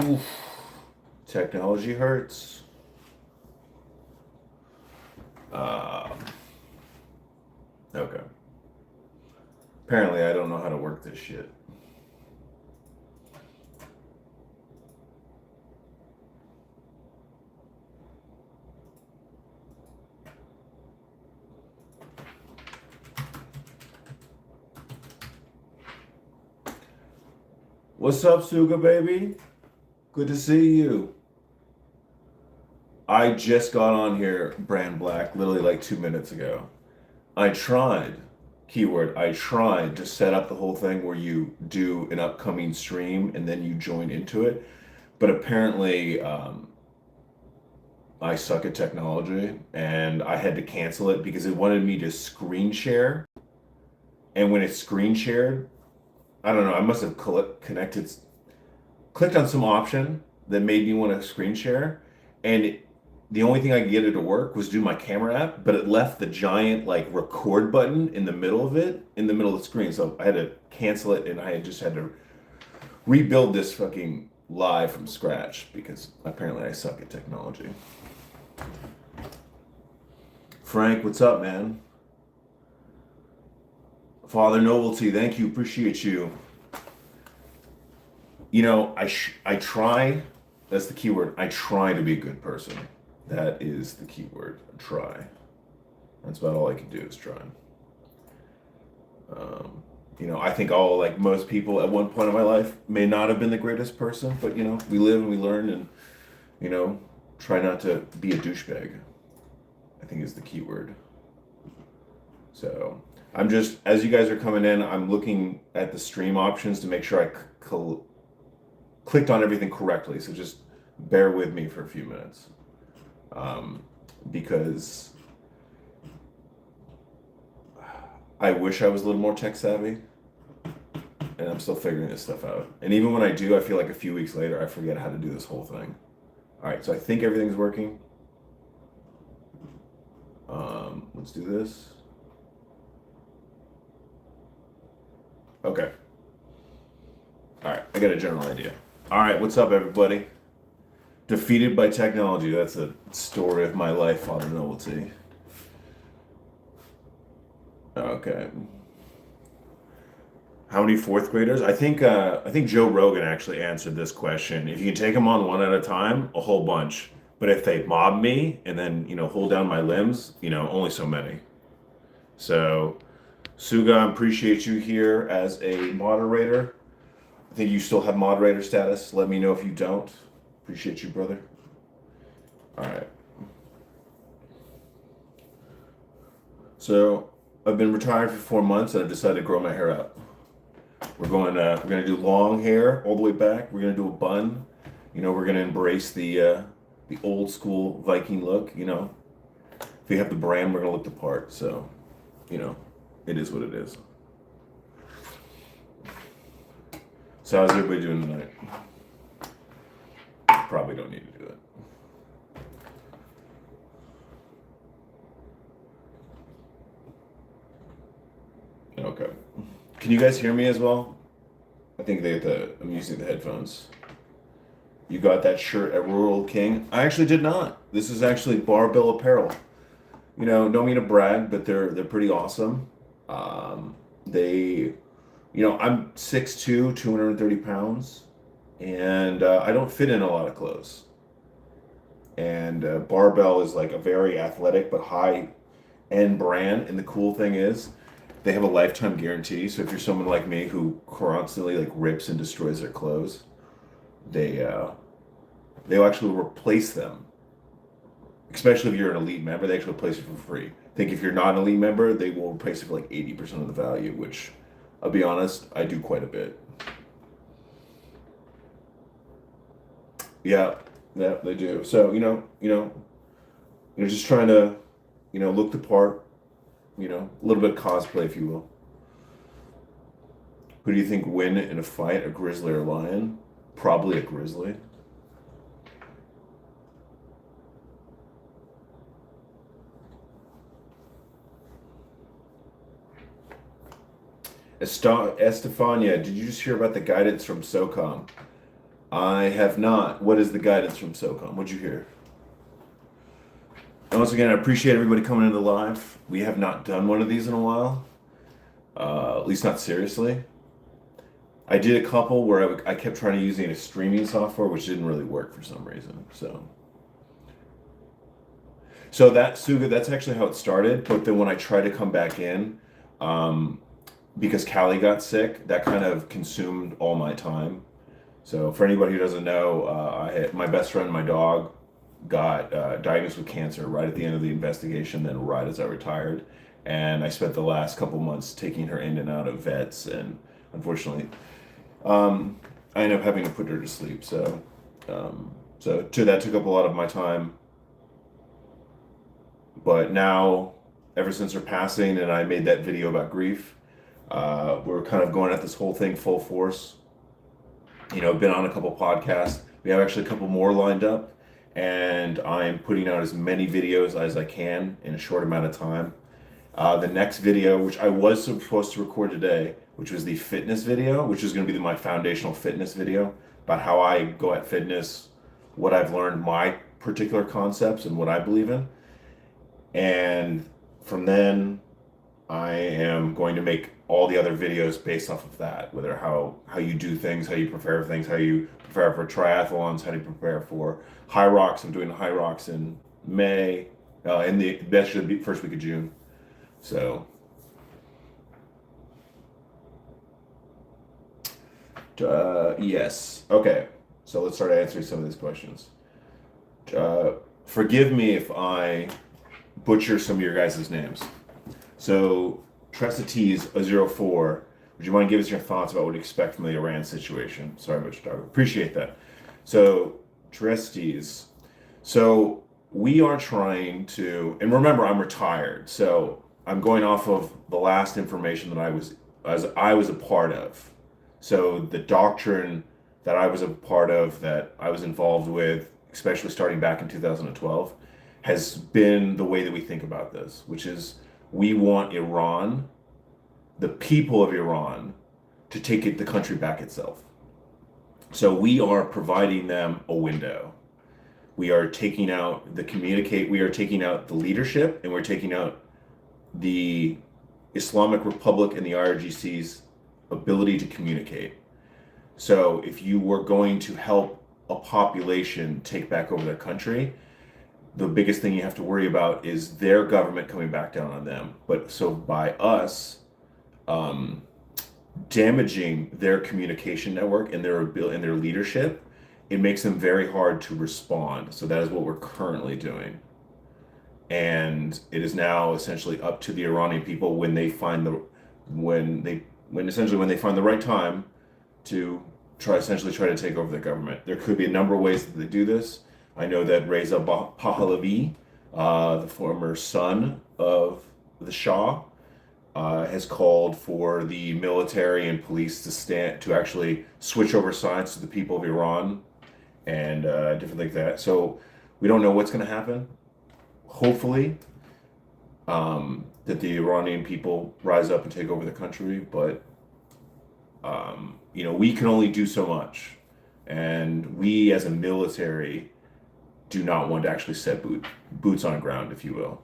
Oof. Technology hurts. Um, okay. Apparently, I don't know how to work this shit. What's up, Suga baby? Good to see you. I just got on here, Brand Black, literally like 2 minutes ago. I tried, keyword, I tried to set up the whole thing where you do an upcoming stream and then you join into it. But apparently, I suck at technology and I had to cancel it because it wanted me to screen share. And when it screen shared, I don't know, I must have connected, clicked on some option that made me want to screen share. And the only thing I could get it to work was do my camera app, but it left the giant like record button in the middle of it, in the middle of the screen. So I had to cancel it and I had just had to rebuild this fucking live from scratch because apparently I suck at technology. Frank, what's up, man? Father Novelty, thank you, appreciate you. You know, I try. That's the key word. I try to be a good person. That is the key word. Try. That's about all I can do is try. I think all like most people at one point in my life may not have been the greatest person, but we live and we learn, and you know, try not to be a douchebag. I think is the key word. So I'm just, as you guys are coming in, I'm looking at the stream options to make sure I clicked on everything correctly. So just bear with me for a few minutes, because I wish I was a little more tech savvy, and I'm still figuring this stuff out. And even when I do, I feel like a few weeks later, I forget how to do this whole thing. All right, so I think everything's working. Let's do this. Okay. All right, I got a general idea. All right, what's up, everybody? Defeated by technology. That's a story of my life, Father Novelty. Okay. How many fourth graders? I think Joe Rogan actually answered this question. If you can take them on one at a time, a whole bunch. But if they mob me and then hold down my limbs, only so many. So, Suga, I appreciate you here as a moderator. I think you still have moderator status. Let me know if you don't. Appreciate you, brother. All right. So I've been retired for 4 months and I've decided to grow my hair out. We're gonna do long hair all the way back. We're gonna do a bun. We're gonna embrace the old school Viking look. If we have the brand, we're gonna look the part. So, it is what it is. So how's everybody doing tonight? Probably don't need to do it. Okay. Can you guys hear me as well? I think I'm using the headphones. You got that shirt at Rural King? I actually did not. This is actually Barbell Apparel. Don't mean to brag, but they're pretty awesome. They, I'm 6'2", 230 pounds, and I don't fit in a lot of clothes. And Barbell is like a very athletic but high end brand. And the cool thing is, they have a lifetime guarantee. So if you're someone like me who constantly like rips and destroys their clothes, they'll actually replace them. Especially if you're an elite member, they actually replace it for free. I think if you're not an elite member, they will replace it for like 80% of the value, which I'll be honest, I do quite a bit. Yeah, yeah, they do. So, you're just trying to, look the part, a little bit of cosplay, if you will. Who do you think win in a fight, a grizzly or a lion? Probably a grizzly. Estefania, did you just hear about the guidance from SOCOM? I have not. What is the guidance from SOCOM? What'd you hear? And once again, I appreciate everybody coming into the live. We have not done one of these in a while, at least not seriously. I did a couple where I kept trying to use a streaming software, which didn't really work for some reason. So that Suga, that's actually how it started. But then when I tried to come back in, um, because Callie got sick, that kind of consumed all my time. So for anybody who doesn't know, my best friend, my dog, got diagnosed with cancer right at the end of the investigation, then right as I retired. And I spent the last couple months taking her in and out of vets, and unfortunately, I ended up having to put her to sleep. So that took up a lot of my time. But now, ever since her passing, and I made that video about grief, we're kind of going at this whole thing full force. Been on a couple podcasts. We have actually a couple more lined up, and I'm putting out as many videos as I can in a short amount of time. The next video, which I was supposed to record today, which was the fitness video, which is going to be my foundational fitness video about how I go at fitness, what I've learned, my particular concepts, and what I believe in. And from then, I am going to make all the other videos based off of that, whether how you do things, how you prepare for things, how you prepare for triathlons, how do you prepare for high rocks. I'm doing high rocks in May, in the best should be first week of June. So, yes. Okay. So let's start answering some of these questions. Forgive me if I butcher some of your guys' names. So, Tressatees04, would you mind giving us your thoughts about what you expect from the Iran situation? Sorry about your dog. Appreciate that. So, Tressatees. So, we are trying to, and remember, I'm retired, so I'm going off of the last information that I was a part of. So, the doctrine that I was a part of, that I was involved with, especially starting back in 2012, has been the way that we think about this, which is we want Iran, the people of Iran, to take the country back itself. So we are providing them a window. We are taking out we are taking out the leadership, and we're taking out the Islamic Republic and the IRGC's ability to communicate. So if you were going to help a population take back over their country, the biggest thing you have to worry about is their government coming back down on them. But so by us damaging their communication network and their leadership, it makes them very hard to respond. So that is what we're currently doing. And it is now essentially up to the Iranian people when they find the right time to try to take over the government. There could be a number of ways that they do this. I know that Reza Pahlavi, the former son of the Shah, has called for the military and police to actually switch over sides to the people of Iran, and different things like that. So we don't know what's going to happen. Hopefully, that the Iranian people rise up and take over the country, but we can only do so much, and we as a military do not want to actually set boots on the ground, if you will,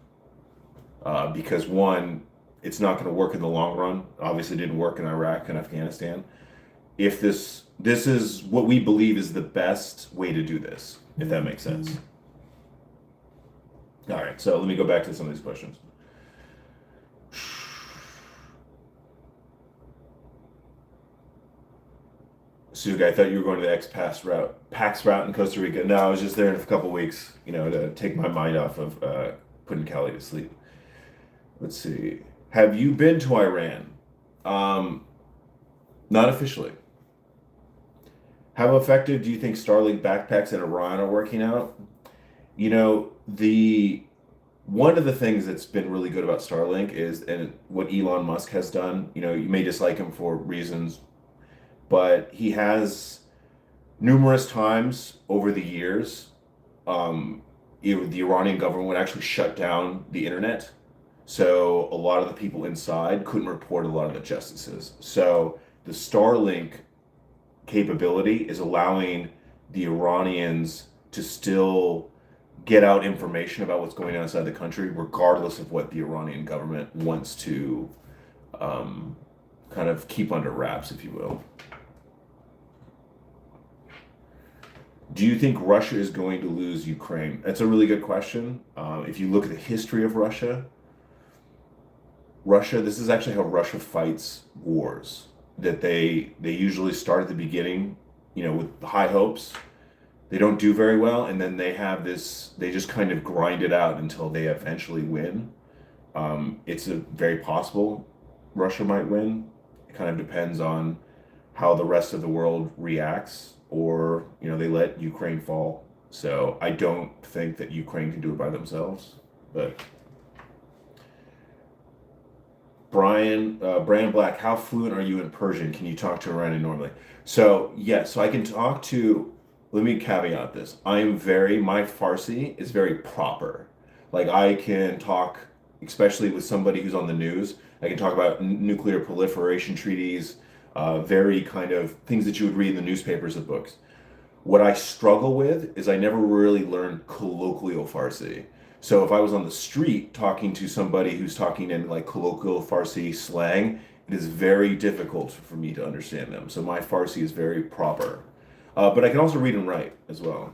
because one, it's not going to work in the long run. Obviously, it didn't work in Iraq and Afghanistan. If this is what we believe is the best way to do this, if that makes sense. All right, so let me go back to some of these questions. Sug, I thought you were going to the PAX route in Costa Rica. No, I was just there in a couple weeks, to take my mind off of putting Callie to sleep. Let's see. Have you been to Iran? Not officially. How effective do you think Starlink backpacks in Iran are working out? One of the things that's been really good about Starlink is, and what Elon Musk has done, you may dislike him for reasons, but he has numerous times over the years, the Iranian government would actually shut down the internet. So a lot of the people inside couldn't report a lot of the justices. So the Starlink capability is allowing the Iranians to still get out information about what's going on inside the country, regardless of what the Iranian government wants to kind of keep under wraps, if you will. Do you think Russia is going to lose Ukraine? That's a really good question. If you look at the history of Russia, this is actually how Russia fights wars. That they usually start at the beginning, with high hopes. They don't do very well, and then they just kind of grind it out until they eventually win. It's very possible Russia might win. It kind of depends on how the rest of the world reacts, or they let Ukraine fall. So I don't think that Ukraine can do it by themselves. But Brian Black, how fluent are you in Persian? Can you talk to Iranian normally? So yes, so I can talk to. Let me caveat this. My Farsi is very proper. Like I can talk, especially with somebody who's on the news. I can talk about nuclear proliferation treaties, very kind of things that you would read in the newspapers and books. What I struggle with is I never really learned colloquial Farsi. So if I was on the street talking to somebody who's talking in like colloquial Farsi slang, it is very difficult for me to understand them. So my Farsi is very proper. But I can also read and write as well.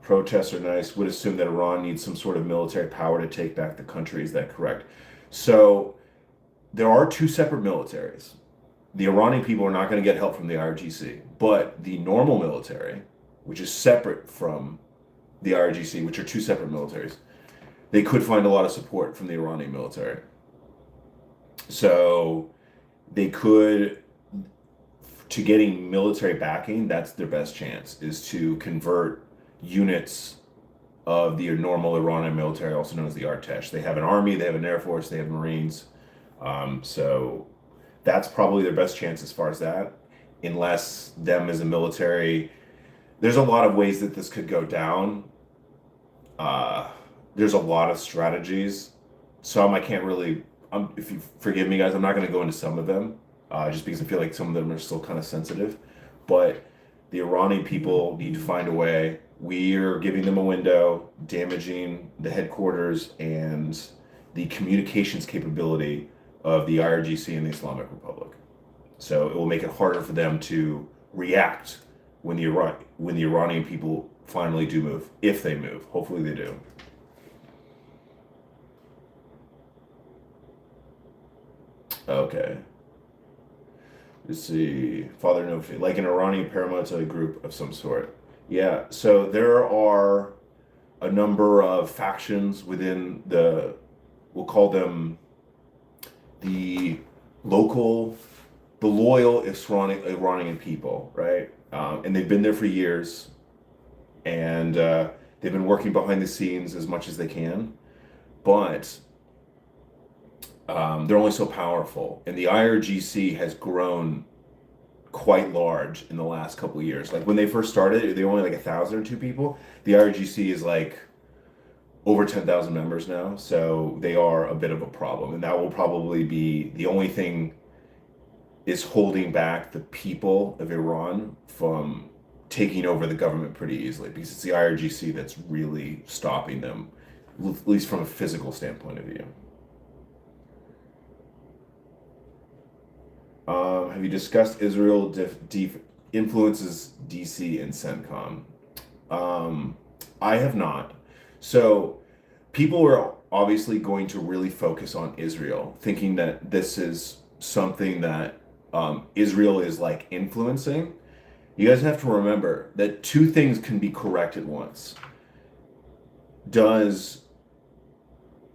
Protests are nice. Would assume that Iran needs some sort of military power to take back the country. Is that correct? So there are two separate militaries. The Iranian people are not going to get help from the IRGC, but the normal military, which is separate from the IRGC, which are two separate militaries, they could find a lot of support from the Iranian military. So they could, to getting military backing, that's their best chance, is to convert units of the normal Iranian military, also known as the Artesh. They have an army, they have an air force, they have Marines. So that's probably their best chance as far as that, unless them as a military. There's a lot of ways that this could go down. There's a lot of strategies. Some I can't really, if you forgive me guys, I'm not going to go into some of them, just because I feel like some of them are still kind of sensitive. But the Iranian people need to find a way. We are giving them a window, damaging the headquarters and the communications capability of the IRGC and the Islamic Republic. So it will make it harder for them to react when the Iranian people finally do move, if they move. Hopefully they do. Okay. Let's see. Father Nofi, like an Iranian paramilitary group of some sort. Yeah, so there are a number of factions within we'll call them the loyal Iranian people, right? And they've been there for years, and they've been working behind the scenes as much as they can, but they're only so powerful. And the IRGC has grown quite large in the last couple of years. Like when they first started, they were only like 1,000 or 2 people. The IRGC is like over 10,000 members now, so they are a bit of a problem, and that will probably be the only thing is holding back the people of Iran from taking over the government pretty easily, because it's the IRGC that's really stopping them, at least from a physical standpoint of view. Have you discussed Israel influences DC and CENTCOM? I have not. So people are obviously going to really focus on Israel, thinking that this is something that Israel is like influencing. You guys have to remember that 2 things can be correct at once. Is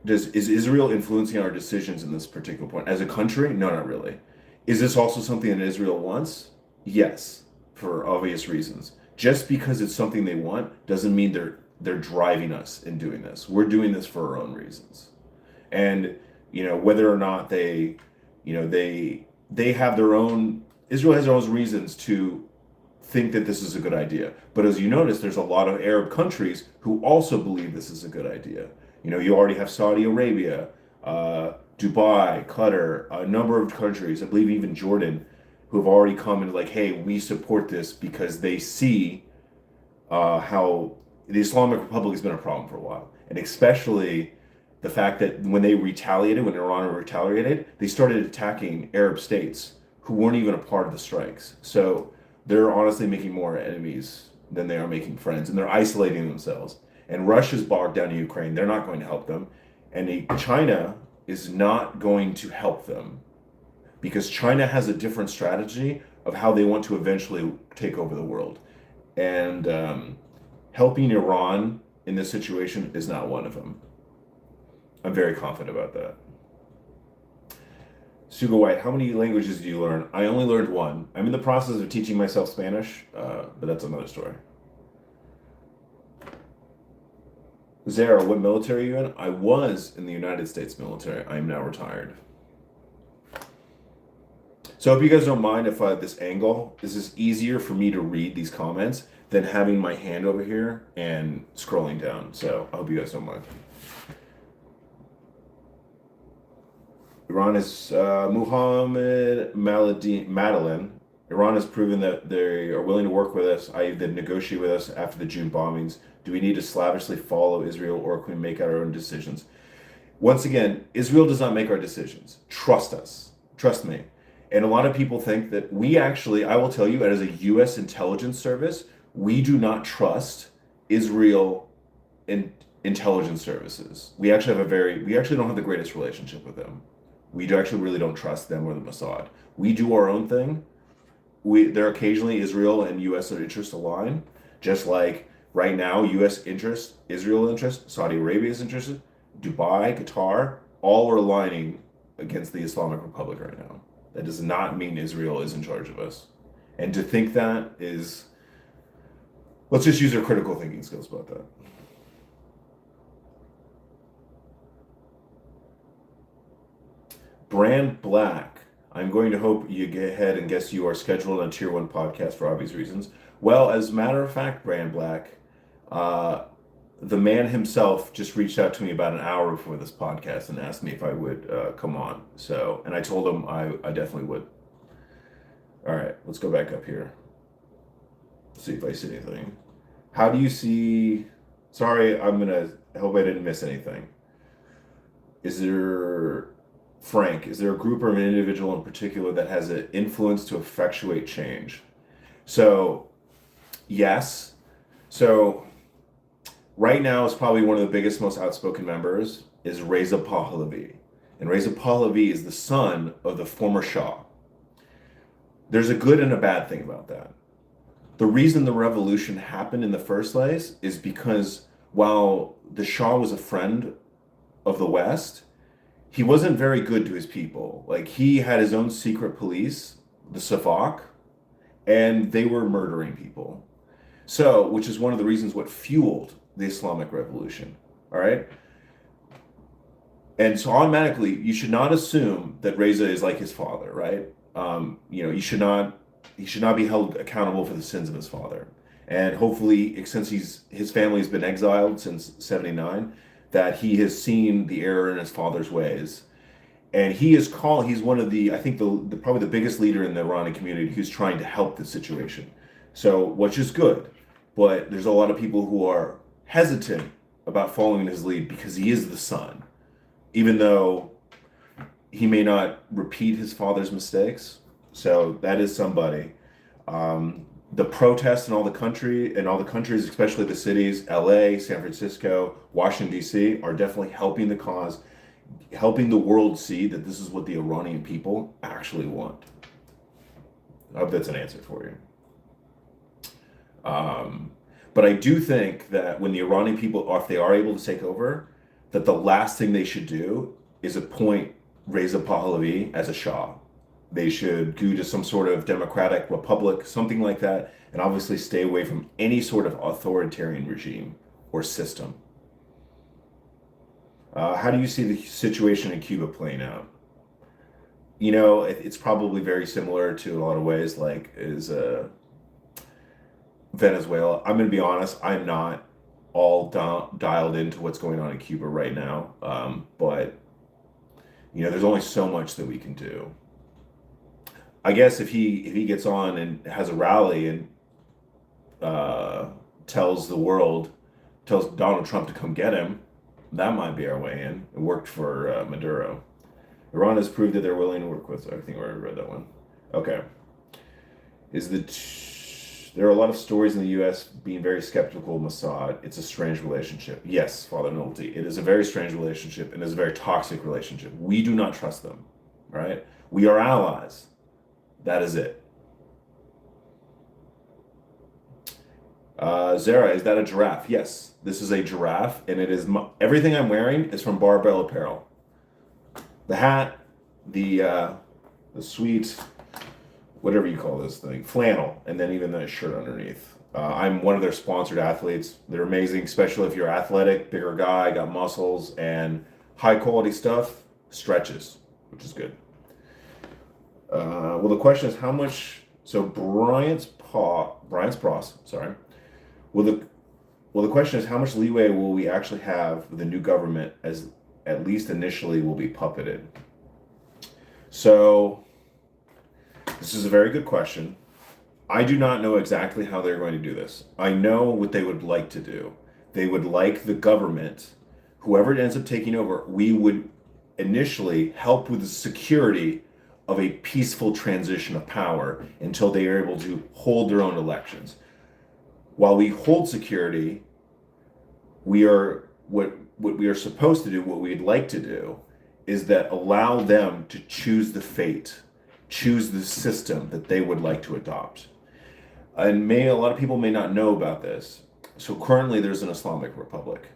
Israel influencing our decisions in this particular point? As a country? No, not really. Is this also something that Israel wants? Yes, for obvious reasons. Just because it's something they want doesn't mean they're driving us in doing this. We're doing this for our own reasons. And, whether or not they have their own, Israel has their own reasons to think that this is a good idea. But as you notice, there's a lot of Arab countries who also believe this is a good idea. You already have Saudi Arabia, Dubai, Qatar, a number of countries, I believe even Jordan, who have already come and like, hey, we support this because they see how the Islamic Republic has been a problem for a while, and especially the fact that when they retaliated, when Iran retaliated, they started attacking Arab states who weren't even a part of the strikes. So they're honestly making more enemies than they are making friends, and they're isolating themselves. And Russia's bogged down in Ukraine; they're not going to help them, and China is not going to help them because China has a different strategy of how they want to eventually take over the world. And helping Iran in this situation is not one of them. I'm very confident about that. Suga White, how many languages do you learn? I only learned one. I'm in the process of teaching myself Spanish, but that's another story. Zara, what military are you in? I was in the United States military. I am now retired. So I hope you guys don't mind if this angle, this is easier for me to read these comments than having my hand over here and scrolling down. So I hope you guys don't mind. Iran is Muhammad Madeline. Iran has proven that they are willing to work with us, i.e. they negotiate with us after the June bombings. Do we need to slavishly follow Israel, or can we make our own decisions? Once again, Israel does not make our decisions. Trust us. Trust me. And a lot of people think that we actually, I will tell you, as a U.S. intelligence service, we do not trust Israel intelligence services. We actually don't have the greatest relationship with them. We actually really don't trust them or the Mossad. We do our own thing. There occasionally Israel and U.S. interests align, just like right now, U.S. interest, Israel interest, Saudi Arabia's interest, Dubai, Qatar, all are aligning against the Islamic Republic right now. That does not mean Israel is in charge of us. And to think that is, let's just use our critical thinking skills about that. Brand Black, I'm going to hope you get ahead and guess you are scheduled on Tier 1 podcast for obvious reasons. Well, as a matter of fact, Brand Black, the man himself just reached out to me about an hour before this podcast and asked me if I would come on. So, and I told him I definitely would. All right, let's go back up here. See if I see anything. How do you see? Sorry, I hope I didn't miss anything. Is there a group or an individual in particular that has an influence to effectuate change? So, yes. So, right now is probably one of the biggest, most outspoken members is Reza Pahlavi. And Reza Pahlavi is the son of the former Shah. There's a good and a bad thing about that. The reason the revolution happened in the first place is because while the Shah was a friend of the West, he wasn't very good to his people. Like, he had his own secret police, the Safak, and they were murdering people. So, which is one of the reasons what fueled the Islamic Revolution. All right? And so automatically, you should not assume that Reza is like his father, right? He should not be held accountable for the sins of his father. And hopefully, since his family has been exiled since '79, that he has seen the error in his father's ways. And he's one of the, I think, probably the biggest leader in the Iranian community who's trying to help the situation. So, which is good. But there's a lot of people who are hesitant about following his lead because he is the son. Even though he may not repeat his father's mistakes. So that is somebody. The protests in all the countries, especially the cities, LA, San Francisco, Washington, D.C., are definitely helping the cause, helping the world see that this is what the Iranian people actually want. I hope that's an answer for you. But I do think that when the Iranian people, if they are able to take over, that the last thing they should do is appoint Reza Pahlavi as a Shah. They should go to some sort of democratic republic, something like that, and obviously stay away from any sort of authoritarian regime or system. How do you see the situation in Cuba playing out? It's probably very similar to a lot of ways, like is Venezuela. I'm going to be honest, I'm not all dialed into what's going on in Cuba right now, but There's only so much that we can do. I guess if he gets on and has a rally and uh, tells Donald Trump to come get him, that might be our way in. It worked for Maduro. Iran has proved that they're willing to work with. I think I already read that one. Okay. There are a lot of stories in the U.S. being very skeptical of Mossad. It's a strange relationship. Yes, Father Nolte, it is a very strange relationship and it's a very toxic relationship. We do not trust them, right? We are allies. That is it. Zara, is that a giraffe? Yes, this is a giraffe, and it is everything I'm wearing is from Barbell Apparel. The hat, the sweet, whatever you call this thing, flannel, and then even the shirt underneath. I'm one of their sponsored athletes. They're amazing, especially if you're athletic, bigger guy, got muscles, and high quality stuff, stretches, which is good. Well, the question is how much. So Brian's Pross. Sorry. Well, the question is how much leeway will we actually have with the new government, as at least initially will be puppeted. So this is a very good question. I do not know exactly how they're going to do this. I know what they would like to do. They would like the government, whoever it ends up taking over, we would initially help with the security of a peaceful transition of power until they are able to hold their own elections. While we hold security, we are what we are supposed to do, what we'd like to do, is that allow them to choose the fate, choose the system that they would like to adopt. And a lot of people may not know about this. So currently there's an Islamic Republic.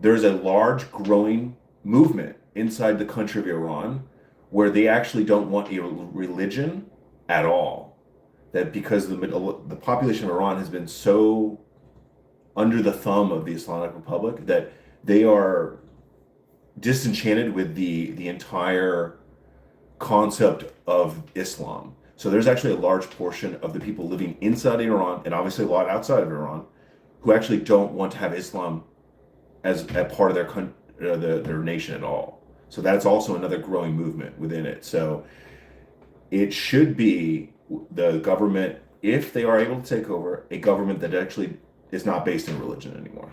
There's a large growing movement inside the country of Iran where they actually don't want a religion at all. That because the population of Iran has been so under the thumb of the Islamic Republic that they are disenchanted with the entire concept of Islam. So there's actually a large portion of the people living inside Iran, and obviously a lot outside of Iran, who actually don't want to have Islam as a part of their nation at all. So that's also another growing movement within it. So it should be the government, if they are able to take over, a government that actually is not based in religion anymore.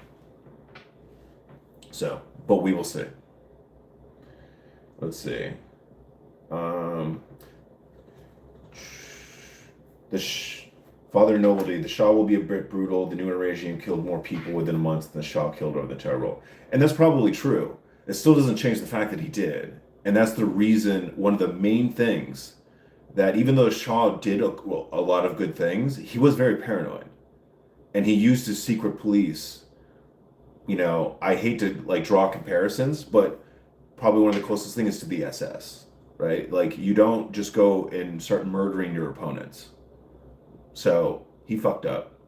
So, but we will see. Let's see. Father Novelty, the Shah will be a bit brutal. The new regime killed more people within a month than the Shah killed over the terror roll. And that's probably true. It still doesn't change the fact that he did. And that's the reason, one of the main things, that even though Shah did a lot of good things, he was very paranoid. And he used his secret police. I hate to draw comparisons, but probably one of the closest things is to the SS, right? Like, you don't just go and start murdering your opponents. So he fucked up,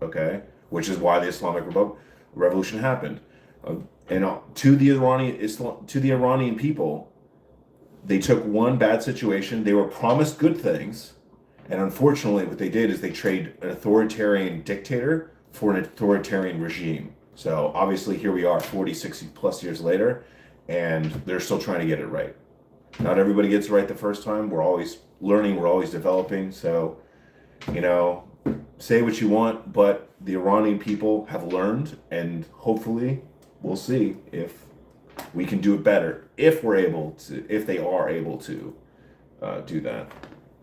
okay? Which is why the Islamic Revolution happened. And to the Iranian people, they took one bad situation. They were promised good things, and unfortunately, what they did is they traded an authoritarian dictator for an authoritarian regime. So obviously, here we are, 40, 60 plus years later, and they're still trying to get it right. Not everybody gets it right the first time. We're always learning. We're always developing. So, say what you want, but the Iranian people have learned, and hopefully we'll see if we can do it better, if they are able to do that,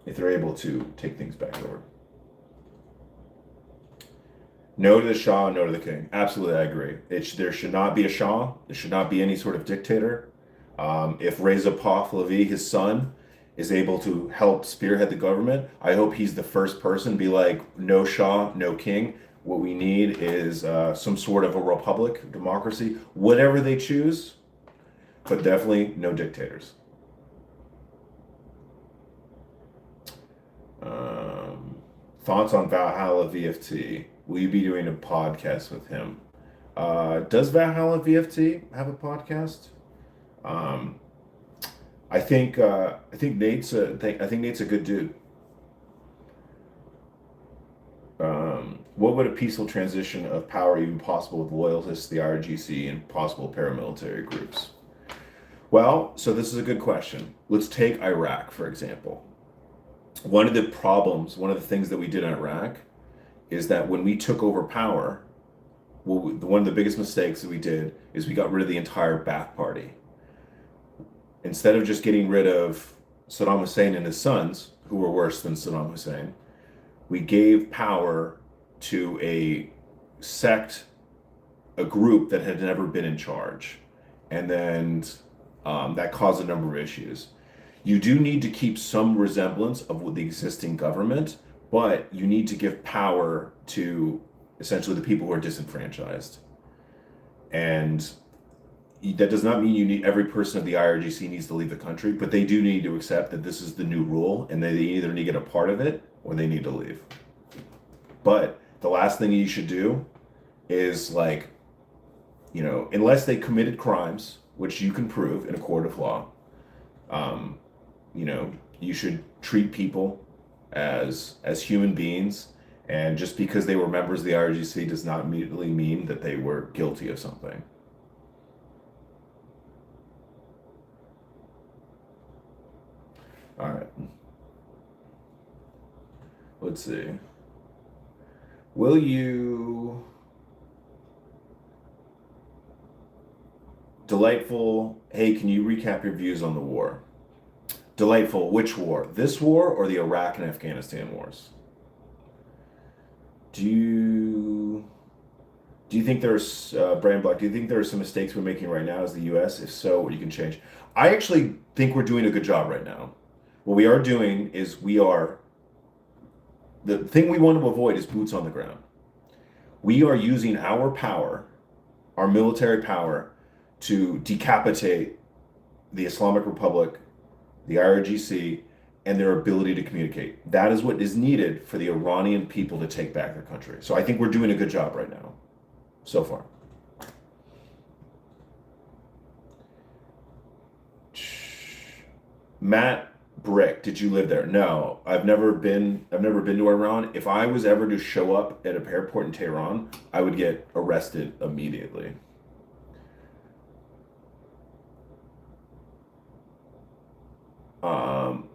if they're able to take things back over. No to the Shah, no to the king. Absolutely, I agree. There should not be a Shah. There should not be any sort of dictator. If Reza Pahlavi, his son, is able to help spearhead the government, I hope he's the first person to be like, no Shah, no king. What we need is some sort of a republic, democracy, whatever they choose, but definitely no dictators. Thoughts on Valhalla VFT? Will you be doing a podcast with him? Does Valhalla VFT have a podcast? I think Nate's a good dude. What would a peaceful transition of power even possible with loyalists to the IRGC and possible paramilitary groups? Well, so this is a good question. Let's take Iraq, for example. One of the problems, one of the things that we did in Iraq is that when we took over power, well, one of the biggest mistakes that we did is we got rid of the entire Ba'ath Party. Instead of just getting rid of Saddam Hussein and his sons, who were worse than Saddam Hussein, we gave power to a sect, a group that had never been in charge. And then that caused a number of issues. You do need to keep some resemblance of the existing government, but you need to give power to essentially the people who are disenfranchised. And that does not mean you need every person of the IRGC needs to leave the country, but they do need to accept that this is the new rule and they either need to get a part of it or they need to leave. But the last thing you should do is unless they committed crimes, which you can prove in a court of law, you should treat people as human beings. And just because they were members of the IRGC does not immediately mean that they were guilty of something. All right. Let's see. Will you... Delightful, hey, can you recap your views on the war? Delightful, which war? This war or the Iraq and Afghanistan wars? Do you think there's, Brian Black, do you think there are some mistakes we're making right now as the U.S.? If so, what you can change? I actually think we're doing a good job right now. What we are doing is the thing we want to avoid is boots on the ground. We are using our power, our military power, to decapitate the Islamic Republic, the IRGC, and their ability to communicate. That is what is needed for the Iranian people to take back their country. So I think we're doing a good job right now, so far. Matt Brick, did you live there? No, I've never been to Iran. If I was ever to show up at an airport in Tehran, I would get arrested immediately.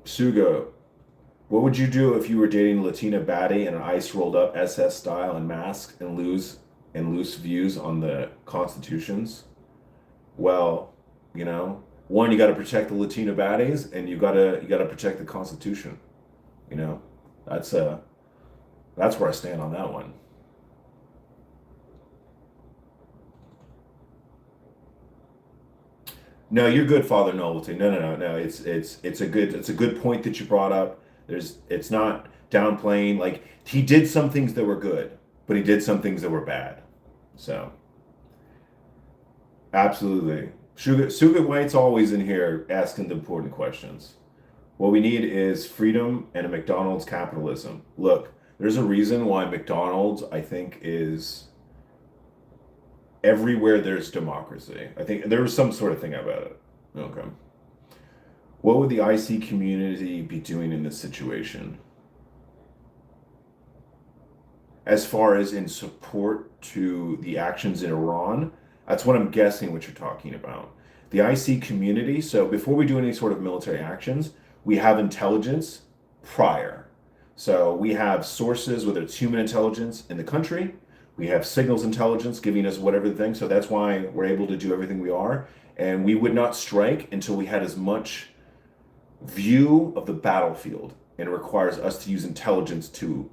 Suga, what would you do if you were dating a Latina baddie and an ice rolled up SS style and masked and loose views on the constitutions? Well, one, you got to protect the Latina baddies, and you got to protect the Constitution. That's where I stand on that one. No, you're good, Father Novelty. No. It's a good point that you brought up. It's not downplaying. Like, he did some things that were good, but he did some things that were bad. So, absolutely. Sugar White's always in here asking the important questions. What we need is freedom and a McDonald's capitalism. Look, there's a reason why McDonald's, I think, is everywhere there's democracy. I think there was some sort of thing about it. Okay. What would the IC community be doing in this situation? As far as in support to the actions in Iran, that's what I'm guessing what you're talking about. The IC community, so before we do any sort of military actions, we have intelligence prior. So we have sources, whether it's human intelligence in the country, we have signals intelligence giving us whatever the thing. So that's why we're able to do everything we are. And we would not strike until we had as much view of the battlefield. And it requires us to use intelligence to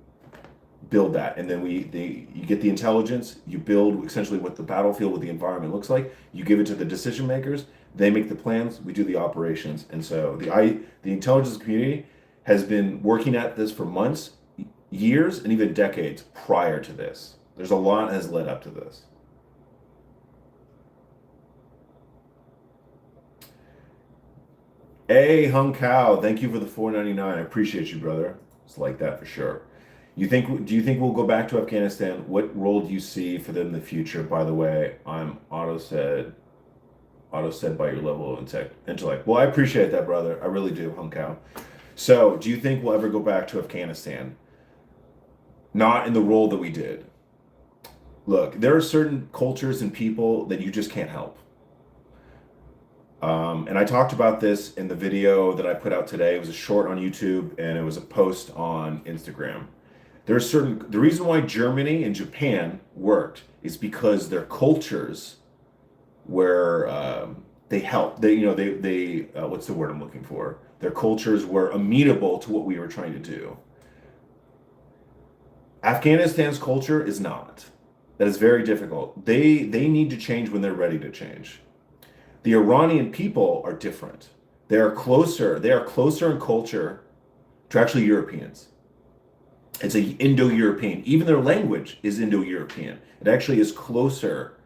build that. And then you get the intelligence, you build essentially what the battlefield, what the environment looks like. You give it to the decision makers. They make the plans. We do the operations. And so the intelligence community has been working at this for months, years, and even decades prior to this. There's a lot that has led up to this. Hey, Hung Cow, thank you for the $4.99. I appreciate you, brother. It's like that for sure. Do you think we'll go back to Afghanistan? What role do you see for them in the future? By the way, I'm auto said by your level of intellect. Well, I appreciate that, brother. I really do, Hung Cow. So, do you think we'll ever go back to Afghanistan? Not in the role that we did. Look, there are certain cultures and people that you just can't help. And I talked about this in the video that I put out today. It was a short on YouTube and it was a post on Instagram. The reason why Germany and Japan worked is because their cultures were, they helped, what's the word I'm looking for? Their cultures were amenable to what we were trying to do. Afghanistan's culture is not. That is very difficult. They need to change when they're ready to change. The Iranian people are different. They are closer in culture to actually Europeans. It's a Indo-European. Even their language is Indo-European. It actually is closer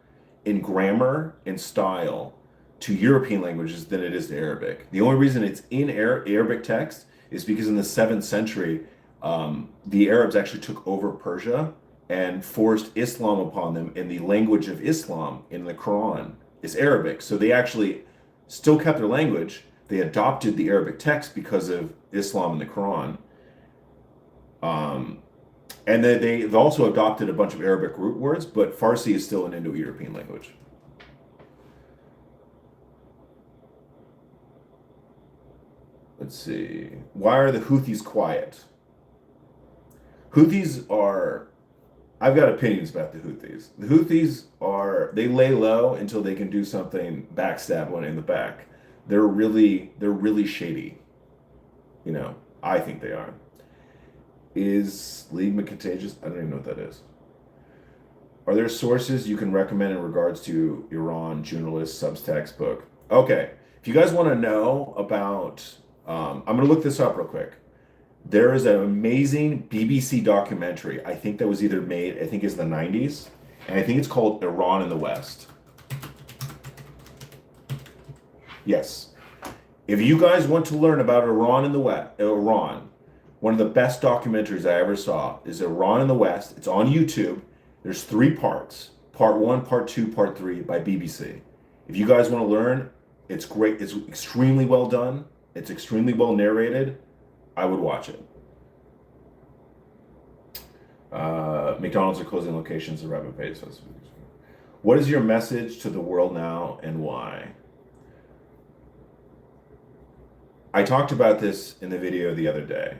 in grammar and style to European languages than it is to Arabic. The only reason it's in Arabic text is because in the 7th century, the Arabs actually took over Persia and forced Islam upon them, and the language of Islam in the Quran is Arabic. So they actually still kept their language. They adopted the Arabic text because of Islam in the Quran. And then they've also adopted a bunch of Arabic root words, but Farsi is still an Indo-European language. Let's see. Why are the Houthis quiet? I've got opinions about the Houthis. The Houthis they lay low until they can do something, backstab one in the back. They're really shady. I think they are. Is Ligma contagious? I don't even know what that is. Are there sources you can recommend in regards to Iran journalist Substack's book? Okay, if you guys want to know about, I'm going to look this up real quick. There is an amazing BBC documentary. I think that was either made, I think it's the 90s, and I think it's called Iran in the West. Yes. If you guys want to learn about Iran in the West, one of the best documentaries I ever saw is Iran in the West. It's on YouTube. There's 3 parts. Part 1, Part 2, Part 3 by BBC. If you guys want to learn, it's great. It's extremely well done. It's extremely well narrated. I would watch it. McDonald's are closing locations at rapid pace. What is your message to the world now and why? I talked about this in the video the other day.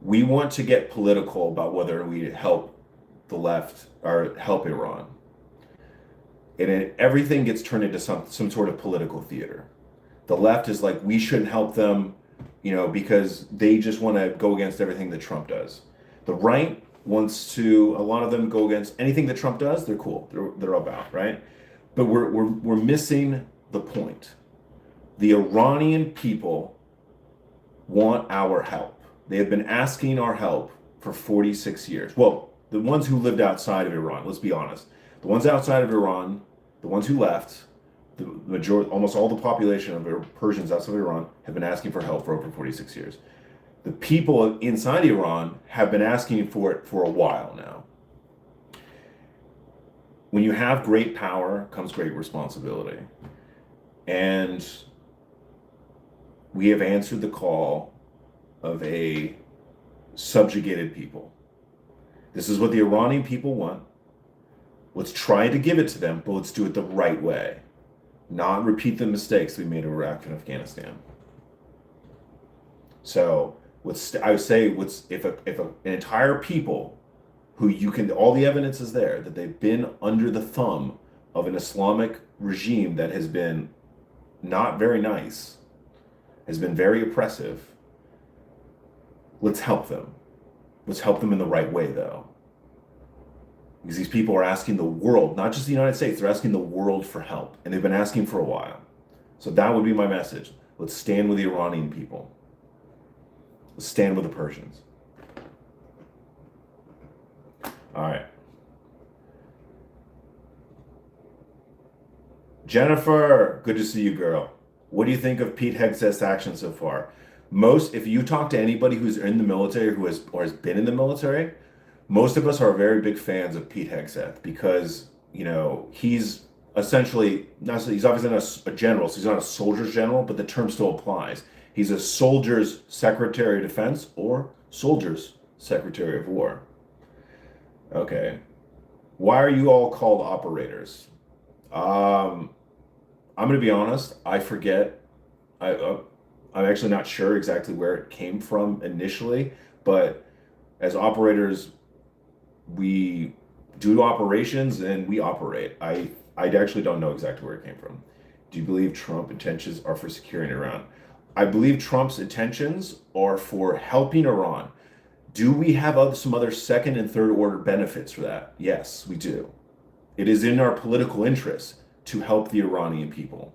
We want to get political about whether we help the left or help Iran. And everything gets turned into some sort of political theater. The left is like, we shouldn't help them, because they just want to go against everything that Trump does. The right wants to, a lot of them go against anything that Trump does. They're cool. They're about, right? But we're missing the point. The Iranian people want our help. They have been asking our help for 46 years. Well, the ones who lived outside of Iran, let's be honest. The ones outside of Iran, the ones who left, the majority, almost all the population of Persians outside of Iran have been asking for help for over 46 years. The people inside Iran have been asking for it for a while now. When you have great power comes great responsibility. And we have answered the call of a subjugated people. This is what the Iranian people want. Let's try to give it to them, but let's do it the right way. Not repeat the mistakes we made in Iraq and Afghanistan. So I would say if an entire people who all the evidence is there that they've been under the thumb of an Islamic regime that has been not very nice, has been very oppressive, let's help them. Let's help them in the right way, though. Because these people are asking the world, not just the United States, they're asking the world for help. And they've been asking for a while. So that would be my message. Let's stand with the Iranian people. Let's stand with the Persians. All right. Jennifer, good to see you, girl. What do you think of Pete Hegseth's action so far? If you talk to anybody who's in the military or has been in the military, most of us are very big fans of Pete Hegseth because, he's essentially, he's obviously not a general, so he's not a soldier's general, but the term still applies. He's a soldier's Secretary of Defense or soldier's Secretary of War. Okay. Why are you all called operators? I'm going to be honest. I forget. I'm actually not sure exactly where it came from initially, but as operators, we do operations and we operate. I actually don't know exactly where it came from. Do you believe Trump intentions are for securing Iran? I believe Trump's intentions are for helping Iran. Do we have some other second and third order benefits for that? Yes, we do. It is in our political interest to help the Iranian people.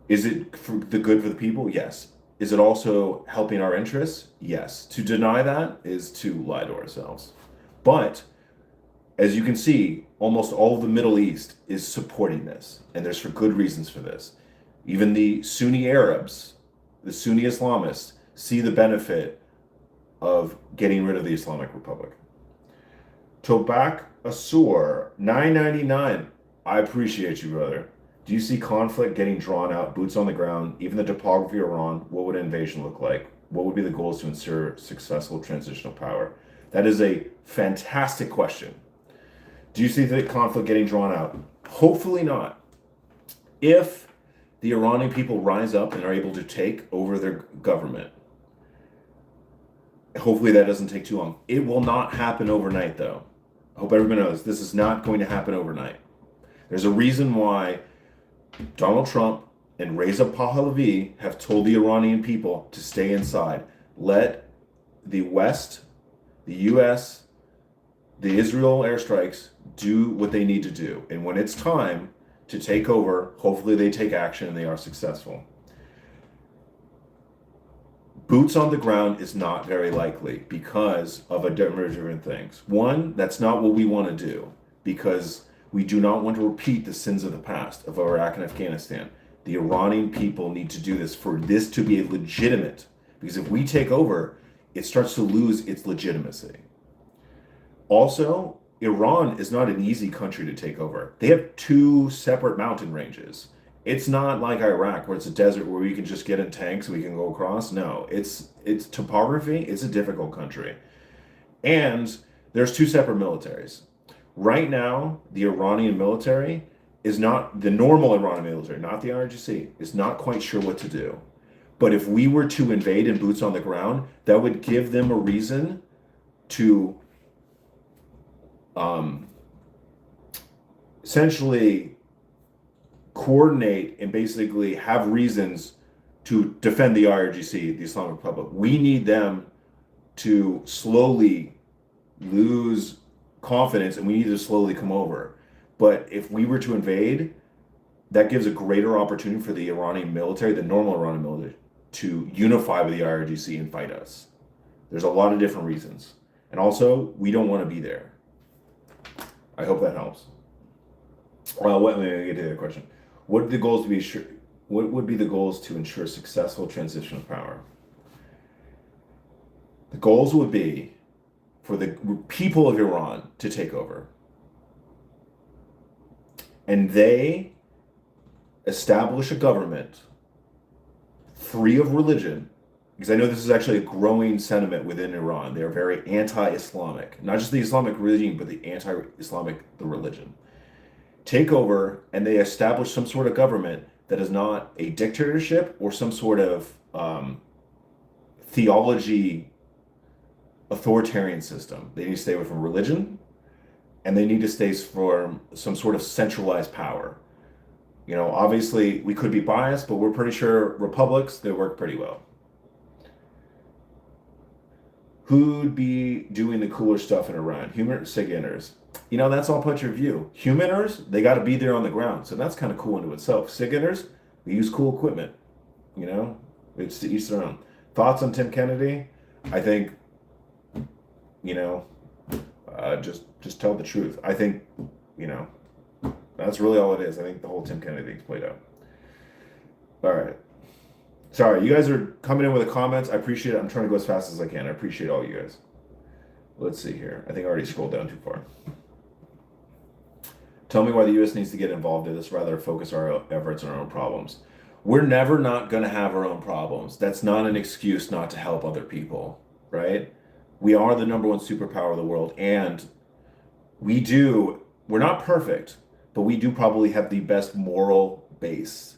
Is it for the good for the people? Yes. Is it also helping our interests? Yes. To deny that is to lie to ourselves. But as you can see, almost all of the Middle East is supporting this, and there's for good reasons for this. Even the Sunni Arabs, the Sunni Islamists, see the benefit of getting rid of the Islamic Republic. Tobak Asur, 999. I appreciate you, brother. Do you see conflict getting drawn out, boots on the ground, even the topography of Iran? What would an invasion look like? What would be the goals to ensure successful transitional power? That is a fantastic question. Do you see the conflict getting drawn out? Hopefully not. If the Iranian people rise up and are able to take over their government, hopefully that doesn't take too long. It will not happen overnight, though. I hope everyone knows this is not going to happen overnight. There's a reason why Donald Trump and Reza Pahlavi have told the Iranian people to stay inside. Let the West, the US, the Israel airstrikes do what they need to do. And when it's time to take over, hopefully they take action and they are successful. Boots on the ground is not very likely because of a number of different things. One, that's not what we want to do because we do not want to repeat the sins of the past of Iraq and Afghanistan. The Iranian people need to do this for this to be legitimate. Because if we take over, it starts to lose its legitimacy. Also, Iran is not an easy country to take over. They have two separate mountain ranges. It's not like Iraq where it's a desert where we can just get in tanks and we can go across. No, it's topography. It's a difficult country. And there's two separate militaries. Right now, the Iranian military is not, the normal Iranian military, not the IRGC, is not quite sure what to do. But if we were to invade and boots on the ground, that would give them a reason to essentially coordinate and basically have reasons to defend the IRGC, the Islamic Republic. We need them to slowly lose confidence and we need to slowly come over. But if we were to invade, that gives a greater opportunity for the Iranian military, the normal Iranian military, to unify with the IRGC and fight us. There's a lot of different reasons. And also, we don't want to be there. I hope that helps. Let me get to the other question. What would be the goals to ensure successful transition of power? The goals would be for the people of Iran to take over. And they establish a government free of religion, because I know this is actually a growing sentiment within Iran. They are very anti-Islamic, not just the Islamic regime, but the anti-Islamic, the religion. Take over and they establish some sort of government that is not a dictatorship or some sort of theology authoritarian system. They need to stay away from religion and they need to stay from some sort of centralized power. You know, obviously we could be biased, but we're pretty sure republics, they work pretty well. Who'd be doing the cooler stuff in Iran? Human SIG-inners. You know, that's all put your view. Humaners, they got to be there on the ground. So that's kind of cool into itself. SIG-inners, they use cool equipment. You know, it's to each their own. Thoughts on Tim Kennedy? I think, you know, just tell the truth. I think, you know, that's really all it is. I think the whole Tim Kennedy thing's played out. All right. Sorry, you guys are coming in with the comments. I appreciate it. I'm trying to go as fast as I can. I appreciate all you guys. Let's see here. I think I already scrolled down too far. Tell me why the U.S. needs to get involved in this rather than focus our efforts on our own problems. We're never not going to have our own problems. That's not an excuse not to help other people, right? We are the number one superpower of the world, and we're not perfect, but we do probably have the best moral base.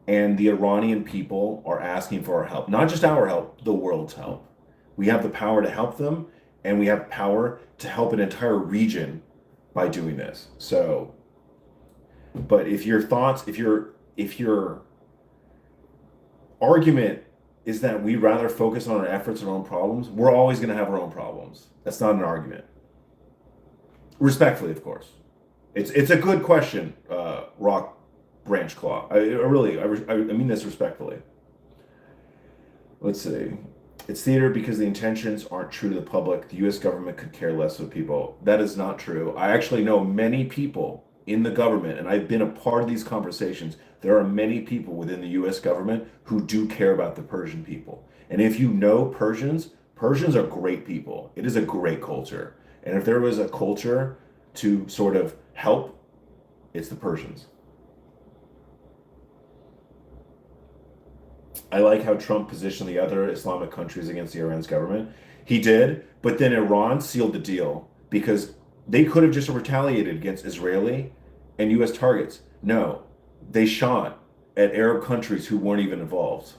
And the Iranian people are asking for our help, not just our help, the world's help. We have the power to help them, and we have power to help an entire region by doing this. So, but if your argument is that we'd rather focus on our efforts and our own problems, we're always going to have our own problems. That's not an argument. Respectfully, of course. It's a good question, Rock Branch Claw. I mean this respectfully. Let's see. It's theater because the intentions aren't true to the public. The U.S. government could care less of people. That is not true. I actually know many people in the government, and I've been a part of these conversations. There are many people within the U.S. government who do care about the Persian people. And if you know Persians, Persians are great people. It is a great culture. And if there was a culture to sort of help, it's the Persians. I like how Trump positioned the other Islamic countries against Iran's government. He did, but then Iran sealed the deal because they could have just retaliated against Israeli and U.S. targets. No, they shot at Arab countries who weren't even involved.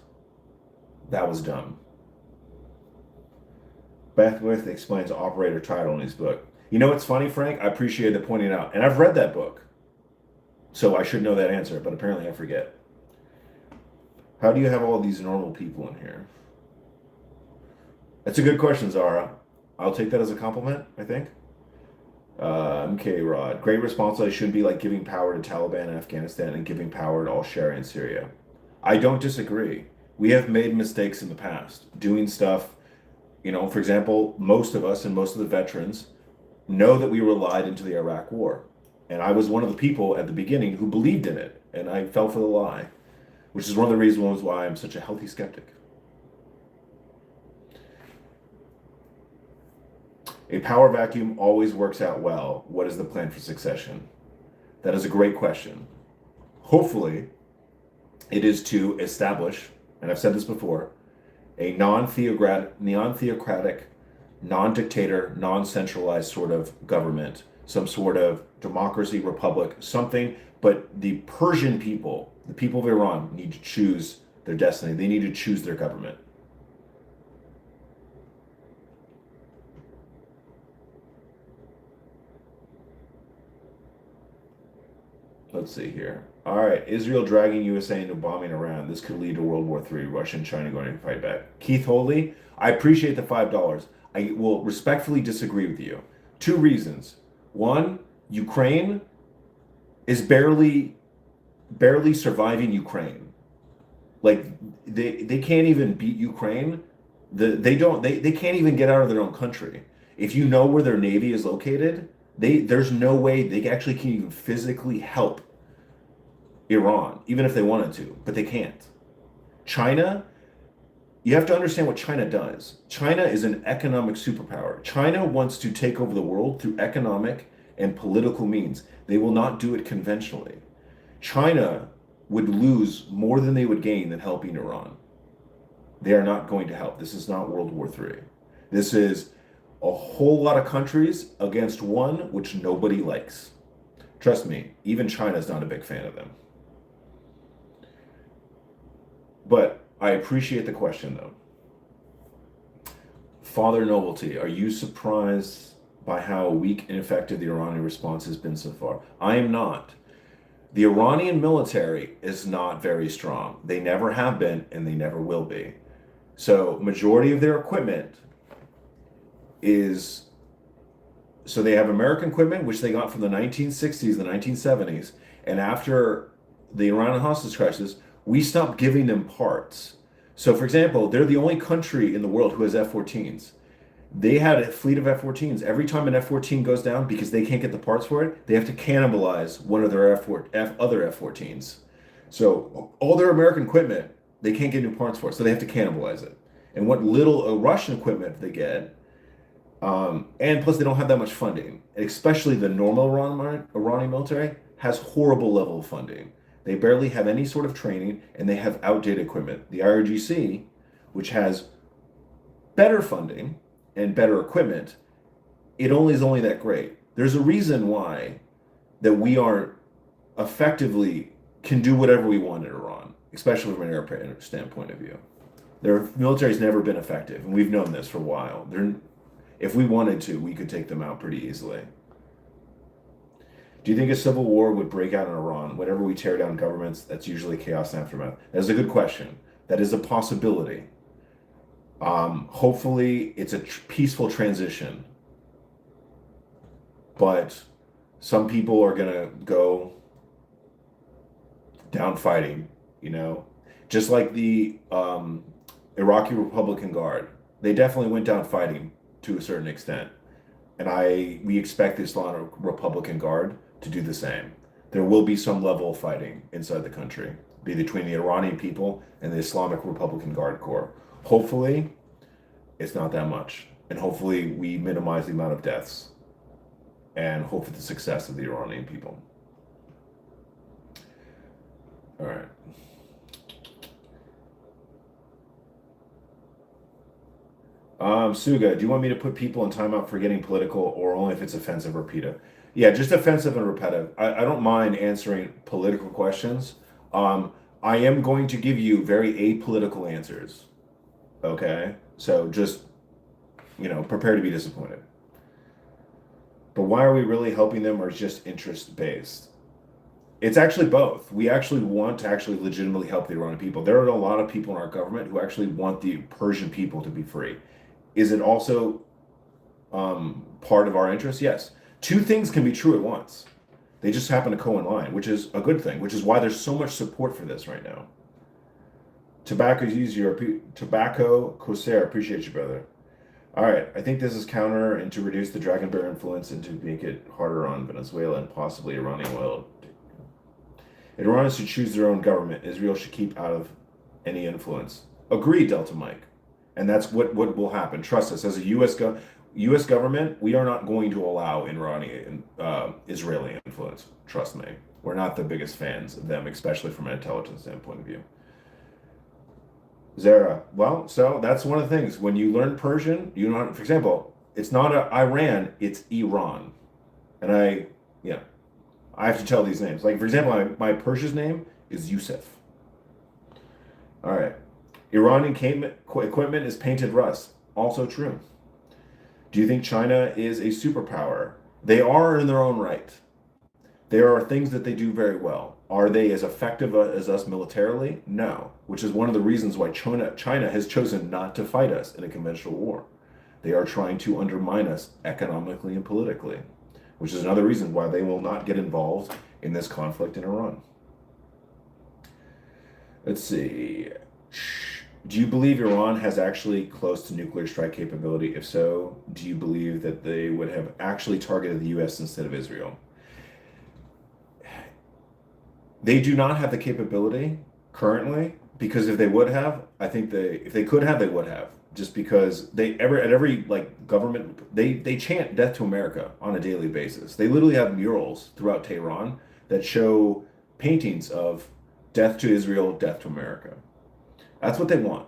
That was dumb. Beckwith explains operator title in his book. You know what's funny, Frank? I appreciate the pointing out. And I've read that book. So I should know that answer, but apparently I forget. How do you have all these normal people in here? That's a good question, Zara. I'll take that as a compliment, I think. MK Rod. Great responsibility shouldn't be like giving power to Taliban in Afghanistan and giving power to all Sharia in Syria. I don't disagree. We have made mistakes in the past. Doing stuff, for example, most of us and most of the veterans know that we were lied into the Iraq War. And I was one of the people at the beginning who believed in it. And I fell for the lie, which is one of the reasons why I'm such a healthy skeptic. A power vacuum always works out well. What is the plan for succession? That is a great question. Hopefully, it is to establish, and I've said this before, a non-theocratic, non-dictator, non-centralized sort of government, some sort of democracy, republic, something. But the Persian people, the people of Iran, need to choose their destiny. They need to choose their government. Let's see here. All right, Israel dragging USA into bombing Iran. This could lead to World War III. Russia and China going to fight back. Keith Holy, I appreciate the $5. I will respectfully disagree with you. Two reasons. One, Ukraine is barely surviving Ukraine. Like they can't even beat Ukraine. They can't even get out of their own country. If you know where their navy is located, there's no way they actually can even physically help Iran, even if they wanted to, but they can't. China, you have to understand what China does. China is an economic superpower. China wants to take over the world through economic and political means. They will not do it conventionally. China would lose more than they would gain than helping Iran. They are not going to help. This is not World War III. This is a whole lot of countries against one which nobody likes. Trust me, even China's not a big fan of them. But I appreciate the question, though. Father Novelty, are you surprised by how weak and effective the Iranian response has been so far? I am not. The Iranian military is not very strong. They never have been, and they never will be. So, majority of their equipment is... So they have American equipment, which they got from the 1960s, the 1970s, and after the Iran hostage crisis, we stopped giving them parts. So, for example, they're the only country in the world who has F-14s. They had a fleet of F-14s. Every time an F-14 goes down, because they can't get the parts for it, they have to cannibalize one of their other F-14s. So all their American equipment, they can't get new parts for it, so they have to cannibalize it. And what little Russian equipment they get, and plus they don't have that much funding, especially the normal Iranian military has horrible level of funding. They barely have any sort of training, and they have outdated equipment. The IRGC, which has better funding and better equipment, it is only that great. There's a reason why that we are effectively can do whatever we want in Iran, especially from an air standpoint of view. Their military's never been effective, and we've known this for a while. If we wanted to, we could take them out pretty easily. Do you think a civil war would break out in Iran? Whenever we tear down governments, that's usually chaos and aftermath. That's a good question. That is a possibility. Hopefully, it's a peaceful transition. But some people are going to go down fighting, just like the Iraqi Republican Guard. They definitely went down fighting to a certain extent. And we expect the Islamic Republican Guard to do the same. There will be some level of fighting inside the country, be between the Iranian people and the Islamic Republican Guard Corps. Hopefully, it's not that much. And hopefully, we minimize the amount of deaths and hope for the success of the Iranian people. All right. Suga, do you want me to put people in timeout for getting political or only if it's offensive or repetitive? Yeah, just offensive and repetitive. I don't mind answering political questions. I am going to give you very apolitical answers. Okay? So just, prepare to be disappointed. But why are we really helping them or is just interest-based? It's actually both. We actually want to legitimately help the Iranian people. There are a lot of people in our government who actually want the Persian people to be free. Is it also part of our interest? Yes. Two things can be true at once. They just happen to co-align, which is a good thing, which is why there's so much support for this right now. Tobacco Corsair, appreciate you, brother. All right, I think this is counter and to reduce the Dragon Bear influence and to make it harder on Venezuela and possibly Iranian oil. Iranians should choose their own government. Israel should keep out of any influence. Agree, Delta Mike. And that's what will happen. Trust us, as a U.S. government, we are not going to allow Iranian, Israeli influence. Trust me. We're not the biggest fans of them, especially from an intelligence standpoint of view. Zara, well, so that's one of the things. When you learn Persian, for example, it's not Iran, it's Iran. And I have to tell these names. Like, for example, my Persia's name is Yusuf. All right. Iranian equipment is painted rust. Also true. Do you think China is a superpower? They are in their own right. There are things that they do very well. Are they as effective as us militarily? No. Which is one of the reasons why China has chosen not to fight us in a conventional war. They are trying to undermine us economically and politically, which is another reason why they will not get involved in this conflict in Iran. Let's see. Do you believe Iran has actually close to nuclear strike capability? If so, do you believe that they would have actually targeted the U.S. instead of Israel? They do not have the capability currently, because if they would have, I think if they could have, they would have. Just because at every government, they chant "Death to America" on a daily basis. They literally have murals throughout Tehran that show paintings of "Death to Israel, Death to America." That's what they want.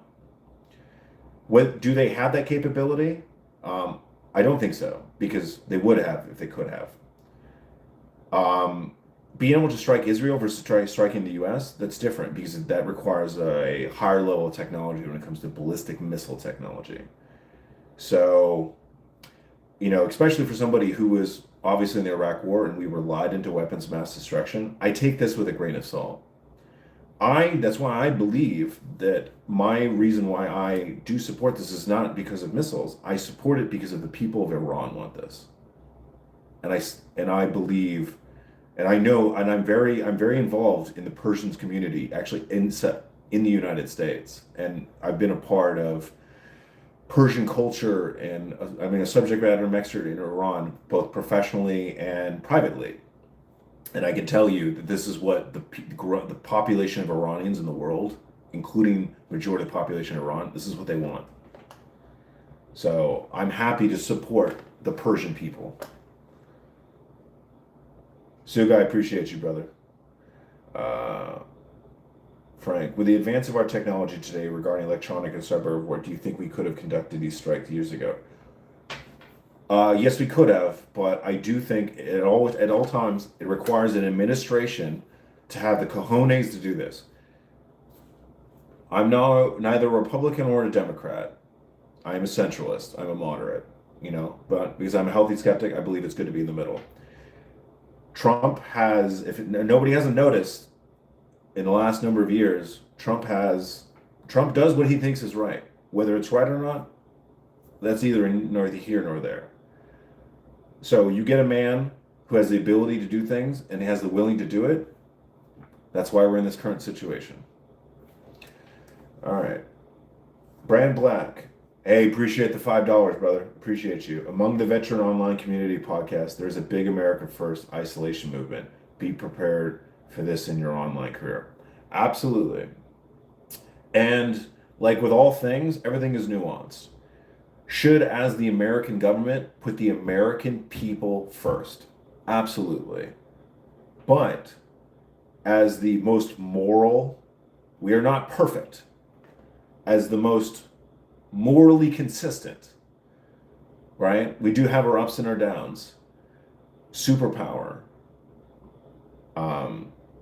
Do they have that capability? I don't think so, because they would have if they could have. Being able to strike Israel versus striking the U.S., that's different, because that requires a higher level of technology when it comes to ballistic missile technology. So, especially for somebody who was obviously in the Iraq War and we were lied into weapons of mass destruction, I take this with a grain of salt. That's why I believe that my reason why I do support this is not because of missiles. I support it because of the people of Iran want this. And I believe, and I know, and I'm very involved in the Persians community, actually in the United States. And I've been a part of Persian culture and a subject matter expert in Iran, both professionally and privately. And I can tell you that this is what the population of Iranians in the world, including the majority of the population of Iran, this is what they want. So I'm happy to support the Persian people. Suga, I appreciate you, brother. Frank, with the advance of our technology today regarding electronic and cyber war, do you think we could have conducted these strikes years ago? Yes, we could have, but I do think at all times it requires an administration to have the cojones to do this. I'm neither a Republican or a Democrat. I am a centralist. I'm a moderate, but because I'm a healthy skeptic, I believe it's good to be in the middle. Trump has, nobody hasn't noticed in the last number of years, Trump does what he thinks is right. Whether it's right or not, that's neither here nor there. So you get a man who has the ability to do things and has the willing to do it. That's why we're in this current situation. All right. Brand Black. Hey, appreciate the $5, brother. Appreciate you. Among the veteran online community podcast, there's a big America First isolation movement. Be prepared for this in your online career. Absolutely. And like with all things, everything is nuanced. Should, as the American government, put the American people first? Absolutely. But as the most moral, we are not perfect. As the most morally consistent, right? We do have our ups and our downs. Superpower.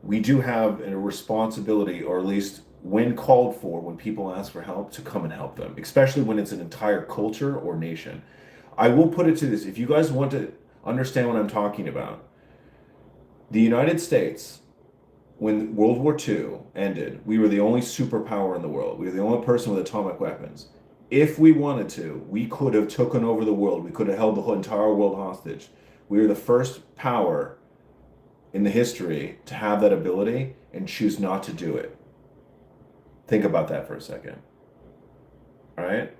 We do have a responsibility, or at least when called for, when people ask for help, to come and help them, especially when it's an entire culture or nation. I will put it to this. If you guys want to understand what I'm talking about, the United States, when World War II ended, we were the only superpower in the world. We were the only person with atomic weapons. If we wanted to, we could have taken over the world. We could have held the whole entire world hostage. We were the first power in the history to have that ability and choose not to do it. Think about that for a second. All right?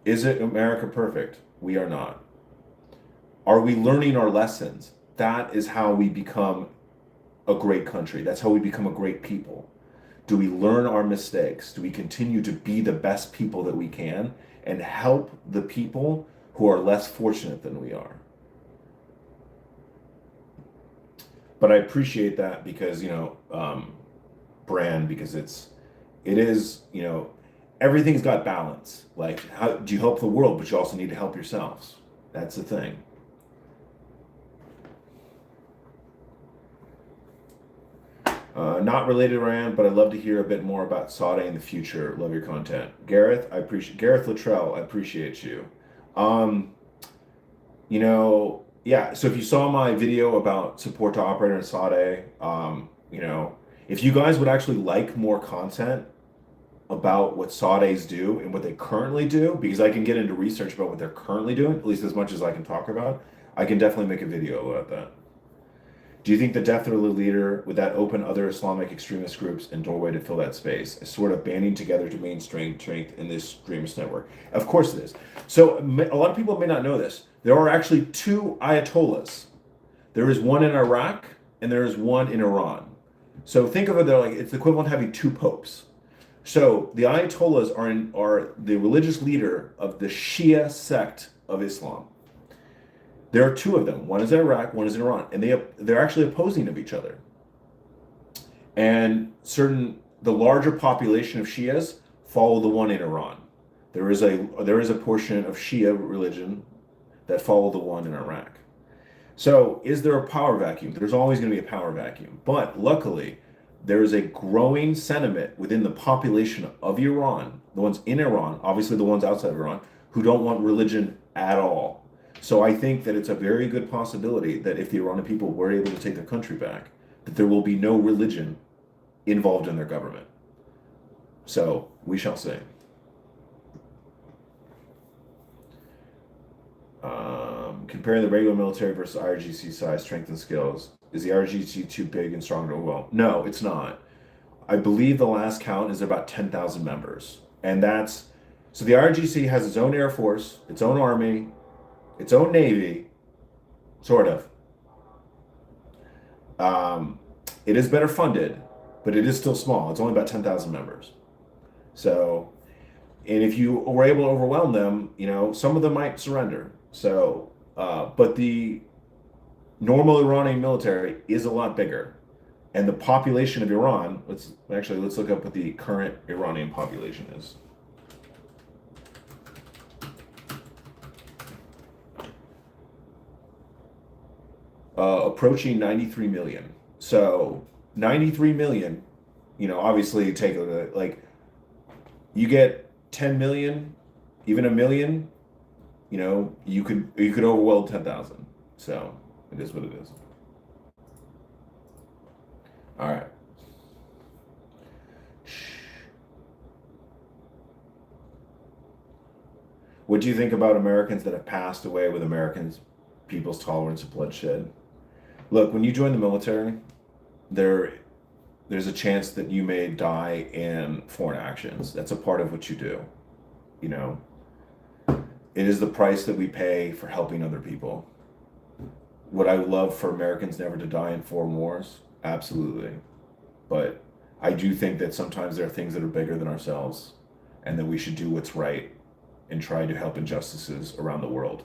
Is it America perfect? We are not. Are we learning our lessons? That is how we become a great country. That's how we become a great people. Do we learn our mistakes? Do we continue to be the best people that we can and help the people who are less fortunate than we are? But I appreciate that because, brand, because it is, everything's got balance. Like, how do you help the world, but you also need to help yourselves? That's the thing. Not related, Ryan, but I'd love to hear a bit more about Saudi in the future. Love your content. Gareth Luttrell, I appreciate you. Yeah, so if you saw my video about support to operator in Saudi, if you guys would actually like more content about what Saudis do and what they currently do, because I can get into research about what they're currently doing, at least as much as I can talk about, I can definitely make a video about that. Do you think the death of the leader, would that open other Islamic extremist groups and doorway to fill that space? A sort of banding together to mainstream strength in this extremist network. Of course it is. So a lot of people may not know this. There are actually two Ayatollahs. There is one in Iraq and there is one in Iran. So think of it, they're like, it's the equivalent of having two popes. So the Ayatollahs are the religious leader of the Shia sect of Islam. There are two of them. One is in Iraq, one is in Iran, and they're actually opposing of each other. And the larger population of Shias follow the one in Iran. There is a portion of Shia religion that follow the one in Iraq. So is there a power vacuum? There's always going to be a power vacuum. But luckily, there is a growing sentiment within the population of Iran, the ones in Iran, obviously the ones outside of Iran, who don't want religion at all. So I think that it's a very good possibility that if the Iranian people were able to take their country back, that there will be no religion involved in their government. So we shall see. Comparing the regular military versus IRGC size, strength, and skills. Is the IRGC too big and strong to go well? No, it's not. I believe the last count is about 10,000 members. And so the IRGC has its own Air Force, its own Army, its own Navy, sort of. It is better funded, but it is still small. It's only about 10,000 members. So, and if you were able to overwhelm them, some of them might surrender. So, but the normal Iranian military is a lot bigger. And the population of Iran, let's look up what the current Iranian population is. approaching 93 million. So 93 million, obviously take it like you get 10 million, even a million, you could overwhelm 10,000. So it is what it is. All right. What do you think about Americans that have passed away with Americans, people's tolerance of bloodshed? Look, when you join the military, there's a chance that you may die in foreign actions. That's a part of what you do. You know, it is the price that we pay for helping other people. Would I love for Americans never to die in foreign wars? Absolutely. But I do think that sometimes there are things that are bigger than ourselves and that we should do what's right and try to help injustices around the world.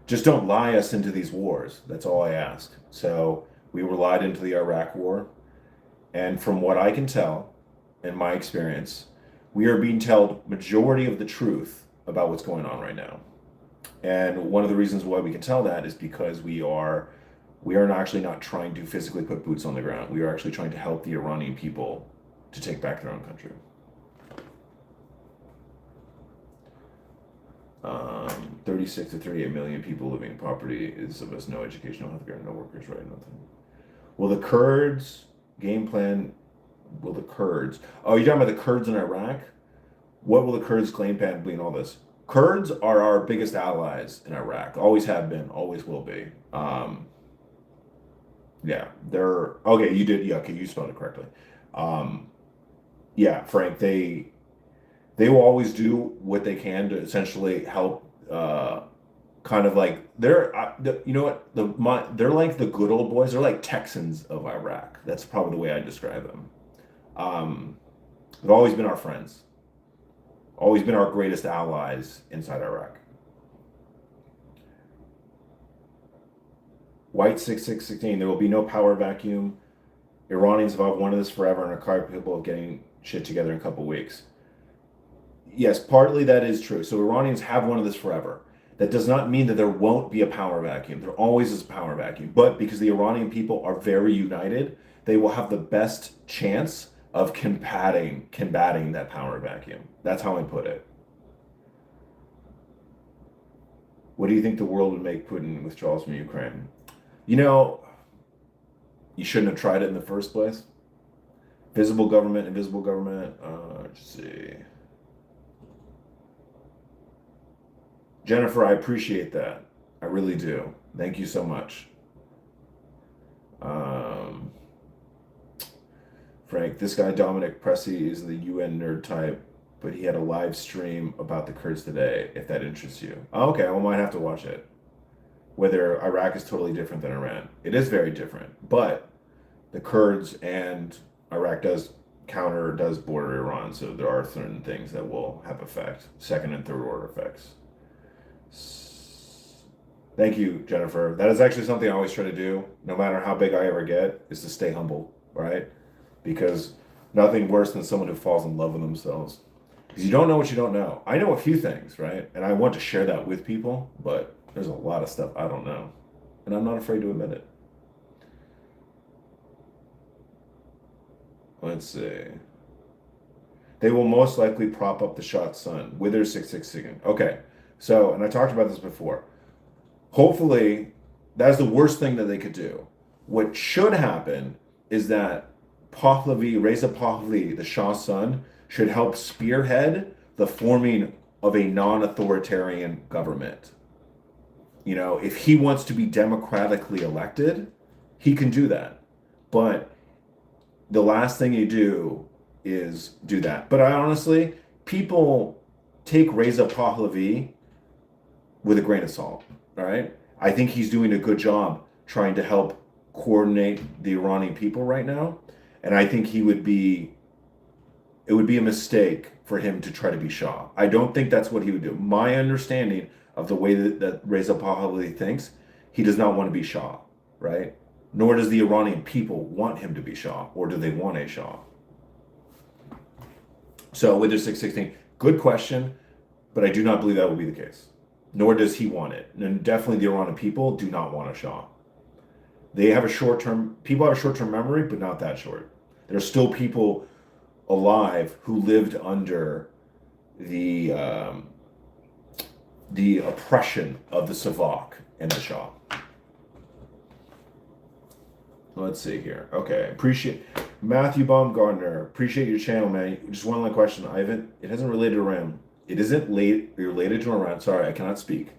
Just don't lie us into these wars. That's all I ask. So we were lied into the Iraq war. And from what I can tell, in my experience, we are being told majority of the truth about what's going on right now. And one of the reasons why we can tell that is because we are actually not trying to physically put boots on the ground. We are actually trying to help the Iranian people to take back their own country. 36 to 38 million people living in poverty is of us no education, no healthcare, no workers, right? Nothing. Will the Kurds game plan? Will the Kurds? Oh, you're talking about the Kurds in Iraq? What will the Kurds game plan be in all this? Kurds are our biggest allies in Iraq. Always have been. Always will be. Yeah, they're okay. You did. Yeah, okay, you spelled it correctly. Yeah, Frank. They will always do what they can to essentially help. Kind of like you know what they're like the good old boys. They're like Texans of Iraq. That's probably the way I describe them. They've always been our friends, always been our greatest allies inside Iraq. White 6616. There will be no power vacuum. Iranians have wanted this forever and are capable of getting shit together in a couple weeks. Yes, partly that is true. So Iranians have wanted this forever. That does not mean that there won't be a power vacuum. There always is a power vacuum. But because the Iranian people are very united, they will have the best chance of combating that power vacuum. That's how I put it. What do you think the world would make Putin withdrawals from Ukraine? You shouldn't have tried it in the first place. Visible government, invisible government. Let's see. Jennifer, I appreciate that. I really do. Thank you so much. Frank, this guy Dominic Pressy is the UN nerd type, but he had a live stream about the Kurds today, if that interests you. Oh, okay, I might have to watch it. Whether Iraq is totally different than Iran. It is very different, but the Kurds and Iraq does border Iran, so there are certain things that will have effect, second and third order effects. Thank you, Jennifer. That is actually something I always try to do, no matter how big I ever get, is to stay humble, right? Because nothing worse than someone who falls in love with themselves. Because you don't know what you don't know. I know a few things, right? And I want to share that with people, but there's a lot of stuff I don't know. And I'm not afraid to admit it. Let's see. They will most likely prop up the shot sun. Wither 666. Okay. So, and I talked about this before. Hopefully, that's the worst thing that they could do. What should happen is that Reza Pahlavi, the Shah's son, should help spearhead the forming of a non-authoritarian government. If he wants to be democratically elected, he can do that. But the last thing you do is do that. But people take Reza Pahlavi with a grain of salt, all right? I think he's doing a good job trying to help coordinate the Iranian people right now. And I think it would be a mistake for him to try to be Shah. I don't think that's what he would do. My understanding of the way that Reza Pahlavi thinks, he does not want to be Shah, right? Nor does the Iranian people want him to be Shah, or do they want a Shah? So with their 616, good question, but I do not believe that will be the case. Nor does he want it. And definitely the Iranian people do not want a Shah. People have a short-term memory, but not that short. There's still people alive who lived under the oppression of the Savak and the Shah. Let's see here. Okay, appreciate Matthew Baumgartner. Appreciate your channel, man. Just one last question. It hasn't related to Iran. It isn't related to Iran. Sorry, I cannot speak.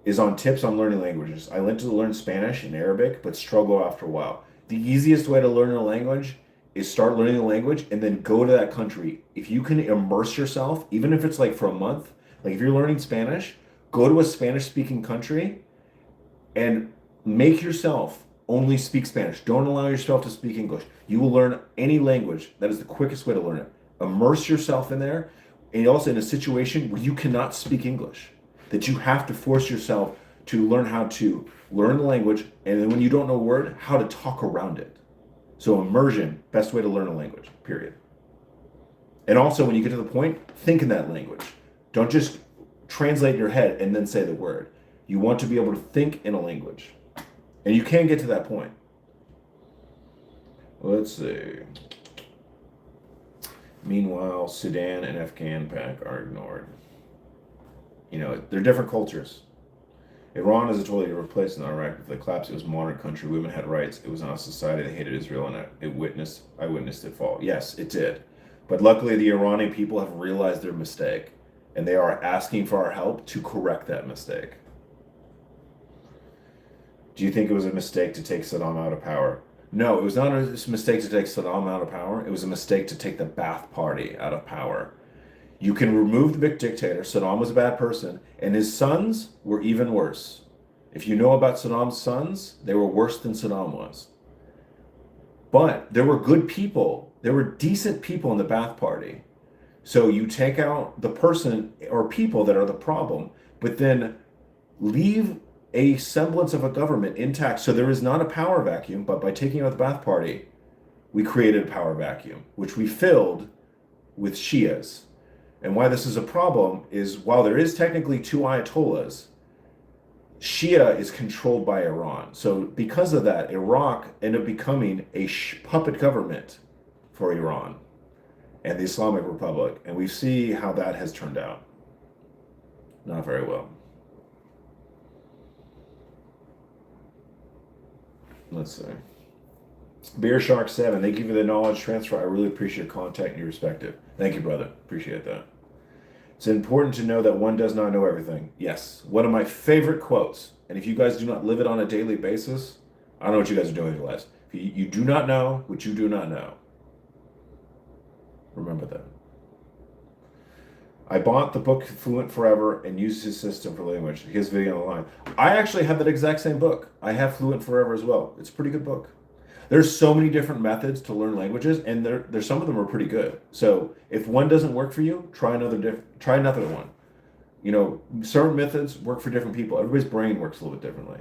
Is on tips on learning languages. I learned to learn Spanish and Arabic, but struggle after a while. The easiest way to learn a language is start learning the language and then go to that country. If you can immerse yourself, even if it's like for a month, like if you're learning Spanish, go to a Spanish-speaking country and make yourself only speak Spanish. Don't allow yourself to speak English. You will learn any language. That is the quickest way to learn it. Immerse yourself in there, and also in a situation where you cannot speak English, that you have to force yourself to learn how to learn the language, and then when you don't know a word, how to talk around it. So immersion, best way to learn a language, period. And also when you get to the point, think in that language. Don't just translate in your head and then say the word. You want to be able to think in a language. And you can get to that point. Let's see. Meanwhile, Sudan and Afghan pack are ignored. You know, they're different cultures. Iran is a totally replaced in Iraq. If they collapsed, it was a modern country. Women had rights. It was not a society that hated Israel, and I witnessed it fall. Yes, it did. But luckily, the Iranian people have realized their mistake, and they are asking for our help to correct that mistake. Do you think it was a mistake to take Saddam out of power? No, it was not a mistake to take Saddam out of power. It was a mistake to take the Ba'ath Party out of power. You can remove the big dictator. Saddam was a bad person, and his sons were even worse. If you know about Saddam's sons, they were worse than Saddam was. But there were good people. There were decent people in the Ba'ath Party. So you take out the person or people that are the problem, but then leave a semblance of a government intact. So there is not a power vacuum, but by taking out the Ba'ath Party, we created a power vacuum, which we filled with Shias. And why this is a problem is while there is technically two Ayatollahs, Shia is controlled by Iran. So because of that, Iraq ended up becoming a puppet government for Iran and the Islamic Republic. And we see how that has turned out. Not very well. Let's see. Beer Shark 7, thank you for the knowledge transfer. I really appreciate your contact and your perspective. Thank you, brother. Appreciate that. It's important to know that one does not know everything. Yes. One of my favorite quotes. And if you guys do not live it on a daily basis, I don't know what you guys are doing with your lives. If you do not know what you do not know. Remember that. I bought the book Fluent Forever and used his system for language. His video online. I actually have that exact same book. I have Fluent Forever as well. It's a pretty good book. There's so many different methods to learn languages, and there's some of them are pretty good. So if one doesn't work for you, try another one. You know, certain methods work for different people. Everybody's brain works a little bit differently.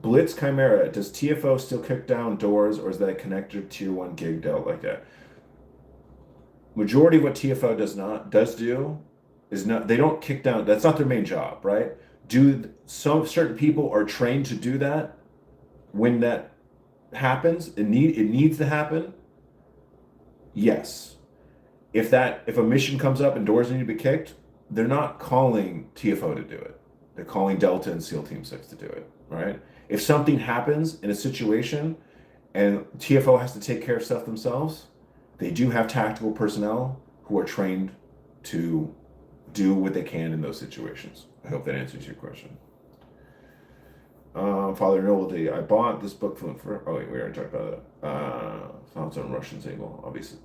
Blitz Chimera, does TFO still kick down doors, or is that a connector tier 1 gig dealt like that? Majority of what TFO does do is not, they don't kick down, that's not their main job, right? Some certain people are trained to do that when that happens, it needs to happen. Yes. If a mission comes up and doors need to be kicked, they're not calling TFO to do it. They're calling Delta and SEAL Team 6 to do it, right? If something happens in a situation and TFO has to take care of stuff themselves, they do have tactical personnel who are trained to do what they can in those situations. I hope that answers your question. Father Novelty, I bought this book for. Oh wait, we already talked about that. Thoughts on Russian's angle, obviously.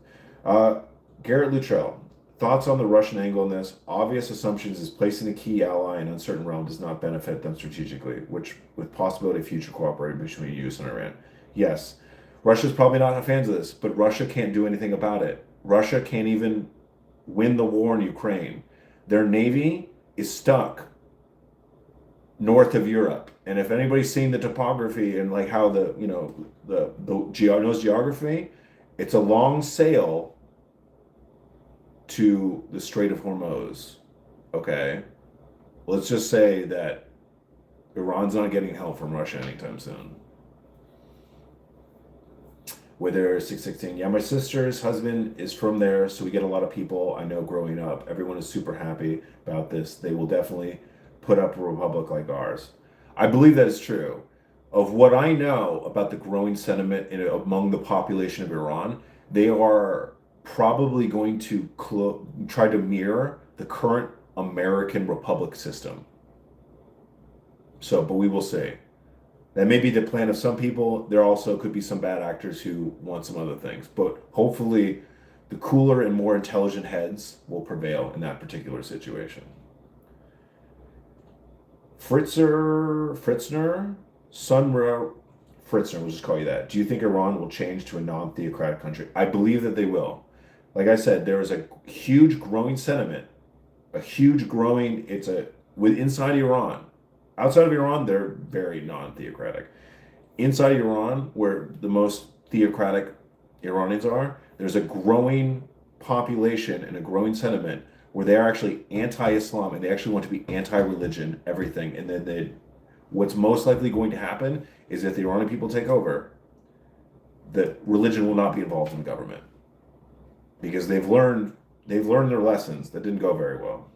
Garrett Luttrell, thoughts on the Russian angle in this? Obvious assumptions is placing a key ally in uncertain realm does not benefit them strategically, which with possibility of future cooperation between the US and Iran. Yes, Russia's probably not fans of this, but Russia can't do anything about it. Russia can't even win the war in Ukraine. Their navy is stuck north of Europe. And if anybody's seen the topography and like how knows geography, it's a long sail to the Strait of Hormuz. Okay, let's just say that Iran's not getting help from Russia anytime soon. Where they're 616. Yeah, my sister's husband is from there, so we get a lot of people I know growing up. Everyone is super happy about this. They will definitely put up a republic like ours. I believe that is true. Of what I know about the growing sentiment among the population of Iran, they are probably going to try to mirror the current American republic system. So, but we will see. That may be the plan of some people. There also could be some bad actors who want some other things. But hopefully, the cooler and more intelligent heads will prevail in that particular situation. Fritzner, we'll just call you that. Do you think Iran will change to a non-theocratic country? I believe that they will. Like I said, there is a huge growing sentiment, inside Iran. Outside of Iran, they're very non-theocratic. Inside Iran, where the most theocratic Iranians are, there's a growing population and a growing sentiment where they're actually anti-Islam and they actually want to be anti-religion, everything. And then what's most likely going to happen is if the Iranian people take over, that religion will not be involved in the government because they've learned their lessons that didn't go very well.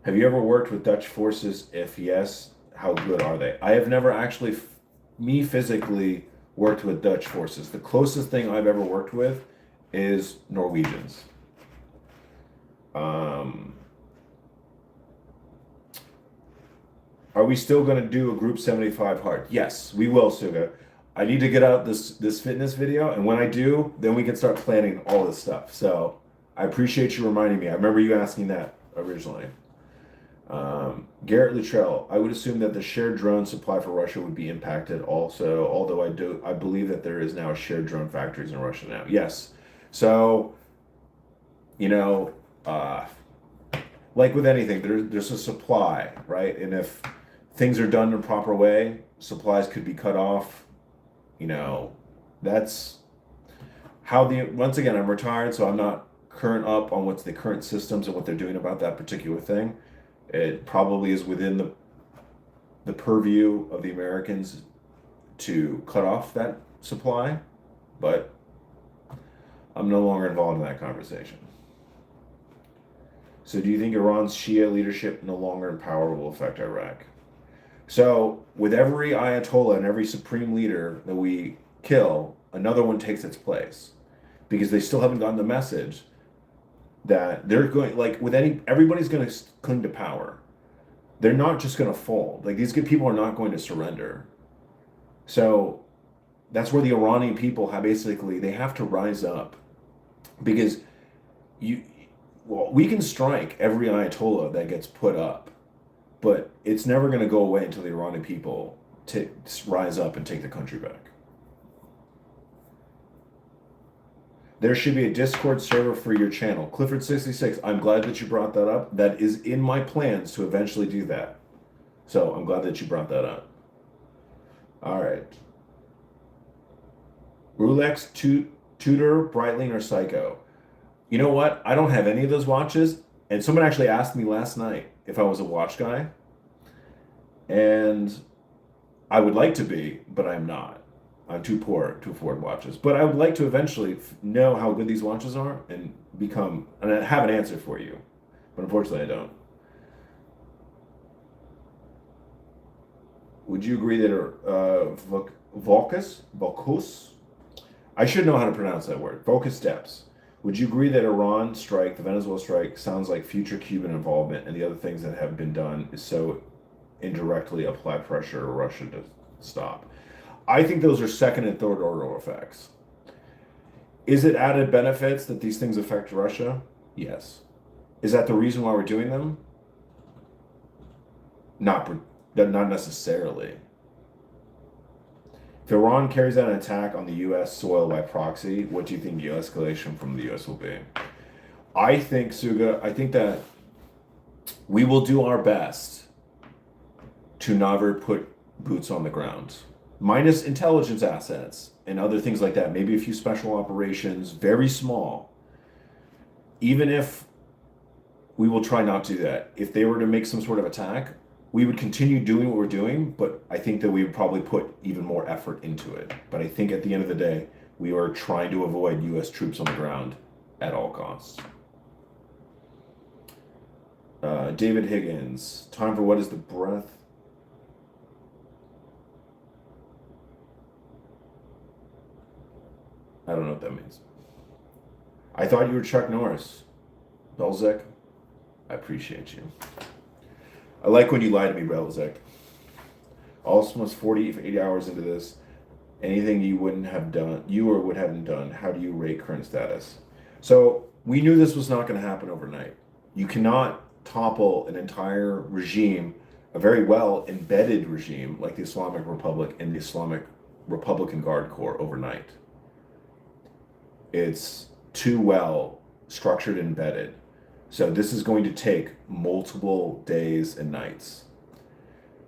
Have you ever worked with Dutch forces? If yes, how good are they? I have never actually, me physically, worked with Dutch forces. The closest thing I've ever worked with is Norwegians. Are we still going to do a Group 75 hard? Yes, we will, Suga. I need to get out this fitness video, and when I do, then we can start planning all this stuff. So I appreciate you reminding me. I remember you asking that originally. Garrett Luttrell, I would assume that the shared drone supply for Russia would be impacted also, although I believe that there is now shared drone factories in Russia now. Yes. So, like with anything, there's a supply, right? And if things are done in a proper way, supplies could be cut off. That's how once again, I'm retired, so I'm not current up on what's the current systems and what they're doing about that particular thing. It probably is within the purview of the Americans to cut off that supply, but I'm no longer involved in that conversation. So do you think Iran's Shia leadership no longer in power will affect Iraq? So with every Ayatollah and every supreme leader that we kill, another one takes its place because they still haven't gotten the message that they're going, like with everybody's going to cling to power. They're not just going to fold. Like these good people are not going to surrender. So that's where the Iranian people they have to rise up because we can strike every Ayatollah that gets put up, but it's never going to go away until the Iranian people rise up and take the country back. There should be a Discord server for your channel. Clifford66, I'm glad that you brought that up. That is in my plans to eventually do that. So I'm glad that you brought that up. All right. Rolex, Tudor, Breitling, or Psycho? You know what? I don't have any of those watches. And someone actually asked me last night if I was a watch guy. And I would like to be, but I'm not. I'm too poor to afford watches. But I would like to eventually know how good these watches are and I have an answer for you. But unfortunately, I don't. Would you agree that Volkus? I should know how to pronounce that word. Volkus Steps. Would you agree that Iran strike, the Venezuela strike, sounds like future Cuban involvement and the other things that have been done is so indirectly apply pressure to Russia to stop? I think those are second and third order effects. Is it added benefits that these things affect Russia? Yes. Is that the reason why we're doing them? Not necessarily. If Iran carries out an attack on the U.S. soil by proxy, what do you think the escalation from the U.S. will be? I think, Suga, that we will do our best to never put boots on the ground. Minus intelligence assets and other things like that. Maybe a few special operations, very small. Even if we will try not to do that. If they were to make some sort of attack, we would continue doing what we're doing, but I think that we would probably put even more effort into it. But I think at the end of the day, we are trying to avoid U.S. troops on the ground at all costs. David Higgins, time for What is the Breath? I don't know what that means. I thought you were Chuck Norris. Belzec, I appreciate you. I like when you lie to me, Belzec. Almost 40 for 80 hours into this. Anything you wouldn't have done, you or would haven't done, how do you rate current status? So we knew this was not going to happen overnight. You cannot topple an entire regime, a very well embedded regime like the Islamic Republic and the Islamic Republican Guard Corps overnight. It's too well structured and embedded. So this is going to take multiple days and nights.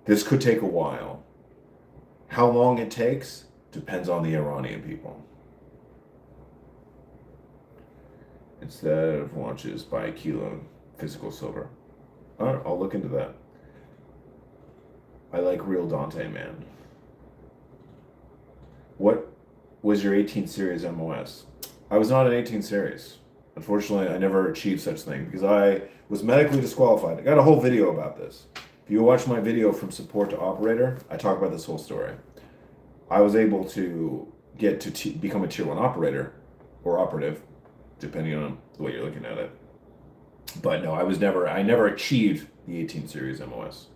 This could take a while. How long it takes depends on the Iranian people. Instead of watches, buy a kilo physical silver. All right, I'll look into that. I like real Dante, man. What was your 18 series MOS? I was not an 18 series. Unfortunately, I never achieved such thing because I was medically disqualified. I got a whole video about this. If you watch my video from support to operator, I talk about this whole story. I was able to get to become a tier 1 operator or operative, depending on the way you're looking at it. But no, I never achieved the 18 series MOS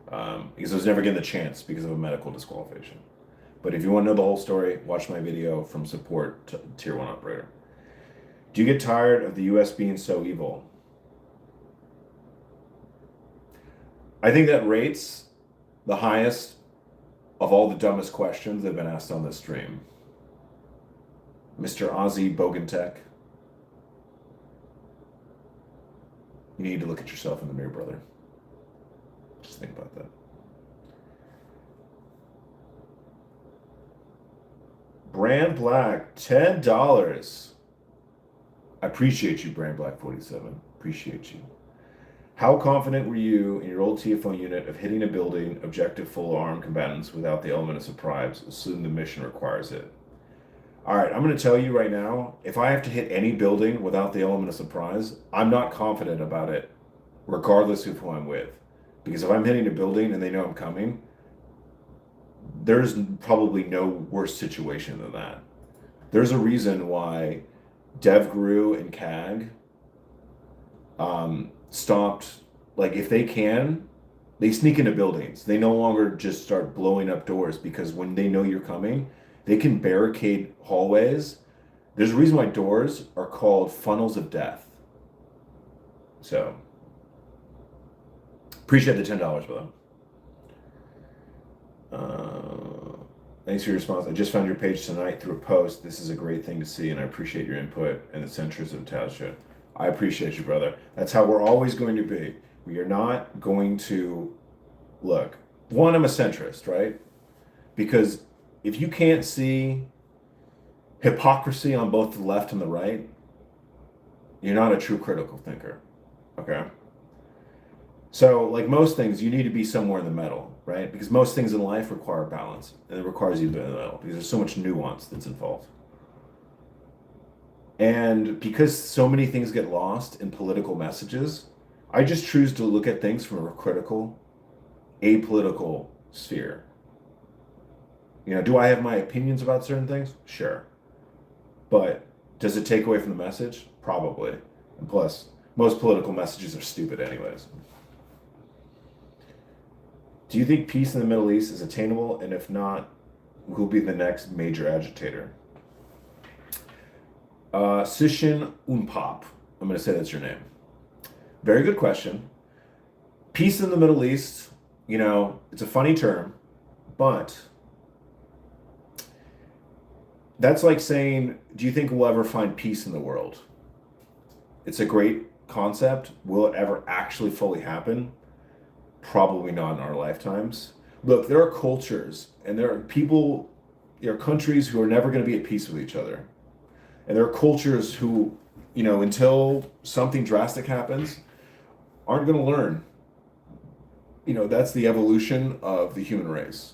because I was never given the chance because of a medical disqualification. But if you want to know the whole story, watch my video from support to tier 1 operator. Do you get tired of the US being so evil? I think that rates the highest of all the dumbest questions that have been asked on this stream. Mr. Ozzy Bogentech, you need to look at yourself in the mirror, brother. Just think about that. Brand Black, $10. I appreciate you, Brand Black 47. Appreciate you. How confident were you in your old TFO unit of hitting a building, objective full armed combatants without the element of surprise, assuming the mission requires it? All right, I'm going to tell you right now, if I have to hit any building without the element of surprise, I'm not confident about it, regardless of who I'm with. Because if I'm hitting a building and they know I'm coming, there's probably no worse situation than that. There's a reason why DevGru and CAG stopped, like if they can, they sneak into buildings. They no longer just start blowing up doors because when they know you're coming, they can barricade hallways. There's a reason why doors are called funnels of death. So, appreciate the $10, brother. Thanks for your response. I just found your page tonight through a post. This is a great thing to see, and I appreciate your input and the centers of Tasha. I appreciate you, brother. That's how we're always going to be. We are not going to look. One, I'm a centrist, right? Because if you can't see hypocrisy on both the left and the right, you're not a true critical thinker. Okay? So, like most things, you need to be somewhere in the middle, right? Because most things in life require balance, and it requires you to be in the middle because there's so much nuance that's involved. And because so many things get lost in political messages, I just choose to look at things from a critical, apolitical sphere. You know, do I have my opinions about certain things? Sure. But does it take away from the message? Probably. And plus, most political messages are stupid anyways. Do you think peace in the Middle East is attainable? And if not, who will be the next major agitator? Sishin Unpop. I'm going to say that's your name. Very good question. Peace in the Middle East, you know, it's a funny term, but that's like saying, do you think we'll ever find peace in the world? It's a great concept. Will it ever actually fully happen? Probably not in our lifetimes. Look, there are cultures and there are people, there are countries who are never going to be at peace with each other. And there are cultures who, you know, until something drastic happens, aren't going to learn. That's the evolution of the human race.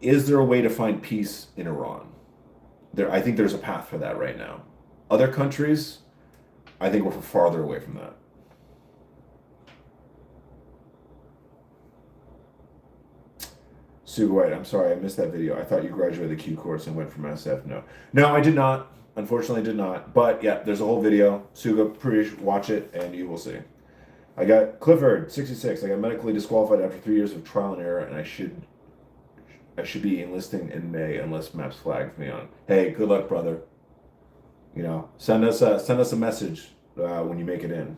Is there a way to find peace in Iran? I think there's a path for that right now. Other countries, I think we're farther away from that. Sue White, I'm sorry, I missed that video. I thought you graduated the Q course and went from SF. No, I did not. Unfortunately, did not. But yeah, there's a whole video. Suga, please watch it, and you will see. I got Clifford 66. I got medically disqualified after 3 years of trial and error, and I should be enlisting in May unless Maps flags me on. Hey, good luck, brother. Send us a message when you make it in.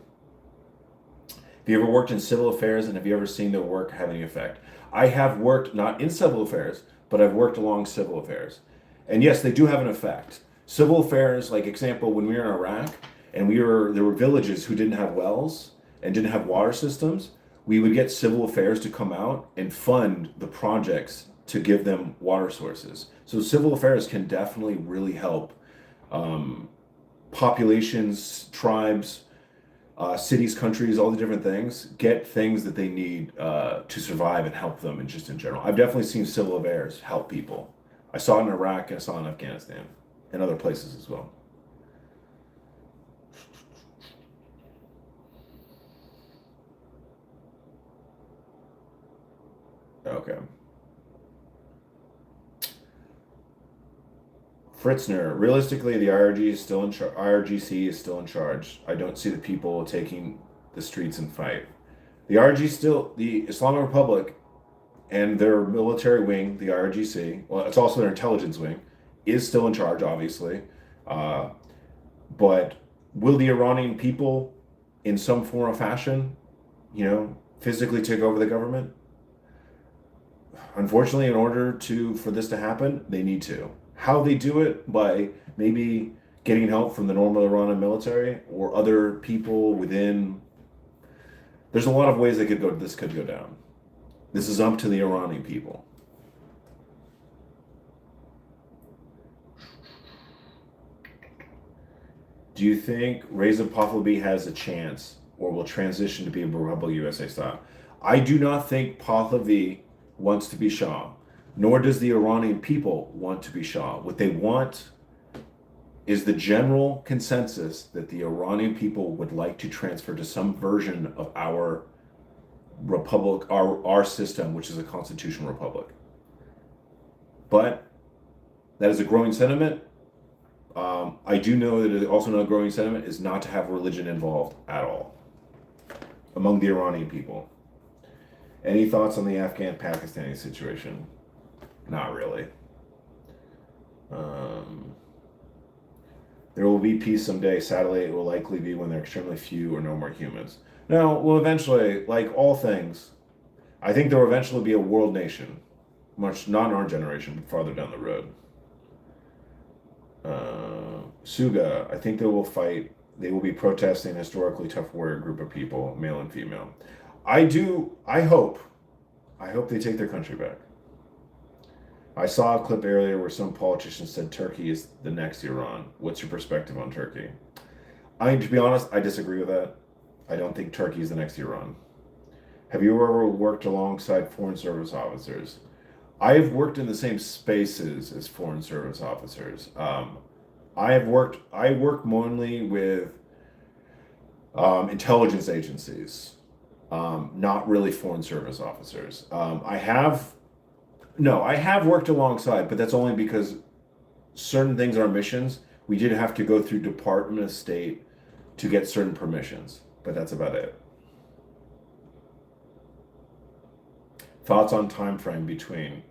Have you ever worked in civil affairs, and have you ever seen their work have any effect? I have worked not in civil affairs, but I've worked along civil affairs, and yes, they do have an effect. Civil affairs, like example, when we were in Iraq, and there were villages who didn't have wells and didn't have water systems, we would get civil affairs to come out and fund the projects to give them water sources. So civil affairs can definitely really help populations, tribes, cities, countries, all the different things, get things that they need to survive and help them, and just in general. I've definitely seen civil affairs help people. I saw it in Iraq, and I saw it in Afghanistan, and other places as well. Okay. Fritzner, realistically, the IRGC is still in charge. I don't see the people taking the streets and fight. The Islamic Republic, and their military wing, the IRGC, well, it's also their intelligence wing, is still in charge, obviously. But will the Iranian people, in some form or fashion, physically take over the government? Unfortunately, in order for this to happen, they need to. How they do it? By maybe getting help from the normal Iranian military or other people within. There's a lot of ways this could go down. This is up to the Iranian people. Do you think Reza Pahlavi has a chance or will transition to be a Republic USA style? I do not think Pahlavi wants to be Shah, nor does the Iranian people want to be Shah. What they want is the general consensus that the Iranian people would like to transfer to some version of our republic, our system, which is a constitutional republic. But that is a growing sentiment. I do know that it also a growing sentiment is not to have religion involved at all among the Iranian people. Any thoughts on the Afghan-Pakistani situation? Not really. There will be peace someday. Sadly, it will likely be when there are extremely few or no more humans. No, well, eventually, like all things, I think there will eventually be a world nation. Much, not in our generation, but farther down the road. Suga, I think they will fight. They will be protesting a historically tough warrior group of people, male and female. I hope they take their country back. I saw a clip earlier where some politician said Turkey is the next Iran. What's your perspective on Turkey? To be honest, I disagree with that. I don't think Turkey is the next Iran. Have you ever worked alongside foreign service officers? I've worked in the same spaces as foreign service officers. I work mainly with intelligence agencies, not really foreign service officers. I have worked alongside, but that's only because certain things are missions. We did have to go through Department of State to get certain permissions, but that's about it. Thoughts on time frame between?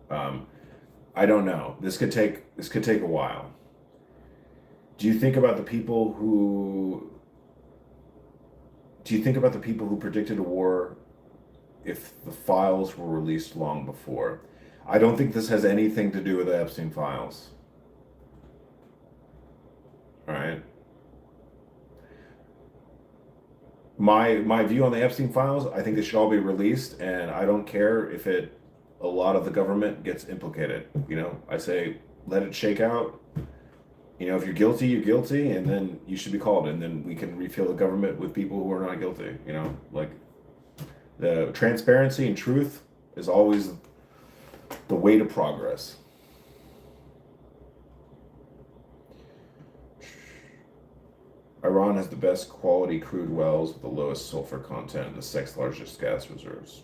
I don't know. This could take a while. Do you think about the people who predicted a war if the files were released long before? I don't think this has anything to do with the Epstein files. All right. My view on the Epstein files, I think they should all be released, and I don't care if a lot of the government gets implicated. I say let it shake out. You know, if you're guilty, you're guilty, and then you should be called, and then we can refill the government with people who are not guilty. You know, like the transparency and truth is always the way to progress. Iran has the best quality crude wells with the lowest sulfur content and the sixth largest gas reserves.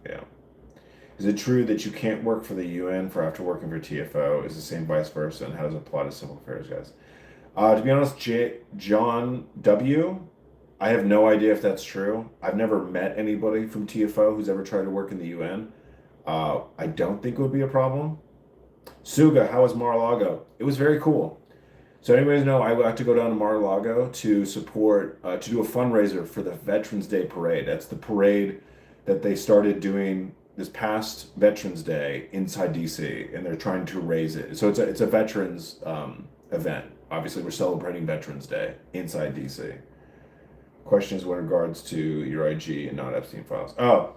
Yeah. Is it true that you can't work for the UN for after working for TFO? Is the same vice versa? And how does it apply to civil affairs guys? To be honest, John W., I have no idea if that's true. I've never met anybody from TFO who's ever tried to work in the UN. I don't think it would be a problem. Suga, how was Mar-a-Lago? It was very cool. So anyways, know I got to go down to Mar-a-Lago to support, to do a fundraiser for the Veterans Day Parade. That's the parade that they started doing this past Veterans Day inside DC, and they're trying to raise it. So it's a veterans event. Obviously, we're celebrating Veterans Day inside DC. Questions with regards to your IG and not Epstein files. Oh,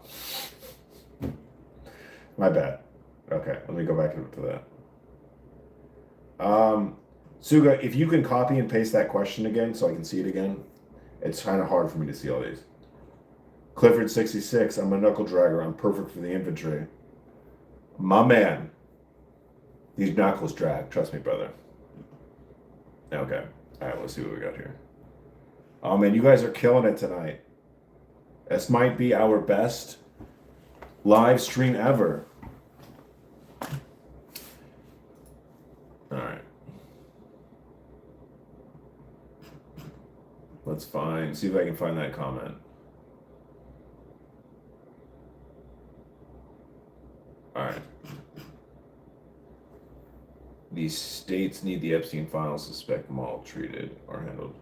my bad. Okay, let me go back to that. Suga, if you can copy and paste that question again so I can see it again, it's kind of hard for me to see all these. Clifford66, I'm a knuckle dragger. I'm perfect for the infantry. My man. These knuckles drag. Trust me, brother. Okay. All right, let's see what we got here. Oh, man, you guys are killing it tonight. This might be our best live stream ever. All right. Let's see if I can find that comment. All right. These states need the Epstein files, suspect them all treated or handled.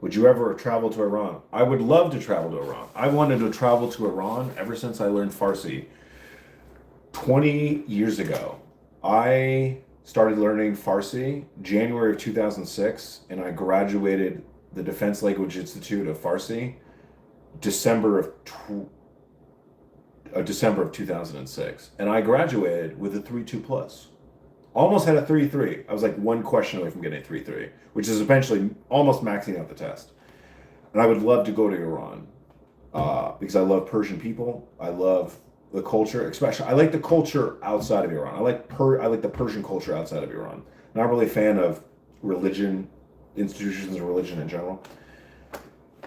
Would you ever travel to Iran? I would love to travel to Iran. I wanted to travel to Iran ever since I learned Farsi 20 years ago. I started learning Farsi January of 2006, and I graduated the Defense Language Institute of Farsi December of 2006, and I graduated with a 3.2 plus. Almost had a 3.3. I was like one question away from getting a 3.3, which is eventually almost maxing out the test. And I would love to go to Iran because I love Persian people. I love the culture, especially I like the culture outside of Iran. I like the Persian culture outside of Iran. Not really a fan of religion, institutions of religion in general,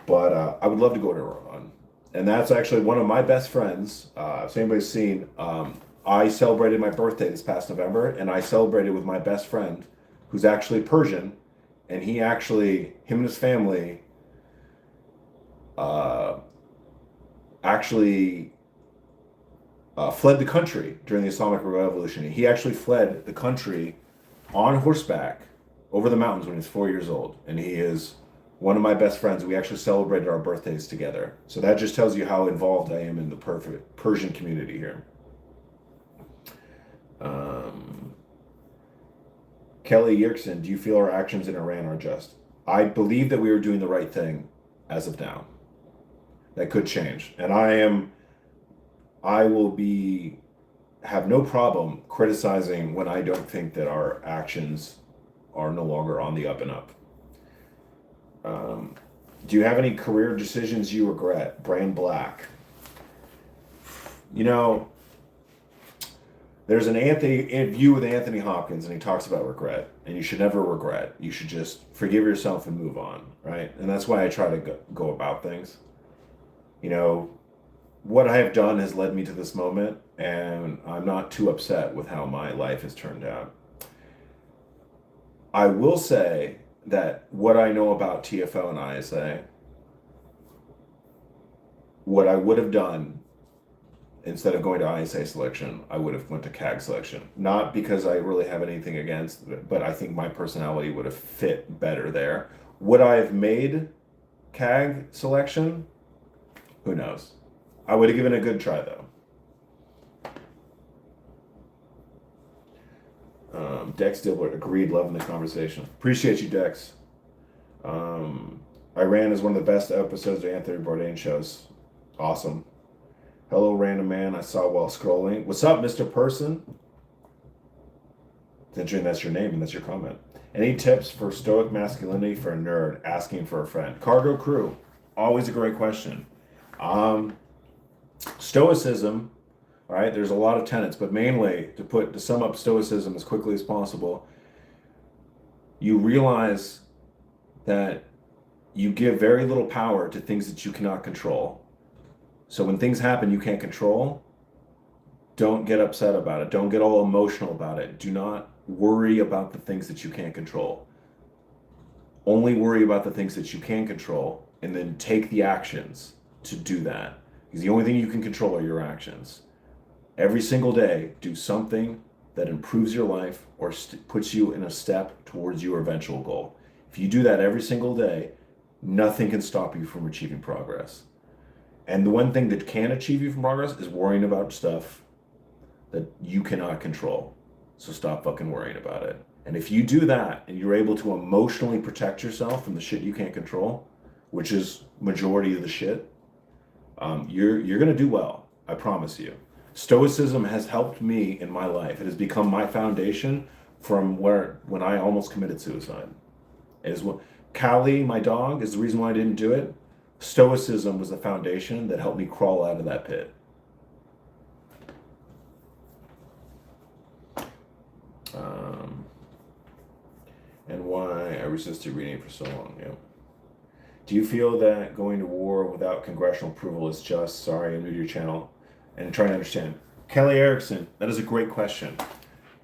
but I would love to go to Iran. And that's actually one of my best friends. If anybody's seen, I celebrated my birthday this past November, and I celebrated with my best friend, who's actually Persian, and him and his family, fled the country during the Islamic Revolution. He actually fled the country on horseback over the mountains when he was 4 years old, and he is one of my best friends. We actually celebrated our birthdays together. So that just tells you how involved I am in the Persian community here. Kelly Yerkson, do you feel our actions in Iran are just? I believe that we are doing the right thing as of now. That could change. And I will have no problem criticizing when I don't think that our actions are no longer on the up and up. Do you have any career decisions you regret? Brain Black. You know, there's an view with Anthony Hopkins, and he talks about regret, and you should never regret. You should just forgive yourself and move on, right? And that's why I try to go about things. You know, what I have done has led me to this moment, and I'm not too upset with how my life has turned out. I will say that what I know about TFO and ISA, what I would have done instead of going to ISA selection, I would have went to CAG selection. Not because I really have anything against it, but I think my personality would have fit better there. Would I have made CAG selection? Who knows? I would have given it a good try, though. Dex Dilbert, agreed, loving the conversation. Appreciate you, Dex. Iran is one of the best episodes of Anthony Bourdain shows. Awesome. Hello, random man I saw while scrolling. What's up, Mr. Person? It's interesting that's your name and that's your comment. Any tips for stoic masculinity for a nerd asking for a friend? Cargo crew, always a great question. Stoicism, all right, there's a lot of tenets, but mainly to sum up stoicism as quickly as possible, you realize that you give very little power to things that you cannot control. So when things happen you can't control, don't get upset about it. Don't get all emotional about it. Do not worry about the things that you can't control. Only worry about the things that you can control, and then take the actions to do that. Because the only thing you can control are your actions. Every single day, do something that improves your life or puts you in a step towards your eventual goal. If you do that every single day, nothing can stop you from achieving progress. And the one thing that can achieve you from progress is worrying about stuff that you cannot control. So stop fucking worrying about it. And if you do that and you're able to emotionally protect yourself from the shit you can't control, which is majority of the shit, you're gonna do well. I promise you. Stoicism has helped me in my life. It has become my foundation from when I almost committed suicide. It is what Callie, my dog, is the reason why I didn't do it. Stoicism was the foundation that helped me crawl out of that pit. And why I resisted reading for so long. Yeah. Do you feel that going to war without congressional approval is just? Sorry, I'm new to your channel and trying to understand. Kelly Erickson, that is a great question.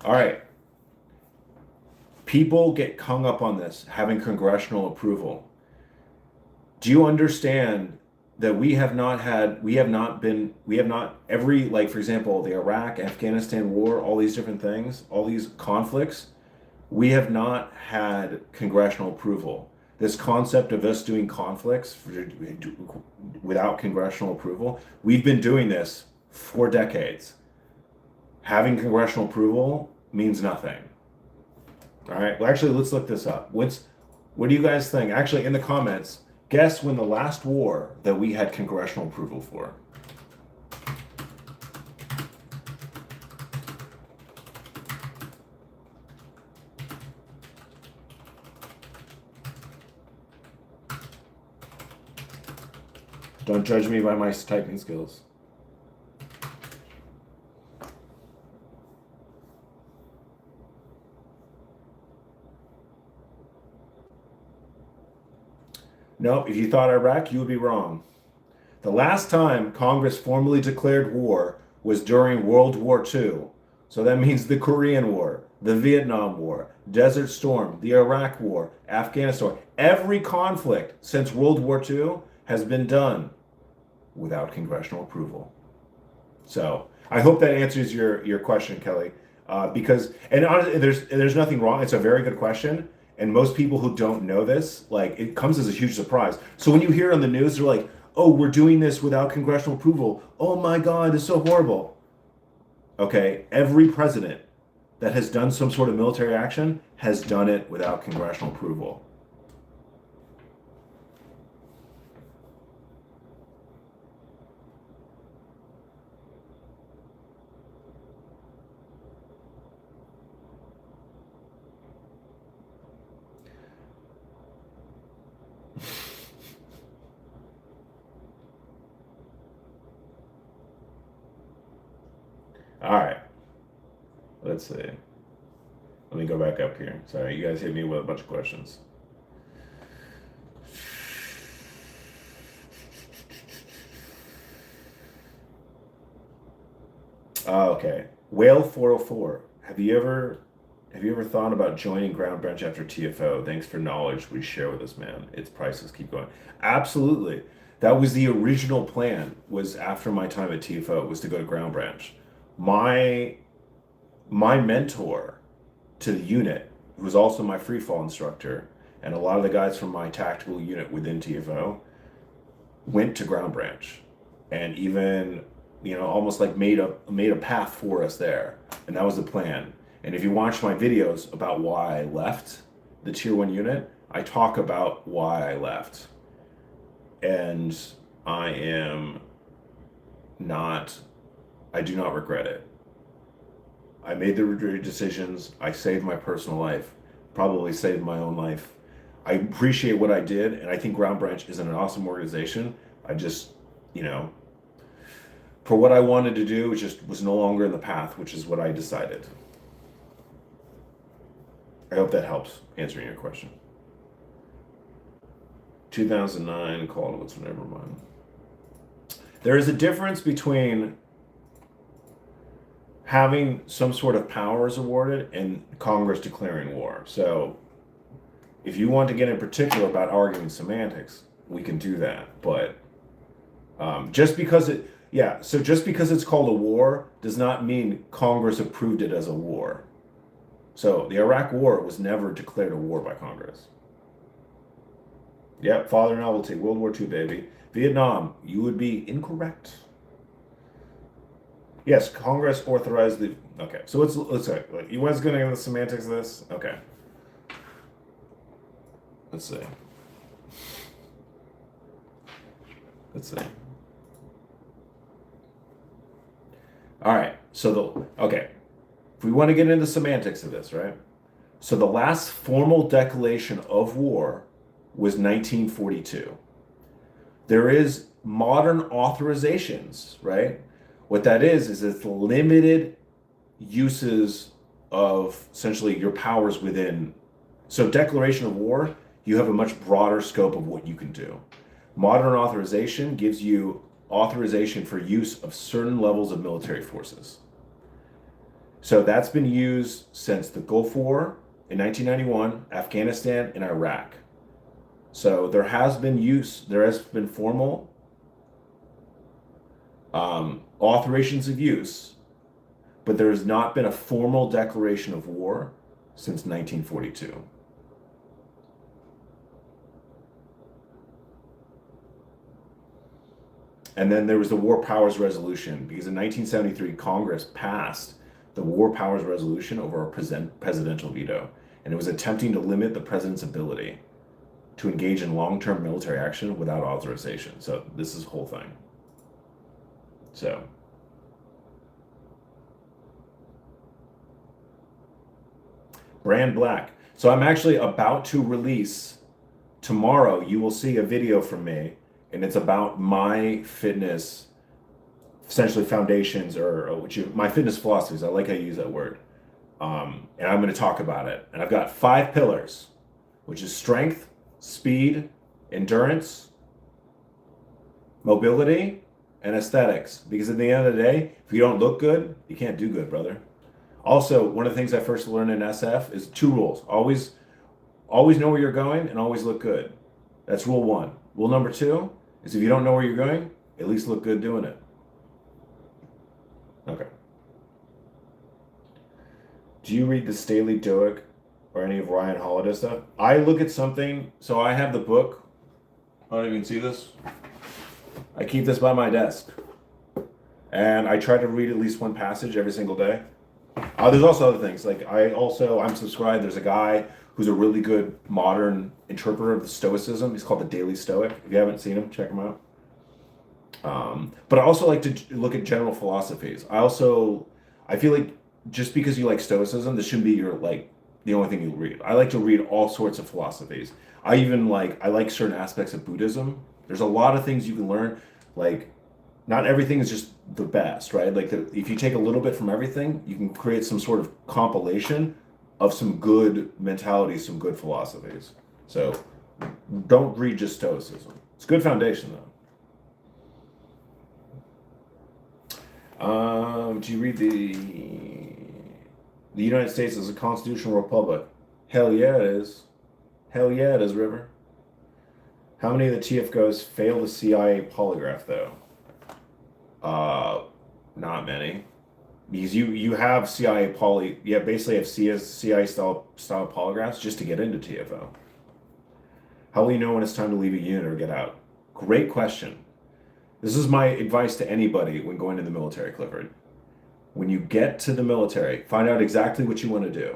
All right. People get hung up on this, having congressional approval. Do you understand that we have not, every, for example, the Iraq, Afghanistan war, all these different things, all these conflicts, we have not had congressional approval. This concept of us doing conflicts without congressional approval, we've been doing this for decades. Having congressional approval means nothing. All right, well, actually, let's look this up. What do you guys think? Actually, in the comments, guess when the last war that we had congressional approval for. Don't judge me by my typing skills. No, if you thought Iraq, you would be wrong. The last time Congress formally declared war was during World War II. So that means the Korean War, the Vietnam War, Desert Storm, the Iraq War, Afghanistan. Every conflict since World War II has been done without congressional approval. So I hope that answers your question, Kelly. Because honestly, there's nothing wrong. It's a very good question. And most people who don't know this, it comes as a huge surprise. So when you hear on the news, they're like, oh, we're doing this without congressional approval. Oh my God, it's so horrible. Okay, every president that has done some sort of military action has done it without congressional approval. All right, let's see. Let me go back up here. Sorry, you guys hit me with a bunch of questions. Okay, Whale 404. Have you ever thought about joining Ground Branch after TFO? Thanks for knowledge we share with us, man. It's priceless. Keep going. Absolutely. That was the original plan. Was after my time at TFO was to go to Ground Branch. My mentor to the unit, who was also my free fall instructor, and a lot of the guys from my tactical unit within TFO went to Ground Branch, and even almost made a path for us there, and that was the plan. And if you watch my videos about why I left the Tier 1 unit, I talk about why I left, and I do not regret it. I made the decisions. I saved my personal life. probably saved my own life. I appreciate what I did, and I think Ground Branch is an awesome organization. I just, you know, for what I wanted to do, it just was no longer in the path, which is what I decided. I hope that helps answering your question. 2009, Caldwell's, never mind. There is a difference between having some sort of powers awarded and Congress declaring war. So if you want to get in particular about arguing semantics, we can do that. But just because it's called a war does not mean Congress approved it as a war. So the Iraq War was never declared a war by Congress. Yep, Father Novelty, World War II, baby. Vietnam, you would be incorrect. Yes, Congress authorized the. Okay, so let's say, you guys gonna get the semantics of this? Okay. Let's see. All right, okay. If we want to get into semantics of this, right? So the last formal declaration of war was 1942. There is modern authorizations, right? What that is it's limited uses of essentially your powers within. So declaration of war, you have a much broader scope of what you can do. Modern authorization gives you authorization for use of certain levels of military forces. So that's been used since the Gulf War in 1991, Afghanistan, and Iraq. So there has been formal authorizations of use, but there has not been a formal declaration of war since 1942. And then there was the War Powers Resolution, because in 1973, Congress passed the War Powers Resolution over a presidential veto, and it was attempting to limit the president's ability to engage in long-term military action without authorization. So this is the whole thing. So Brand Black. So I'm actually about to release tomorrow. You will see a video from me, and it's about my fitness, essentially foundations my fitness philosophies. I like how you use that word. And I'm going to talk about it. And I've got 5 pillars, which is strength, speed, endurance, mobility, and aesthetics. Because at the end of the day, if you don't look good, you can't do good, brother. Also, one of the things I first learned in SF is 2 rules. Always know where you're going and always look good. That's rule 1. Rule number 2 is if you don't know where you're going, at least look good doing it. Okay. Do you read the Staley Stoic or any of Ryan Holiday's stuff? I look at something, so I have the book. I don't even see this. I keep this by my desk. And I try to read at least one passage every single day. There's also other things. Like I'm subscribed. There's a guy who's a really good modern interpreter of the Stoicism. He's called the Daily Stoic. If you haven't seen him, check him out. But I also like to look at general philosophies. I feel like just because you like Stoicism, this shouldn't be the only thing you read. I like to read all sorts of philosophies. I like certain aspects of Buddhism. There's a lot of things you can learn. Like, not everything is just the best, right? Like, if you take a little bit from everything, you can create some sort of compilation of some good mentalities, some good philosophies. So, don't read just Stoicism. It's a good foundation, though. Do you read the United States is a constitutional republic? Hell yeah, it is. Hell yeah, it is, River. How many of the TFGOs fail the CIA polygraph, though? Not many. Because you have CIA basically have CIA style polygraphs just to get into TFO. How will you know when it's time to leave a unit or get out? Great question. This is my advice to anybody when going to the military, Clifford. When you get to the military, find out exactly what you want to do.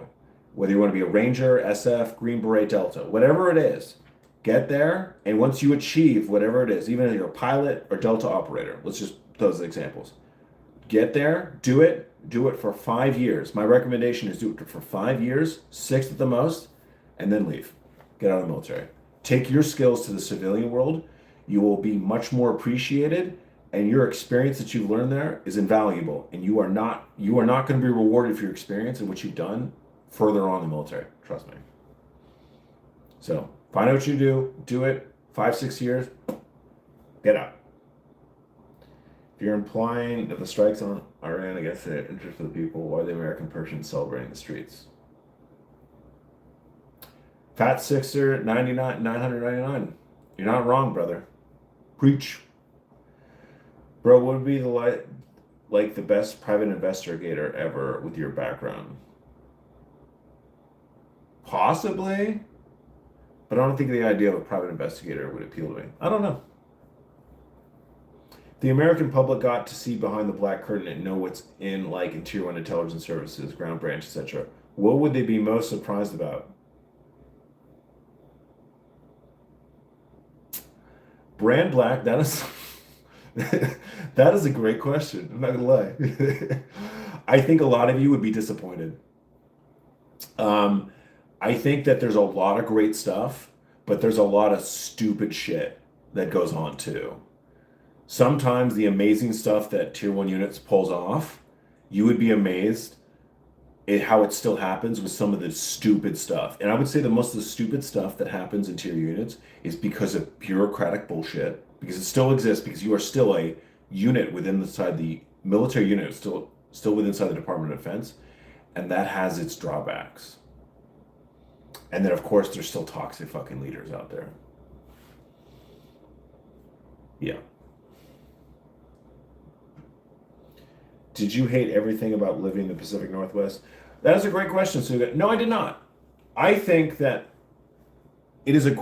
Whether you want to be a Ranger, SF, Green Beret, Delta, whatever it is, get there, and once you achieve whatever it is, even if you're a pilot or Delta operator, let's just those examples. Get there, do it for 5 years. My recommendation is do it for 5 years, 6 at the most, and then leave. Get out of the military. Take your skills to the civilian world. You will be much more appreciated, and your experience that you've learned there is invaluable. And you are not going to be rewarded for your experience and what you've done further on in the military. Trust me. So find out what you do it. 5-6 years, get out. If you're implying that the strikes on Iran against the interest of the people, why are the American Persians celebrating the streets? Fat Sixer 999. You're not wrong, brother. Preach. Bro, what would be like the best private investigator ever with your background? Possibly, but I don't think the idea of a private investigator would appeal to me. I don't know. The American public got to see behind the black curtain and know what's in Tier 1 intelligence services, ground branch, etc. What would they be most surprised about? Brand black, that is that is a great question. I'm not gonna lie. I think a lot of you would be disappointed. I think that there's a lot of great stuff, but there's a lot of stupid shit that goes on too. Sometimes the amazing stuff that Tier 1 units pulls off, you would be amazed at how it still happens with some of the stupid stuff. And I would say that most of the stupid stuff that happens in tier units is because of bureaucratic bullshit, because it still exists, because you are still a unit within the military unit, still within inside the Department of Defense, and that has its drawbacks. And then, of course, there's still toxic fucking leaders out there. Yeah. Did you hate everything about living in the Pacific Northwest? That is a great question, Suga. No, I did not. I think that it's a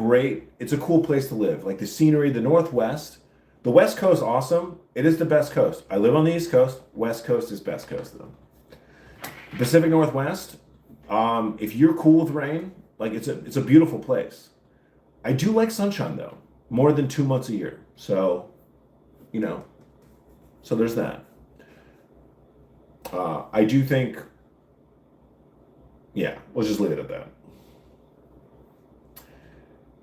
cool place to live. Like the scenery, the Northwest, the West Coast, awesome. It is the best coast. I live on the East Coast. West Coast is best coast though. The Pacific Northwest, if you're cool with rain, it's a beautiful place. I do like sunshine though, more than 2 months a year. So, so there's that. I do think, yeah, let's just leave it at that.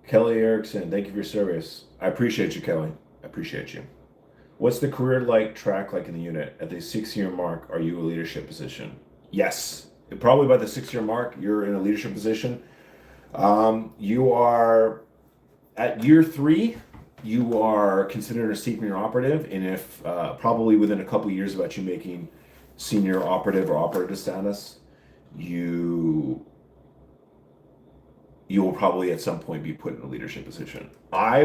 Kelly Erickson, thank you for your service. I appreciate you, Kelly. I appreciate you. What's the career track like in the unit? At the 6-year mark, are you a leadership position? Yes. Probably by the 6-year mark, you're in a leadership position. You are at year 3, you are considered a senior operative, and if probably within a couple of years about you making senior operative or operative status, you will probably at some point be put in a leadership position. I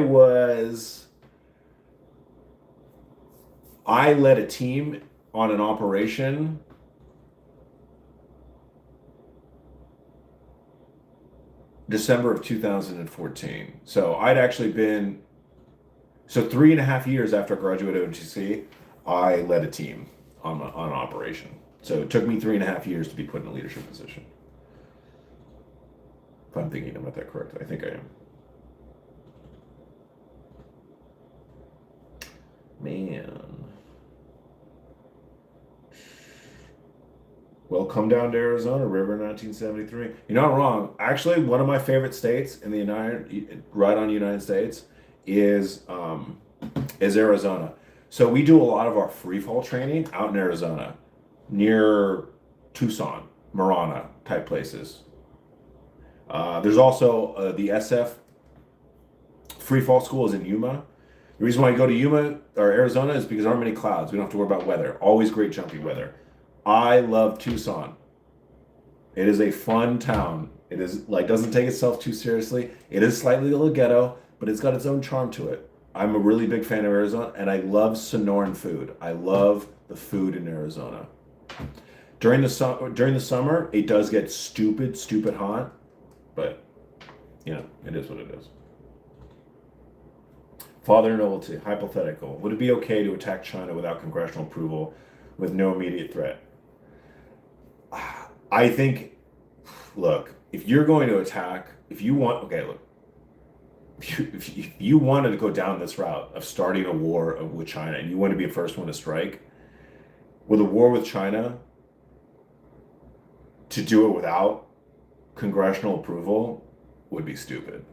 led a team on an operation December of 2014. So I'd actually been, 3.5 years after I graduated OTC, I led a team on an operation. So it took me 3.5 years to be put in a leadership position. If I'm thinking about that correctly, I think I am. Man. Well, come down to Arizona, River 1973. You're not wrong. Actually, one of my favorite states in the United States is Arizona. So we do a lot of our free fall training out in Arizona, near Tucson, Marana type places. There's also the SF free fall school is in Yuma. The reason why I go to Yuma or Arizona is because there aren't many clouds. We don't have to worry about weather. Always great jumpy weather. I love Tucson. It is a fun town. It is doesn't take itself too seriously. It is slightly a little ghetto, but it's got its own charm to it. I'm a really big fan of Arizona, and I love Sonoran food. I love the food in Arizona. During the summer, it does get stupid hot, but it is what it is. Father Novelty, hypothetical. Would it be okay to attack China without congressional approval with no immediate threat? I think, look, if you're going to attack, if you wanted to go down this route of starting a war with China and you want to be the first one to strike, with a war with China, to do it without congressional approval would be stupid.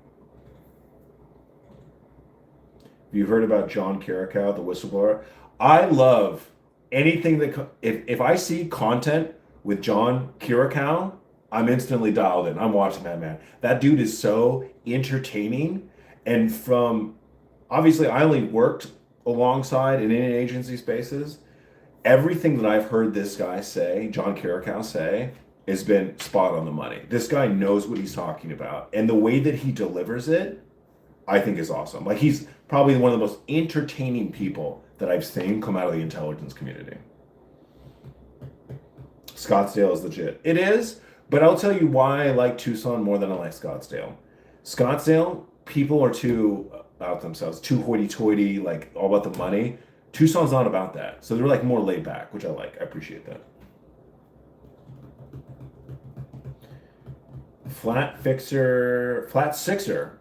You heard about John Carricow, the whistleblower? I love anything that if I see content with John Carricow, I'm instantly dialed in. I'm watching that man. That dude is so entertaining. And from obviously, I only worked alongside and in agency spaces. Everything that I've heard this guy say, John Carricow say, has been spot on the money. This guy knows what he's talking about, and the way that he delivers it, I think is awesome. Like he's probably one of the most entertaining people that I've seen come out of the intelligence community. Scottsdale is legit. It is, but I'll tell you why I like Tucson more than I like Scottsdale. Scottsdale, people are too about themselves, too hoity-toity, like all about the money. Tucson's not about that. So they're like more laid back, which I like. I appreciate that. Flat Sixer,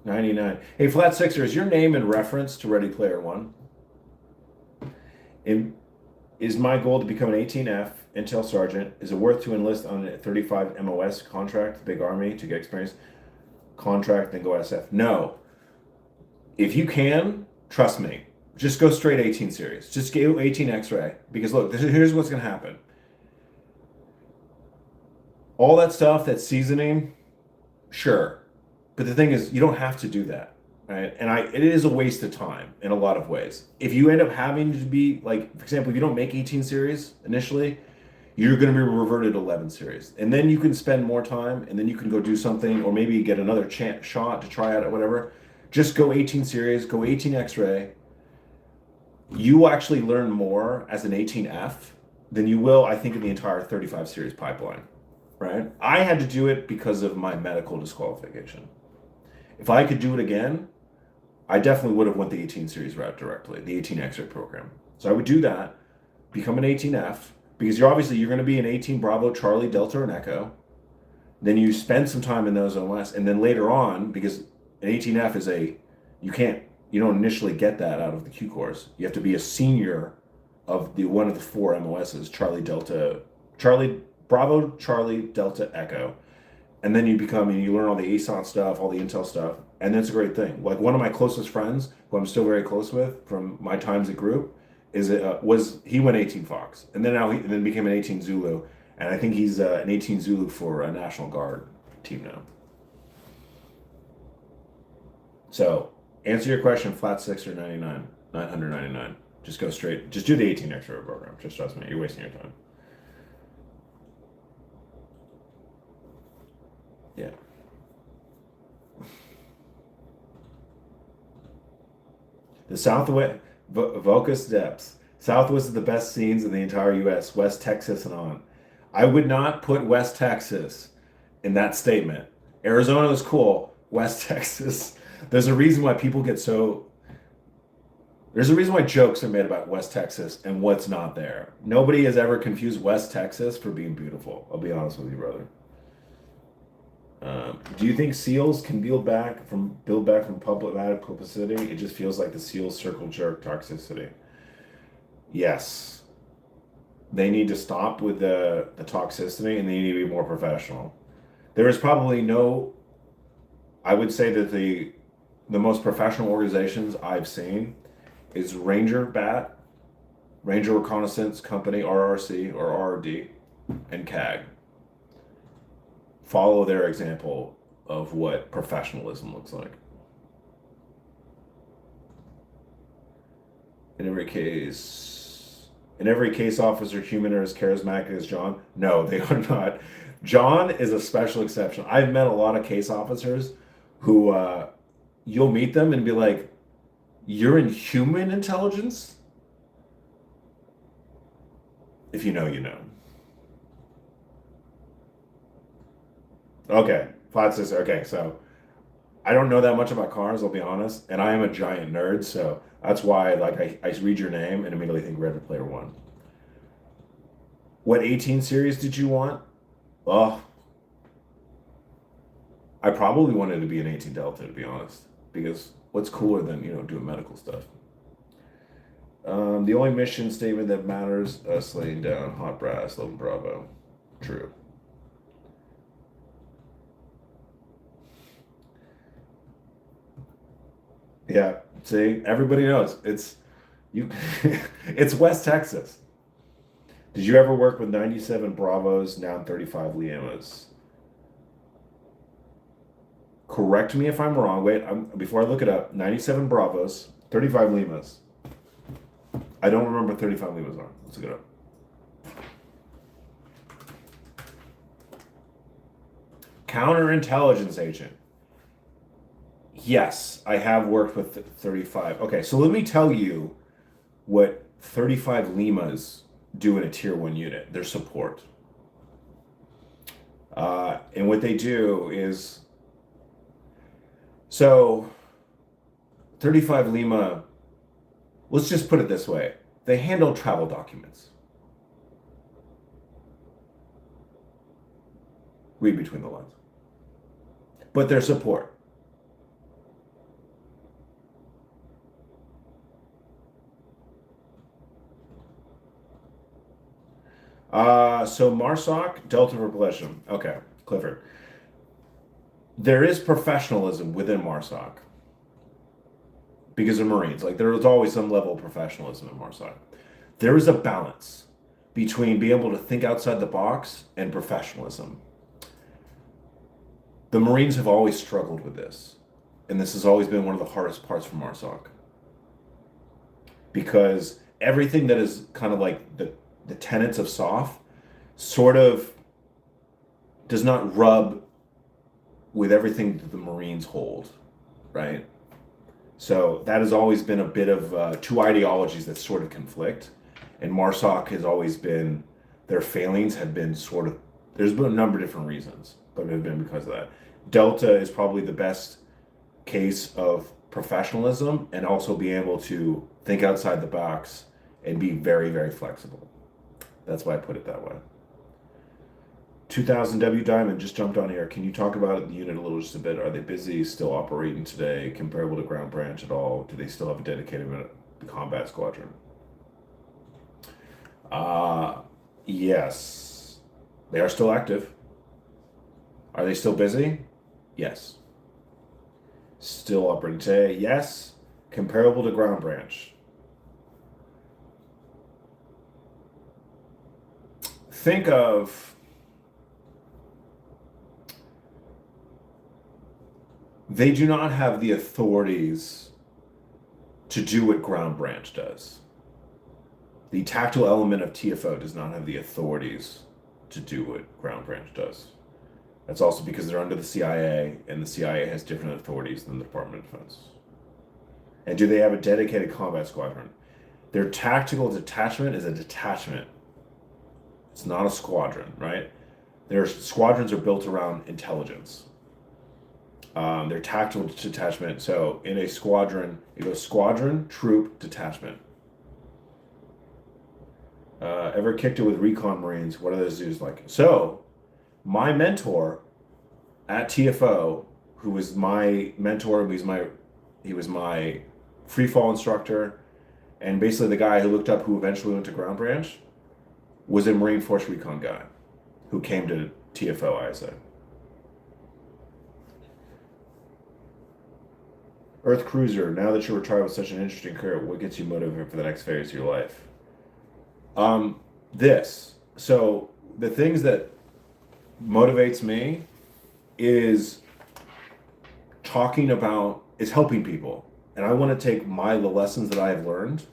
99. Hey, Flat Sixer, is your name in reference to Ready Player One? Is my goal to become an 18F Intel Sergeant? Is it worth to enlist on a 35 MOS contract, big army, to get experience? Contract, then go SF? No. If you can, trust me, just go straight 18 series. Just go 18 X-ray. Because look, here's what's going to happen. All that stuff, that seasoning, sure. But the thing is, you don't have to do that, right? And it is a waste of time in a lot of ways. If you end up having to be, like, for example, if you don't make 18 series initially, you're going to be reverted to 11 series. And then you can spend more time, and then you can go do something, or maybe get another shot to try out or whatever. Just go 18 series, go 18 X-ray. You will actually learn more as an 18F than you will, I think, in the entire 35 series pipeline, right? I had to do it because of my medical disqualification. If I could do it again, I definitely would have went the 18 series route directly, the 18 X-ray program. So I would do that, become an 18F, because you're going to be an 18 Bravo, Charlie, Delta, and Echo. Then you spend some time in those OS, and then later on, because an 18F is you don't initially get that out of the Q course. You have to be a senior of one of the 4 MOSs, Charlie, Bravo, Charlie, Delta, Echo. And then you learn all the ASON stuff, all the Intel stuff, and that's a great thing. Like one of my closest friends, who I'm still very close with from my times at group, he went 18 Fox, and then he became an 18 Zulu, and I think he's an 18 Zulu for a National Guard team now. So, answer your question, Flat Sixer 99, 999. Just go straight. Just do the 18 X-ray program. Just trust me, you're wasting your time. Yeah. The Southwest, Vocus Depths. Southwest is the best scenes in the entire U.S., West Texas and on. I would not put West Texas in that statement. Arizona is cool. West Texas. There's a reason why jokes are made about West Texas and what's not there. Nobody has ever confused West Texas for being beautiful. I'll be honest with you, brother. Do you think SEALs can build back from bad publicity? It just feels like the SEALs circle jerk toxicity. Yes. They need to stop with the toxicity, and they need to be more professional. There is probably I would say that the most professional organizations I've seen is Ranger Reconnaissance Company, RRC or RRD, and CAG. Follow their example of what professionalism looks like. In every case, officer human or as charismatic as John? No, they are not. John is a special exception. I've met a lot of case officers who you'll meet them and be like, you're in human intelligence? If you know, you know. Okay, Flat Sister. Okay, so I don't know that much about cars, I'll be honest, and I am a giant nerd, so that's why I read your name and immediately think Ready Player One. What 18 series did you want? Oh, I probably wanted to be an 18 Delta, to be honest, because what's cooler than doing medical stuff? The only mission statement that matters, laying down hot brass, 11 Bravo. True. Yeah. See, everybody knows you. It's West Texas. Did you ever work with 97 Bravos, now 35 Limas? Correct me if I'm wrong. Wait, before I look it up, 97 Bravos, 35 Limas. I don't remember 35 Limas are. Let's look it up. Counterintelligence agent. Yes, I have worked with 35. Okay, so let me tell you what 35 Limas do in a tier 1 unit, their support. And what they do is, so 35 Lima, let's just put it this way, they handle travel documents. Read between the lines. But their support. So MARSOC, Delta Propulsion. Okay, Clifford. There is professionalism within MARSOC because of Marines. Like there is always some level of professionalism in MARSOC. There is a balance between being able to think outside the box and professionalism. The Marines have always struggled with this, and this has always been one of the hardest parts for MARSOC because everything that is kind of like the tenets of SOF sort of does not rub with everything that the Marines hold, right? So that has always been a bit of two ideologies that sort of conflict. And MARSOC has always been, their failings have been sort of, there's been a number of different reasons, but it have been because of that. Delta is probably the best case of professionalism and also being able to think outside the box and be very, very flexible. That's why I put it that way. 2000 W Diamond just jumped on here. Can you talk about the unit a little, just a bit? Are they busy, still operating today, comparable to Ground Branch at all? Do they still have a dedicated combat squadron? Yes. They are still active. Are they still busy? Yes. Still operating today? Yes. Comparable to Ground Branch. Think of they do not have the authorities to do what Ground Branch does. The tactical element of TFO does not have the authorities to do what Ground Branch does. That's also because they're under the CIA, and the CIA has different authorities than the Department of Defense. And do they have a dedicated combat squadron? Their tactical detachment is a detachment. It's not a squadron, right? Their squadrons are built around intelligence. Their tactical detachment. So in a squadron, it goes squadron, troop, detachment. Ever kicked it with recon Marines? What are those dudes like? So my mentor at TFO, who was my mentor, he was my free fall instructor, and basically the guy who looked up who eventually went to Ground Branch, was a Marine Force recon guy who came to TFO ISA. Earth Cruiser, now that you're retired with such an interesting career, what gets you motivated for the next phase of your life? So the things that motivates me is helping people. And I want to take the lessons that I have learned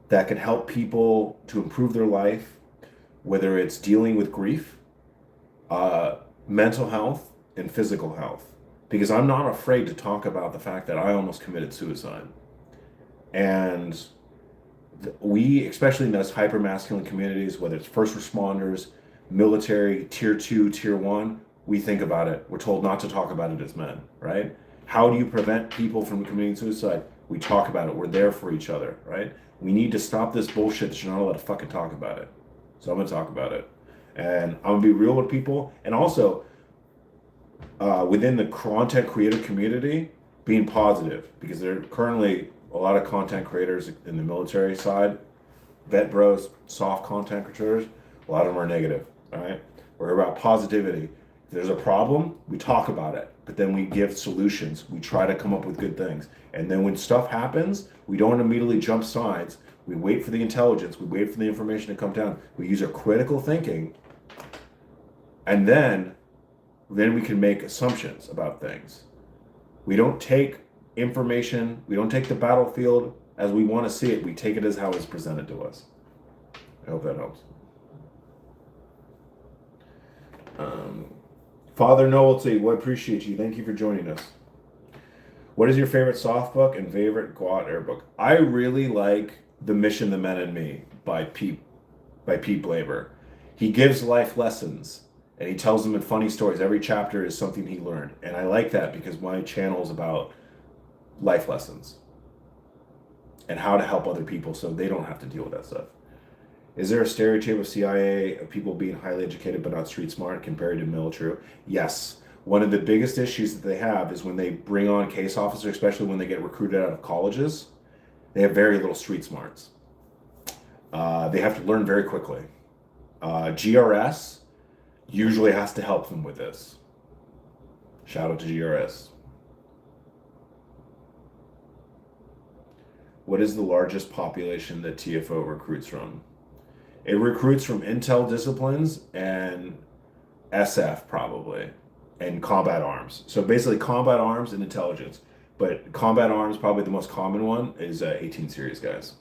that can help people to improve their life, whether it's dealing with grief, mental health, and physical health. Because I'm not afraid to talk about the fact that I almost committed suicide. And we, especially in those hyper-masculine communities, whether it's first responders, military, tier 2, tier 1, we think about it. We're told not to talk about it as men, right? How do you prevent people from committing suicide? We talk about it. We're there for each other, right? We need to stop this bullshit that you're not allowed to fucking talk about it. So I'm going to talk about it. And I'm going to be real with people. And also, within the content creator community, being positive. Because there are currently a lot of content creators in the military side, vet bros, soft content creators, a lot of them are negative, all right? We're about positivity. there's a problem, we talk about it, but then we give solutions. We try to come up with good things. And then when stuff happens, we don't immediately jump sides. We wait for the intelligence. We wait for the information to come down. We use our critical thinking. And then we can make assumptions about things. We don't take information, we don't take the battlefield as we want to see it. We take it as how it's presented to us. I hope that helps. Father Novelty, well, I appreciate you. Thank you for joining us. What is your favorite soft book and favorite Quad Air book? I really like The Mission, The Men and Me by Pete Blaber. He gives life lessons and he tells them in funny stories. Every chapter is something he learned. And I like that because my channel is about life lessons and how to help other people so they don't have to deal with that stuff. Is there a stereotype of CIA of people being highly educated but not street smart compared to military? Yes. One of the biggest issues that they have is when they bring on case officers, especially when they get recruited out of colleges, they have very little street smarts. They have to learn very quickly. GRS usually has to help them with this. Shout out to GRS. What is the largest population that TFO recruits from? It recruits from intel disciplines and SF probably, and combat arms. So basically combat arms and intelligence. But combat arms, probably the most common one, is 18 series guys.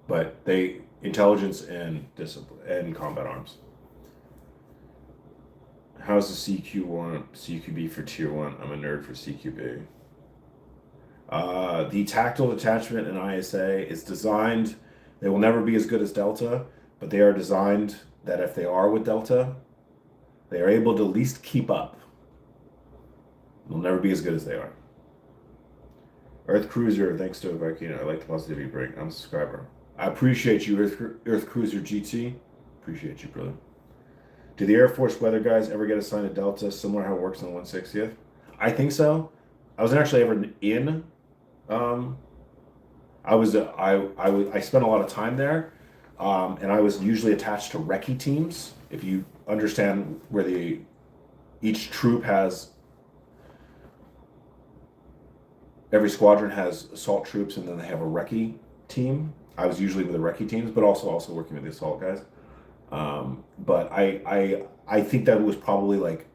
But they, intelligence and discipline and combat arms. How's the CQB for tier 1? I'm a nerd for CQB. The tactile detachment in ISA is designed, they will never be as good as Delta, but they are designed that if they are with Delta, they are able to at least keep up. They'll never be as good as they are. Earth Cruiser, thanks to Vikino. I like the positivity you bring. I'm a subscriber. I appreciate you, Earth Cruiser GT. Appreciate you, brother. Do the Air Force weather guys ever get assigned to Delta, similar to how it works on the 160th? I think so. I wasn't actually ever in. I spent a lot of time there, and I was usually attached to recce teams. If you understand where each troop has, every squadron has assault troops, and then they have a recce team. I was usually with the recce teams, but also working with the assault guys. But I think that was probably like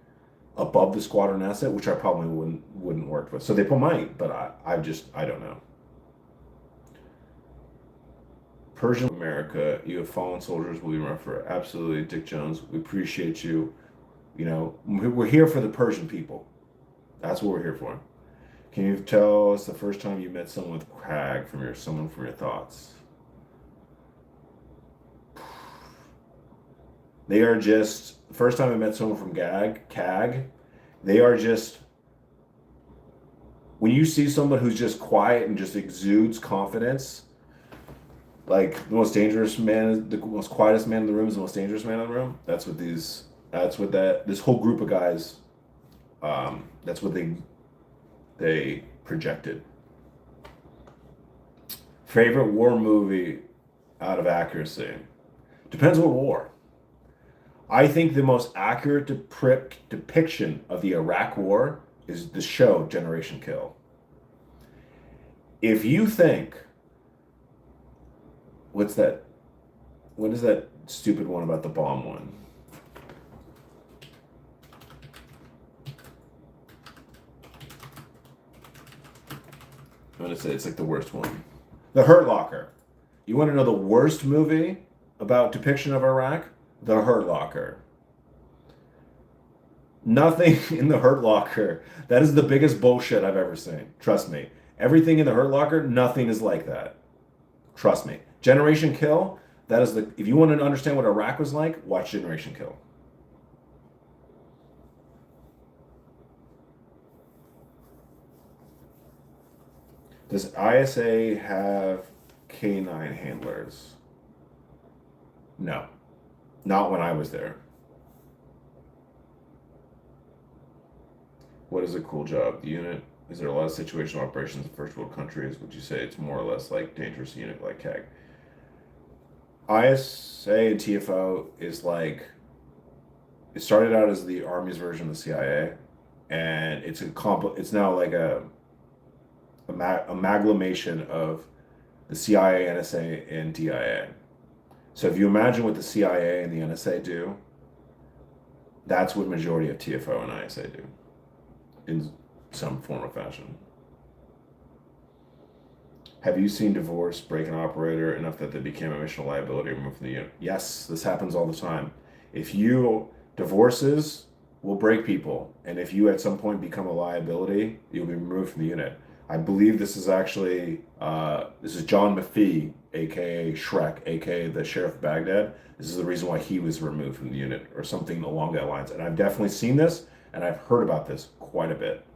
above the squadron asset, which I probably wouldn't work with. So they might, but I don't know. Persian America, you have fallen soldiers will be remembered for. Absolutely, Dick Jones. We appreciate you. You know, we're here for the Persian people. That's what we're here for. Can you tell us the first time you met someone with CAG someone from your thoughts? They are just, the first time I met someone from CAG, they are just, when you see someone who's just quiet and just exudes confidence, like the most dangerous man, the most quietest man in the room is the most dangerous man in the room. That's what this whole group of guys, that's what they projected. Favorite war movie out of accuracy? Depends what war. I think the most accurate depiction of the Iraq War is the show Generation Kill. If you think, what is that stupid one about the bomb one? I'm gonna say it's like the worst one. The Hurt Locker. You want to know the worst movie about depiction of Iraq? The Hurt Locker. Nothing in the Hurt Locker. That is the biggest bullshit I've ever seen. Trust me. Everything in the Hurt Locker, nothing is like that. Trust me. Generation Kill, that is if you want to understand what Iraq was like, watch Generation Kill. Does ISA have K9 handlers? No. Not when I was there. What is a cool job? The unit, is there a lot of situational operations in first world countries? Would you say it's more or less like dangerous unit like CAG? ISA and TFO is like it started out as the Army's version of the CIA, and it's now like amalgamation of the CIA, NSA, and DIA. So if you imagine what the CIA and the NSA do, that's what majority of TFO and ISA do, in some form or fashion. Have you seen divorce break an operator enough that they became a mission liability removed from the unit? Yes, this happens all the time. If you divorces will break people, and if you at some point become a liability, you'll be removed from the unit. I believe this is actually this is John Maffei, aka Shrek, aka the Sheriff of Baghdad. This is the reason why he was removed from the unit, or something along that lines. And I've definitely seen this, and I've heard about this quite a bit.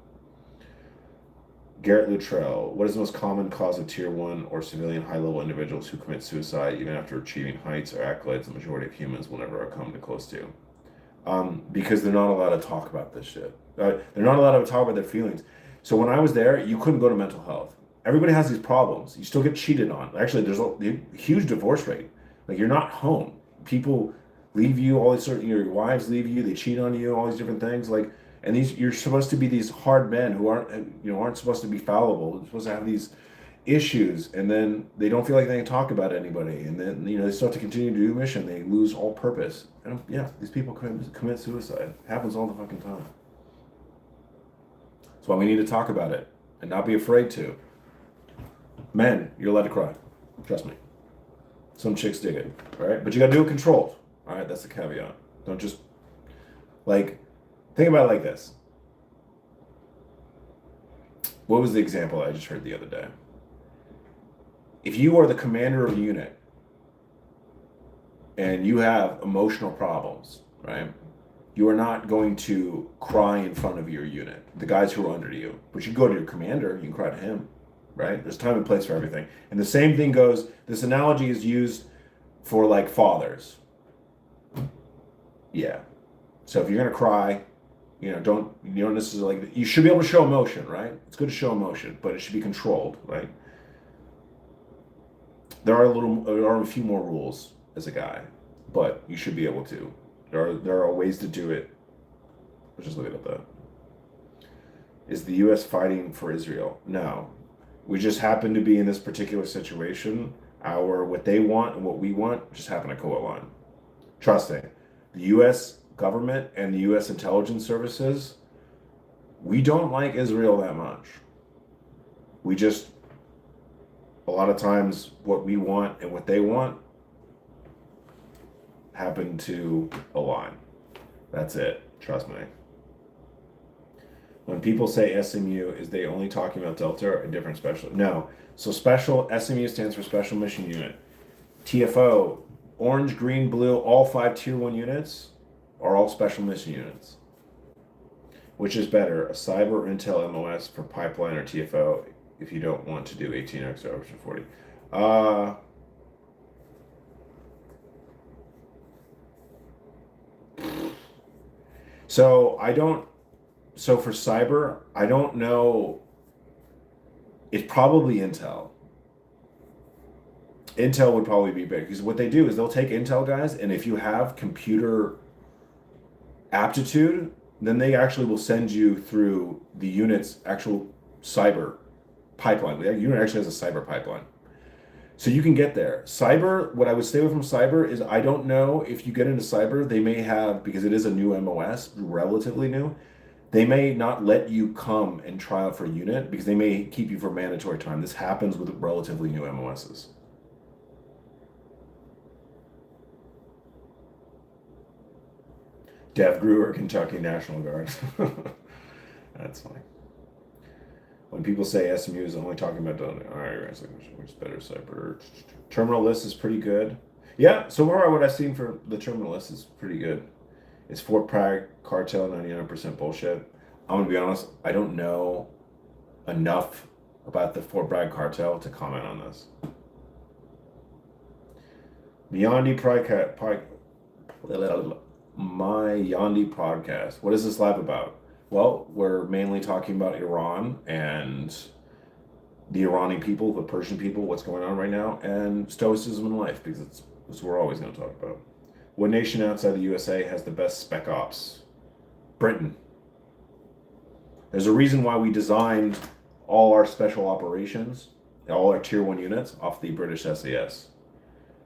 Garrett Luttrell, what is the most common cause of tier 1 or civilian high-level individuals who commit suicide even after achieving heights or accolades the majority of humans will never come to close to? Because they're not allowed to talk about this shit. They're not allowed to talk about their feelings. So when I was there, you couldn't go to mental health. Everybody has these problems. You still get cheated on. Actually, there's a huge divorce rate. Like, you're not home. People leave you, all these certain, your wives leave you, they cheat on you, all these different things. Like, and you're supposed to be these hard men who aren't supposed to be fallible. They're supposed to have these issues, and then they don't feel like they can talk about anybody, and then they start to continue to do mission. They lose all purpose. And yeah, these people commit suicide. It happens all the fucking time. That's why we need to talk about it and not be afraid to. Men, you're allowed to cry. Trust me. Some chicks dig it, all right? But you got to do it controlled. All right, that's the caveat. Don't just think about it like this. What was the example I just heard the other day? If you are the commander of a unit and you have emotional problems, right? You are not going to cry in front of your unit, the guys who are under you. But you go to your commander, you can cry to him, right? There's time and place for everything. And the same thing goes, this analogy is used for like fathers. Yeah. So if you're going to cry, don't necessarily, you should be able to show emotion, right? It's good to show emotion, but it should be controlled, right? There are a few more rules as a guy, but you should be able to. There are ways to do it. Let's just leave it at that. Is the U.S. fighting for Israel? No. We just happen to be in this particular situation. What they want and what we want just happen to co-align. Trust me. The U.S. government and the U.S. intelligence services, we don't like Israel that much. We just, a lot of times, what we want and what they want happen to align. That's it. Trust me. When people say SMU, is they only talking about Delta or a different special? No. So SMU stands for Special Mission Unit. TFO, orange, green, blue, all 5 tier 1 units are all special mission units. Which is better, a cyber or intel MOS for pipeline or TFO if you don't want to do 18x or 40? So for cyber, I don't know. It's probably Intel. Intel would probably be big, because what they do is they'll take Intel guys, and if you have computer aptitude, then they actually will send you through the unit's actual cyber pipeline. The unit actually has a cyber pipeline. So you can get there. Cyber, what I would stay away from cyber is, I don't know if you get into cyber, they may have, because it is a new MOS, relatively new, they may not let you come and try out for a unit because they may keep you for mandatory time. This happens with relatively new MOSs. Dev Greer, Kentucky National Guard. That's funny. When people say SMU is only talking about Delta, all right, which better cyber? Terminal list is pretty good. Yeah, so far what I've seen for the terminal list is pretty good. Is Fort Bragg cartel 99% bullshit? I'm gonna be honest, I don't know enough about the Fort Bragg cartel to comment on this. Yandi my Yandi podcast. What is this live about? Well, we're mainly talking about Iran and the Iranian people, the Persian people, what's going on right now, and Stoicism in life, because it's what we're always going to talk about. What nation outside the USA has the best spec ops? Britain. There's a reason why we designed all our special operations, all our tier 1 units off the British SAS.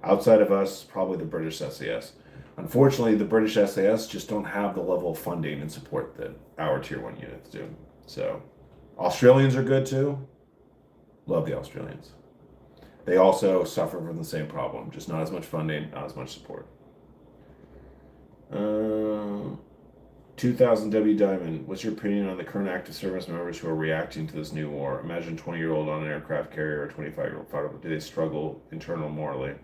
Outside of us, probably the British SAS. Unfortunately, the British SAS just don't have the level of funding and support that our tier 1 units do. So, Australians are good too. Love the Australians. They also suffer from the same problem, just not as much funding, not as much support. 2000 W Diamond, what's your opinion on the current active service members who are reacting to this new war? Imagine 20-year-old on an aircraft carrier or 25-year-old fighter. Do they struggle internal morally?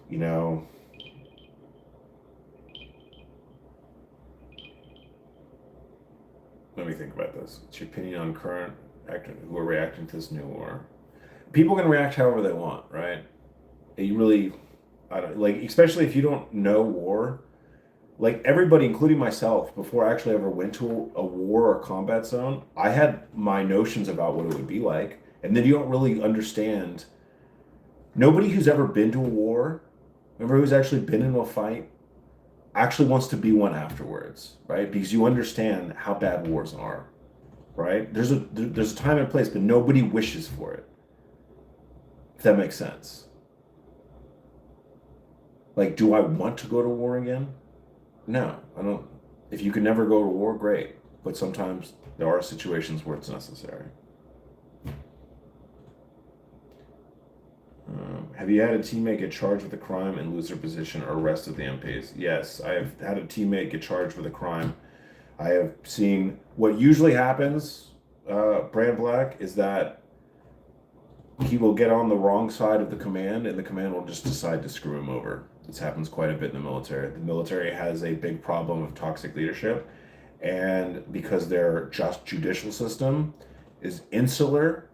You know, let me think about this. What's your opinion on current actors who are reacting to this new war? People can react however they want, right? You really, I don't like, especially if you don't know war. Like everybody, including myself, before I actually ever went to a war or combat zone, I had my notions about what it would be like, and then you don't really understand. Nobody who's ever been to a war, remember who's actually been in a fight, actually wants to be one afterwards, right? Because you understand how bad wars are, right? There's a time and place, but nobody wishes for it. If that makes sense. Like, do I want to go to war again? No, I don't. If you can never go to war, great. But sometimes there are situations where it's necessary. Have you had a teammate get charged with a crime and lose their position or arrested the MPs? Yes, I have had a teammate get charged with a crime. I have seen what usually happens, Brand Black, is that he will get on the wrong side of the command and the command will just decide to screw him over. This happens quite a bit in the military. The military has a big problem of toxic leadership, and because their just judicial system is insular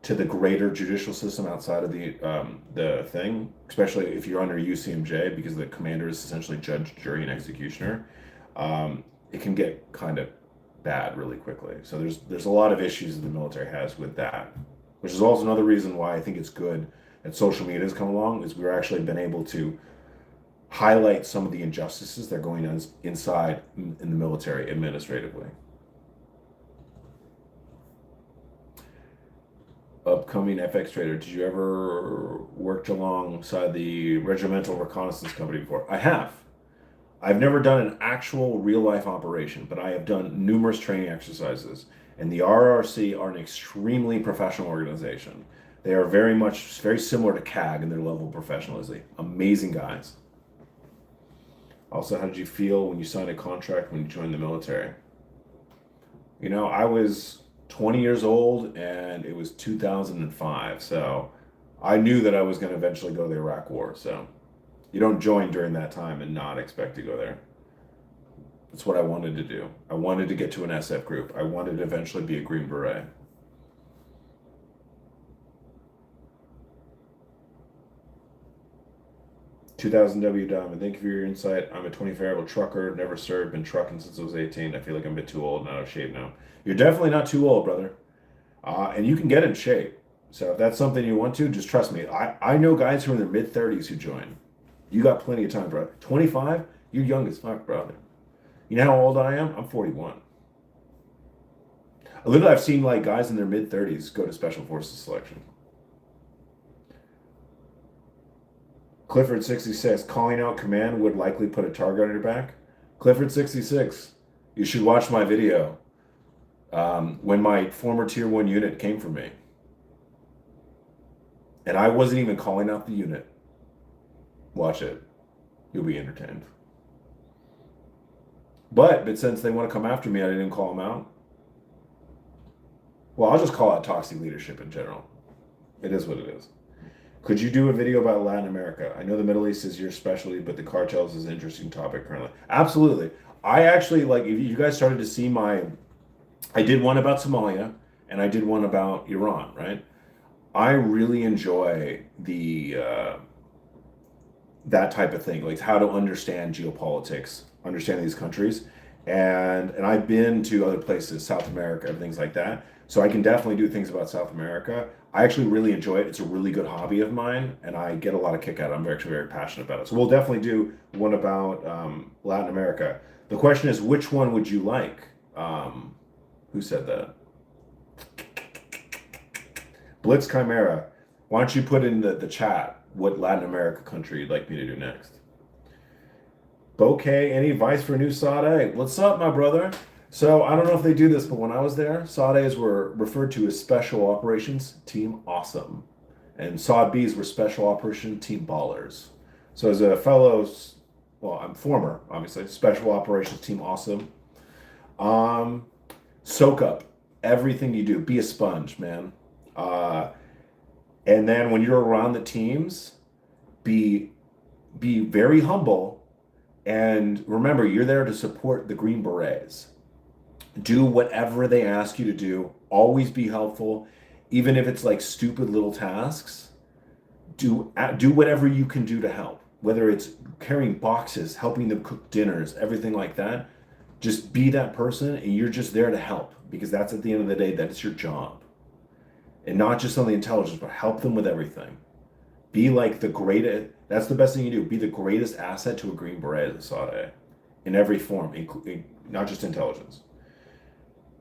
to the greater judicial system outside of the thing, especially if you're under UCMJ, because the commander is essentially judge, jury, and executioner, it can get kind of bad really quickly. So there's a lot of issues that the military has with that, which is also another reason why I think it's good that social media has come along, is we're actually been able to highlight some of the injustices that are going on inside in the military administratively. Upcoming FX trader, did you ever worked alongside the regimental reconnaissance company before? I have. I've never done an actual real life operation, but I have done numerous training exercises. And the RRC are an extremely professional organization. They are very similar to CAG in their level of professionalism. Amazing guys. Also, how did you feel when you signed a contract when you joined the military? You know, I was 20 years old and it was 2005. So I knew that I was going to eventually go to the Iraq War. So you don't join during that time and not expect to go there. That's what I wanted to do. I wanted to get to an SF group. I wanted to eventually be a Green Beret. $2,000 W Diamond. Thank you for your insight. I'm a 24-year-old trucker, never served, been trucking since I was 18. I feel like I'm a bit too old and out of shape now. You're definitely not too old, brother. And you can get in shape. So if that's something you want to, just trust me. I know guys who are in their mid-30s who join. You got plenty of time, bro. 25? You're young as fuck, brother. You know how old I am? I'm 41. Literally, I've seen like guys in their mid-30s go to Special Forces selection. Clifford 66, calling out command would likely put a target on your back. Clifford 66, you should watch my video when my former tier 1 unit came for me. And I wasn't even calling out the unit. Watch it. You'll be entertained. But since they want to come after me, I didn't call them out. Well, I'll just call out toxic leadership in general. It is what it is. Could you do a video about Latin America? I know the Middle East is your specialty, but the cartels is an interesting topic currently. Absolutely. I actually, like, if you guys started to see I did one about Somalia, and I did one about Iran, right? I really enjoy that type of thing, like how to understand geopolitics, understand these countries. And I've been to other places, South America, and things like that. So I can definitely do things about South America. I actually really enjoy it. It's a really good hobby of mine, and I get a lot of kick out of it. I'm actually very passionate about it. So we'll definitely do one about Latin America. The question is, which one would you like? Who said that? Blitz Chimera. Why don't you put in the chat what Latin America country you'd like me to do next? Bouquet, any advice for new Sade? What's up, my brother? So I don't know if they do this, but when I was there, Sades were referred to as Special Operations Team Awesome. And Saud Bs were Special Operation Team Ballers. So as a fellow, well, I'm former, obviously, Special Operations Team Awesome. Soak up everything you do. Be a sponge, man. And then when you're around the teams, be very humble, and remember, you're there to support the Green Berets. Do whatever they ask you to do. Always be helpful, even if it's like stupid little tasks. Do whatever you can do to help, whether it's carrying boxes, helping them cook dinners, everything like that. Just be that person, and you're just there to help, because that's, at the end of the day, that is your job. And not just on the intelligence, but help them with everything. Be like the greatest. That's the best thing you do. Be the greatest asset to a Green Beret as a Sade in every form, including not just intelligence.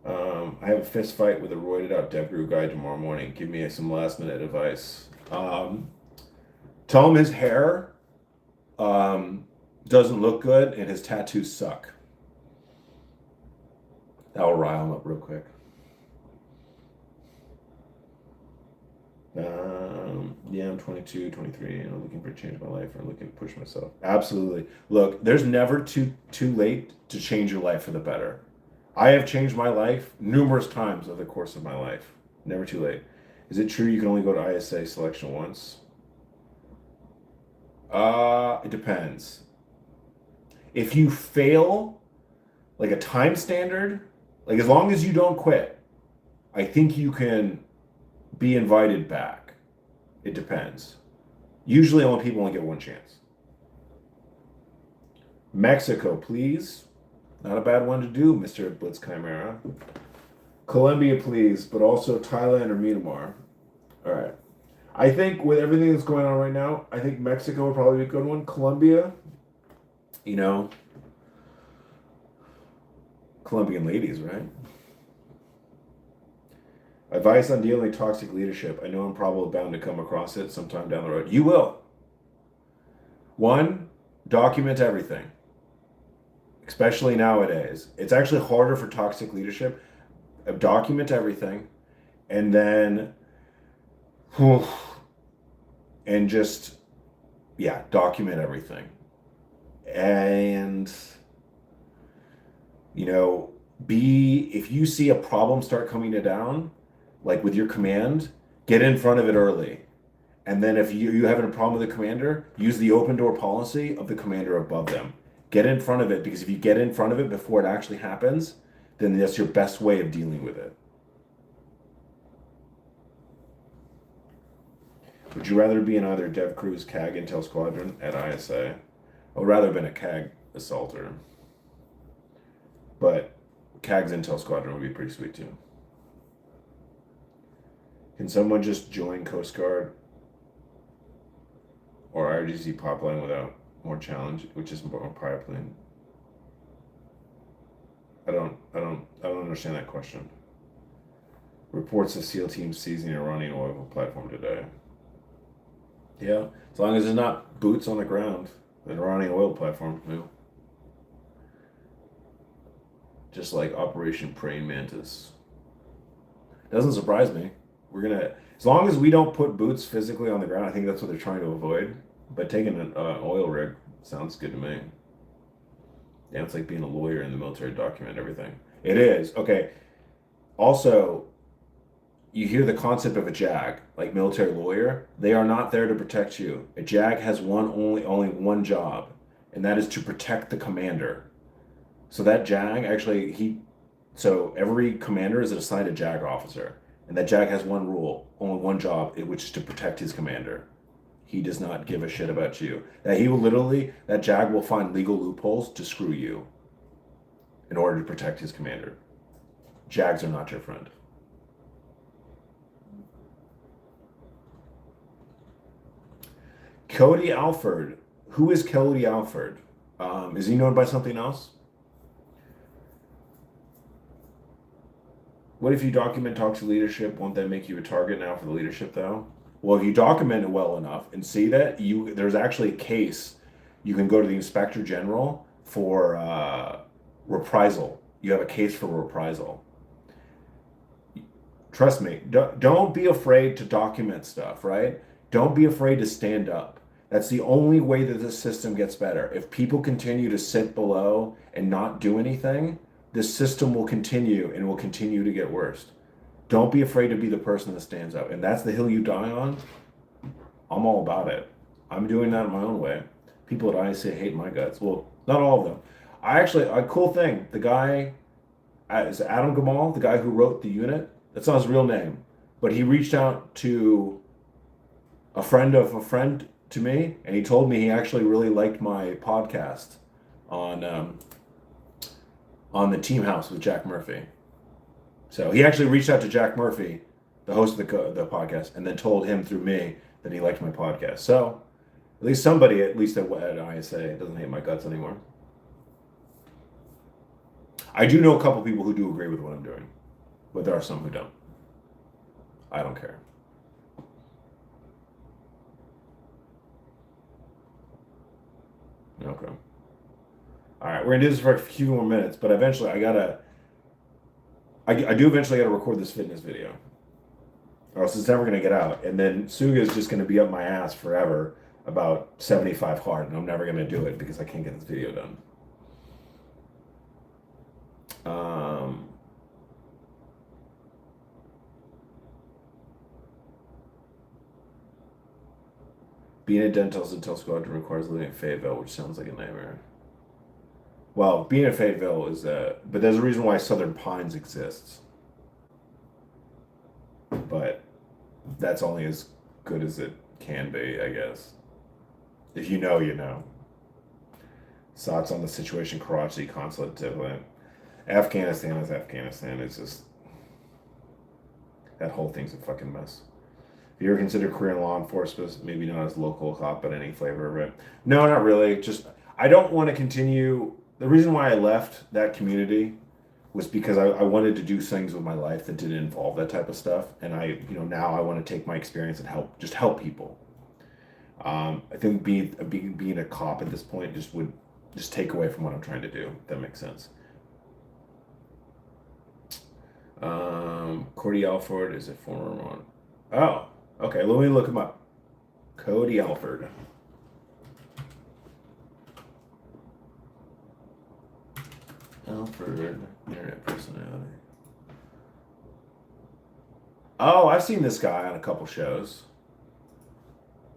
I have a fist fight with a roided out DevGuru guy tomorrow morning. Give me some last minute advice. Tell him his hair doesn't look good and his tattoos suck. That'll rile him up real quick. Yeah, I'm 22, 23, and I'm looking for a change in my life, and I'm looking to push myself. Absolutely. Look, there's never too late to change your life for the better. I have changed my life numerous times over the course of my life. Never too late. Is it true you can only go to ISA selection once? It depends. If you fail, like a time standard, like as long as you don't quit, I think you can be invited back. It depends. Usually only people only get one chance. Mexico, please. Not a bad one to do, Mr. Blitz Chimera. Colombia, please, but also Thailand or Myanmar. All right. I think with everything that's going on right now, I think Mexico would probably be a good one. Colombia, you know, Colombian ladies, right? Advice on dealing with toxic leadership. I know I'm probably bound to come across it sometime down the road. You will. One, document everything. Especially nowadays. It's actually harder for toxic leadership. Document everything. And then, and just, yeah, document everything. And, you know, if you see a problem start coming down, like with your command, get in front of it early. And then if you're having a problem with the commander, use the open door policy of the commander above them. Get in front of it, because if you get in front of it before it actually happens, then that's your best way of dealing with it. Would you rather be in either Dev Crew's CAG Intel Squadron at ISA? I would rather have been a CAG Assaulter. But CAG's Intel Squadron would be pretty sweet too. Can someone just join Coast Guard or RGZ Popline without more challenge, which is more private plane? I don't understand that question. Reports of SEAL team seizing an Iranian oil platform today. Yeah, as long as there's not boots on the ground, an Iranian oil platform, no. Just like Operation Praying Mantis. Doesn't surprise me. As long as we don't put boots physically on the ground, I think that's what they're trying to avoid. But taking an oil rig sounds good to me. Yeah, it's like being a lawyer in the military, document everything. It is. Okay. Also, you hear the concept of a JAG, like military lawyer. They are not there to protect you. A JAG has only one job, and that is to protect the commander. So that JAG so every commander is assigned a JAG officer. And that JAG has one rule, only one job, which is to protect his commander. He does not give a shit about you. That JAG will find legal loopholes to screw you. in order to protect his commander. Jags are not your friend. Cody Alford. Who is Cody Alford? Is he known by something else? What if you document toxic leadership? Won't that make you a target now for the leadership, though? Well, if you document it well enough and see that, there's actually a case. You can go to the Inspector General for reprisal. You have a case for reprisal. Trust me, don't be afraid to document stuff, right? Don't be afraid to stand up. That's the only way that this system gets better. If people continue to sit below and not do anything, this system will continue and will continue to get worse. Don't be afraid to be the person that stands up. And that's the hill you die on. I'm all about it. I'm doing that in my own way. People at ISA hate my guts. Well, not all of them. A cool thing, the guy, is Adam Gamal, the guy who wrote the unit. That's not his real name. But he reached out to a friend of a friend to me, and he told me he actually really liked my podcast on the Team House with Jack Murphy. So he actually reached out to Jack Murphy, the host of the podcast, and then told him through me that he liked my podcast. So at least somebody, at least at ISA, doesn't hate my guts anymore. I do know a couple people who do agree with what I'm doing, but there are some who don't. I don't care. Okay. All right, we're gonna do this for a few more minutes, but eventually I do eventually gotta record this fitness video, or else it's never gonna get out. And then Suga is just gonna be up my ass forever about 75 hard, and I'm never gonna do it because I can't get this video done. Being a Dental's Intel Squadron requires living in Fayetteville, which sounds like a nightmare. Well, being in Fayetteville is but there's a reason why Southern Pines exists. But that's only as good as it can be, I guess. If you know, you know. Thoughts on the situation, Karachi, consulate, Afghanistan is Afghanistan. It's just, that whole thing's a fucking mess. If you ever consider career in law enforcement, maybe not as local cop, but any flavor of it? No, not really. Just, I don't want to continue. The reason why I left that community was because I wanted to do things with my life that didn't involve that type of stuff. And now I want to take my experience and help people. I think being a cop at this point would take away from what I'm trying to do. If that makes sense. Cody Alford is a former one. Oh, okay. Let me look him up. Cody Alford. Alford, internet personality. Oh, I've seen this guy on a couple shows.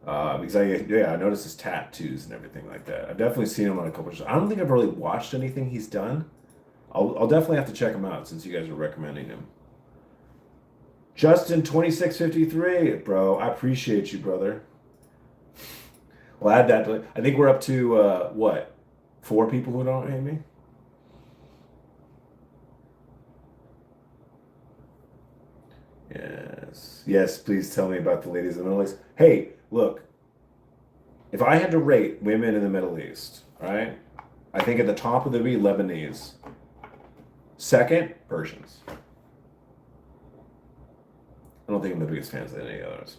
Because I noticed his tattoos and everything like that. I've definitely seen him on a couple shows. I don't think I've really watched anything he's done. I'll definitely have to check him out since you guys are recommending him. Justin 2653, bro. I appreciate you, brother. We'll add that to, I think we're up to 4 people who don't hate me. Yes, please tell me about the ladies in the Middle East. Hey, look, if I had to rate women in the Middle East, all right, I think at the top of the be Lebanese. Second, Persians. I don't think I'm the biggest fans of any others.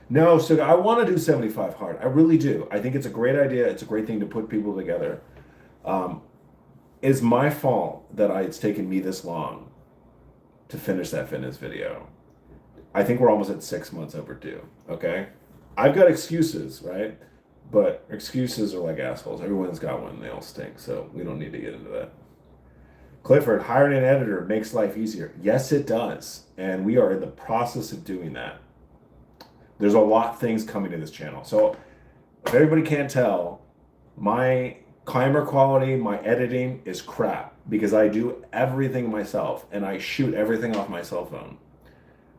No, so I want to do 75 hard. I really do. I think it's a great idea. It's a great thing to put people together. It's my fault that it's taken me this long to finish that fitness video. I think we're almost at 6 months overdue, okay? I've got excuses, right? But excuses are like assholes. Everyone's got one and they all stink, so we don't need to get into that. Clifford, hiring an editor makes life easier. Yes, it does. And we are in the process of doing that. There's a lot of things coming to this channel. So if everybody can't tell, my camera quality, my editing is crap because I do everything myself and I shoot everything off my cell phone.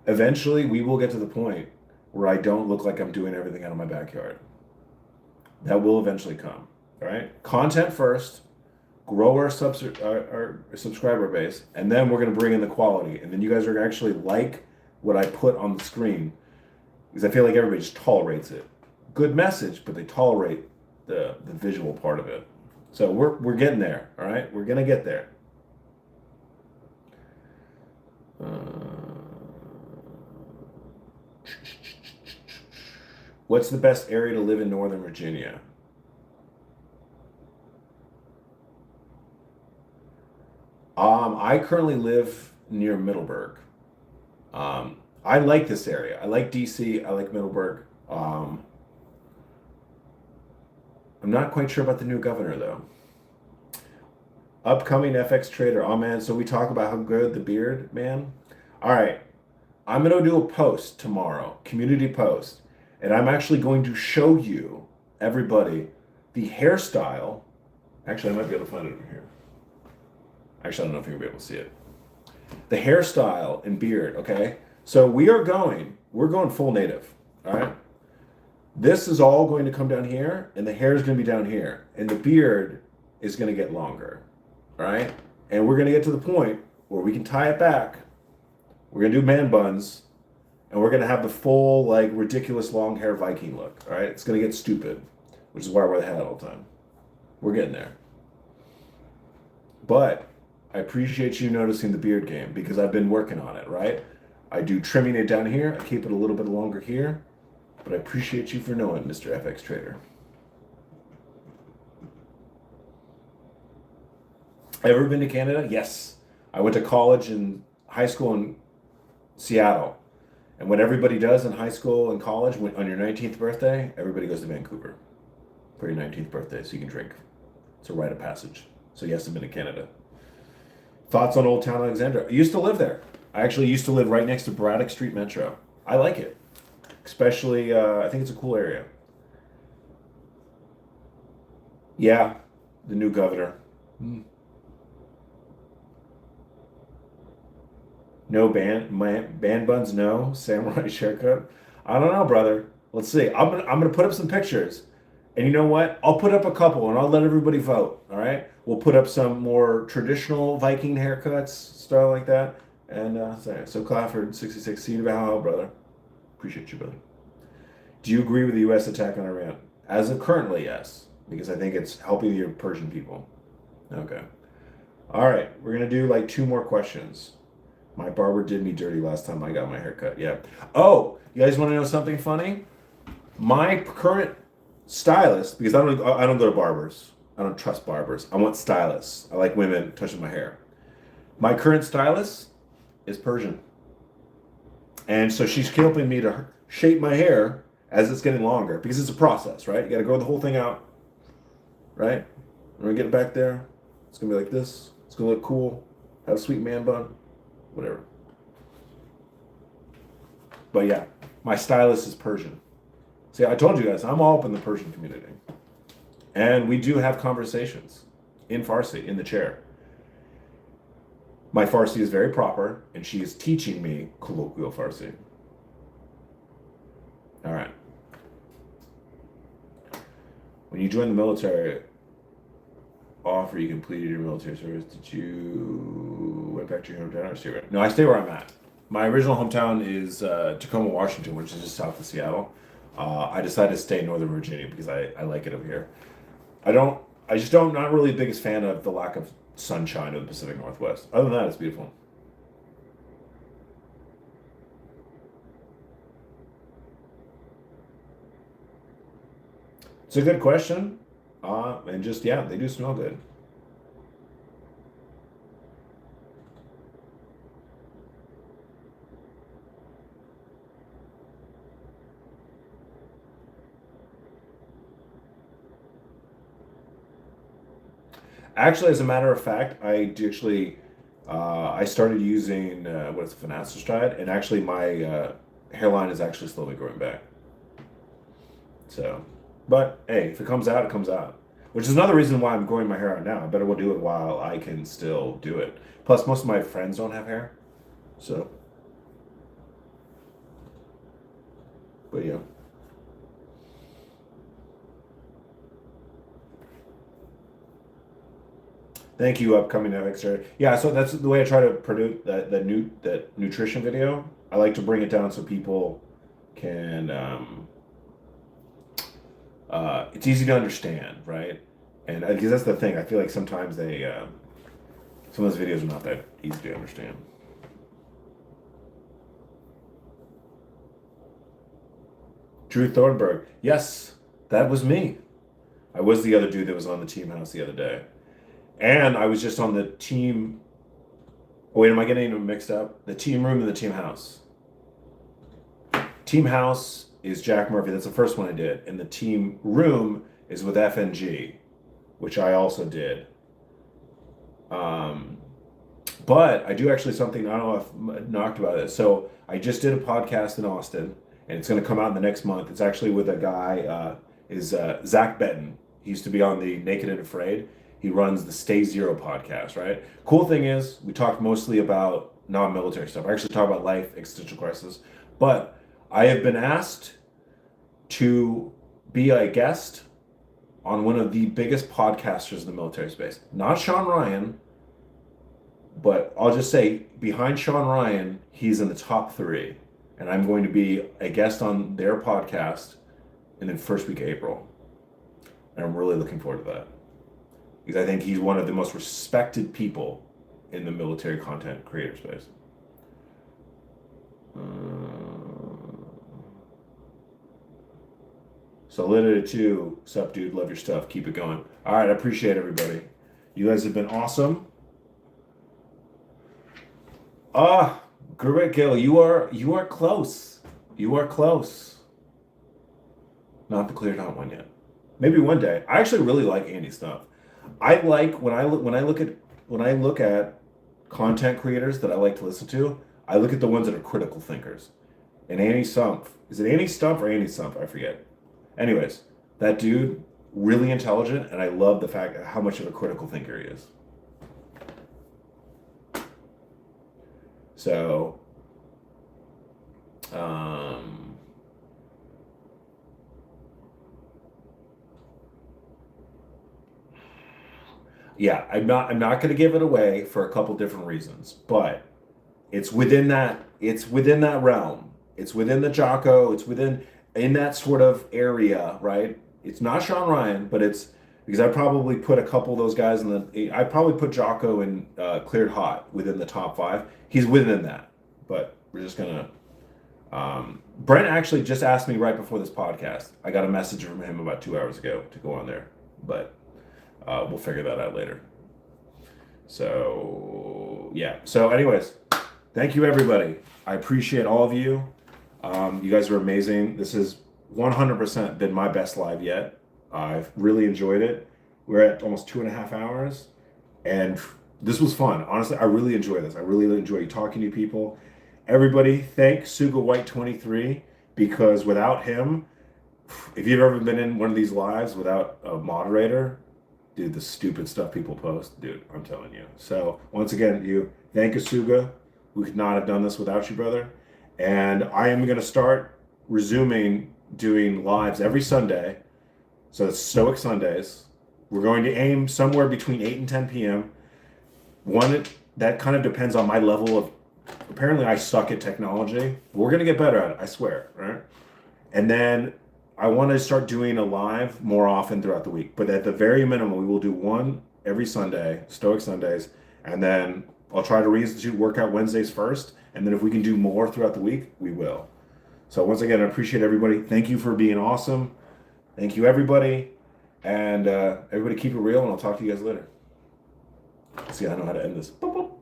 Eventually, we will get to the point where I don't look like I'm doing everything out of my backyard. That will eventually come. All right, content first, grow our subscriber base, and then we're going to bring in the quality. And then you guys are actually like what I put on the screen, because I feel like everybody just tolerates it. Good message, but they tolerate the visual part of it. So we're getting there. All right, we're gonna get there. What's the best area to live in Northern Virginia? I currently live near Middleburg. I like this area. I like DC. I like Middleburg. I'm not quite sure about the new governor though. Upcoming FX trader. Oh man, so we talk about how good the beard, man. All right, I'm gonna do a post tomorrow, community post, and I'm actually going to show you, everybody, the hairstyle. Actually, I might be able to find it over here. Actually, I don't know if you're gonna be able to see it. The hairstyle and beard, okay? So we're going full native, all right? This is all going to come down here, and the hair is going to be down here, and the beard is going to get longer, all right? And we're going to get to the point where we can tie it back. We're going to do man buns, and we're going to have the full, like, ridiculous long hair Viking look, all right? It's going to get stupid, which is why I wear the hat all the time. We're getting there. But I appreciate you noticing the beard game, because I've been working on it, right? I do trimming it down here. I keep it a little bit longer here. But I appreciate you for knowing, Mr. FX Trader. Ever been to Canada? Yes. I went to college and high school in Seattle. And what everybody does in high school and college, on your 19th birthday, everybody goes to Vancouver for your 19th birthday so you can drink. It's a rite of passage. So yes, I've been to Canada. Thoughts on Old Town Alexandria? I used to live there. I actually used to live right next to Braddock Street Metro. I like it. Especially, I think it's a cool area. Yeah, the new governor. No band buns, no samurai haircut. I don't know, brother. Let's see. I'm gonna put up some pictures, and you know what? I'll put up a couple, and I'll let everybody vote. All right? We'll put up some more traditional Viking haircuts, stuff like that. And so Clafford 66, see you Valhalla, brother. Appreciate you, brother. Do you agree with the U.S. attack on Iran? As of currently, yes, because I think it's helping the Persian people. Okay. All right, we're gonna do like 2 more questions. My barber did me dirty last time I got my haircut. Yeah. Oh, you guys want to know something funny? My current stylist, because I don't go to barbers. I don't trust barbers. I want stylists. I like women touching my hair. My current stylist is Persian. And so she's helping me to shape my hair as it's getting longer, because it's a process, right? You got to grow the whole thing out, right? When we get it back there, it's going to be like this. It's going to look cool. Have a sweet man bun, whatever. But yeah, my stylist is Persian. See, I told you guys, I'm all up in the Persian community. And we do have conversations in Farsi, in the chair. My Farsi is very proper, and she is teaching me colloquial Farsi. All right. When you joined the military, after you completed your military service, did you went back to your hometown or stay right? No, I stay where I'm at. My original hometown is Tacoma, Washington, which is just south of Seattle. I decided to stay in Northern Virginia because I like it over here. Not really the biggest fan of the lack of sunshine of the Pacific Northwest. Other than that, it's beautiful. It's a good question. And just, yeah, they do smell good. Actually, as a matter of fact, I started using, what is it, finasteride, and actually my hairline is actually slowly growing back. So, but hey, if it comes out, it comes out. Which is another reason why I'm growing my hair out now. I better go do it while I can still do it. Plus, most of my friends don't have hair. So, but yeah. Thank you, upcoming Netflix. Yeah, so that's the way I try to produce that nutrition video. I like to bring it down so people can. It's easy to understand, right? And because that's the thing, I feel like sometimes some of those videos are not that easy to understand. Drew Thornburg, yes, that was me. I was the other dude that was on the team house the other day. And I was just on the team. Oh, wait, am I getting them mixed up? The team room and the team house. Team house is Jack Murphy. That's the first one I did. And the team room is with FNG, which I also did. But I do actually something, I don't know if I've knocked about it. So I just did a podcast in Austin, and it's going to come out in the next month. It's actually with a guy, Zach Benton. He used to be on the Naked and Afraid. He runs the Stay Zero podcast, right? Cool thing is, we talk mostly about non-military stuff. I actually talk about life, existential crisis. But I have been asked to be a guest on one of the biggest podcasters in the military space. Not Sean Ryan, but I'll just say, behind Sean Ryan, he's in the top 3. And I'm going to be a guest on their podcast in the first week of April. And I'm really looking forward to that. Because I think he's one of the most respected people in the military content creator space. Solidity 2, sup dude, love your stuff, keep it going. All right, I appreciate everybody. You guys have been awesome. Great, Gil, you are close. You are close. Not the cleared out one yet. Maybe one day. I actually really like Andy's stuff. I like when I look at content creators that I like to listen to, I look at the ones that are critical thinkers. And Andy Stumpf. Is it Andy Stumpf or Andy Stumpf? I forget. Anyways, that dude, really intelligent, and I love the fact how much of a critical thinker he is. So, yeah, I'm not going to give it away for a couple different reasons, but it's within that realm. It's within the Jocko. It's in that sort of area, right? It's not Sean Ryan, but it's because I probably put a couple of those guys I probably put Jocko in Cleared Hot within the top 5. He's within that, but we're just gonna. Brent actually just asked me right before this podcast. I got a message from him about 2 hours ago to go on there, but we'll figure that out later. So yeah. So anyways, thank you everybody. I appreciate all of you. You guys are amazing. This has 100% been my best live yet. I've really enjoyed it. We're at almost 2.5 hours, and this was fun. Honestly, I really enjoy this. I really enjoy talking to people. Everybody, thank Suga White 23, because without him, if you've ever been in one of these lives without a moderator, dude, the stupid stuff people post, dude, I'm telling you. So once again, thank you, Suga. We could not have done this without you, brother. And I am going to start resuming doing lives every Sunday. So it's Stoic Sundays. We're going to aim somewhere between 8 and 10 p.m. That kind of depends on my level of. Apparently, I suck at technology. We're going to get better at it, I swear, right? And then I want to start doing a live more often throughout the week. But at the very minimum, we will do one every Sunday, Stoic Sundays. And then I'll try to reinstitute Workout Wednesdays first. And then if we can do more throughout the week, we will. So once again, I appreciate everybody. Thank you for being awesome. Thank you, everybody. And everybody keep it real, and I'll talk to you guys later. See, I know how to end this. Boop, boop.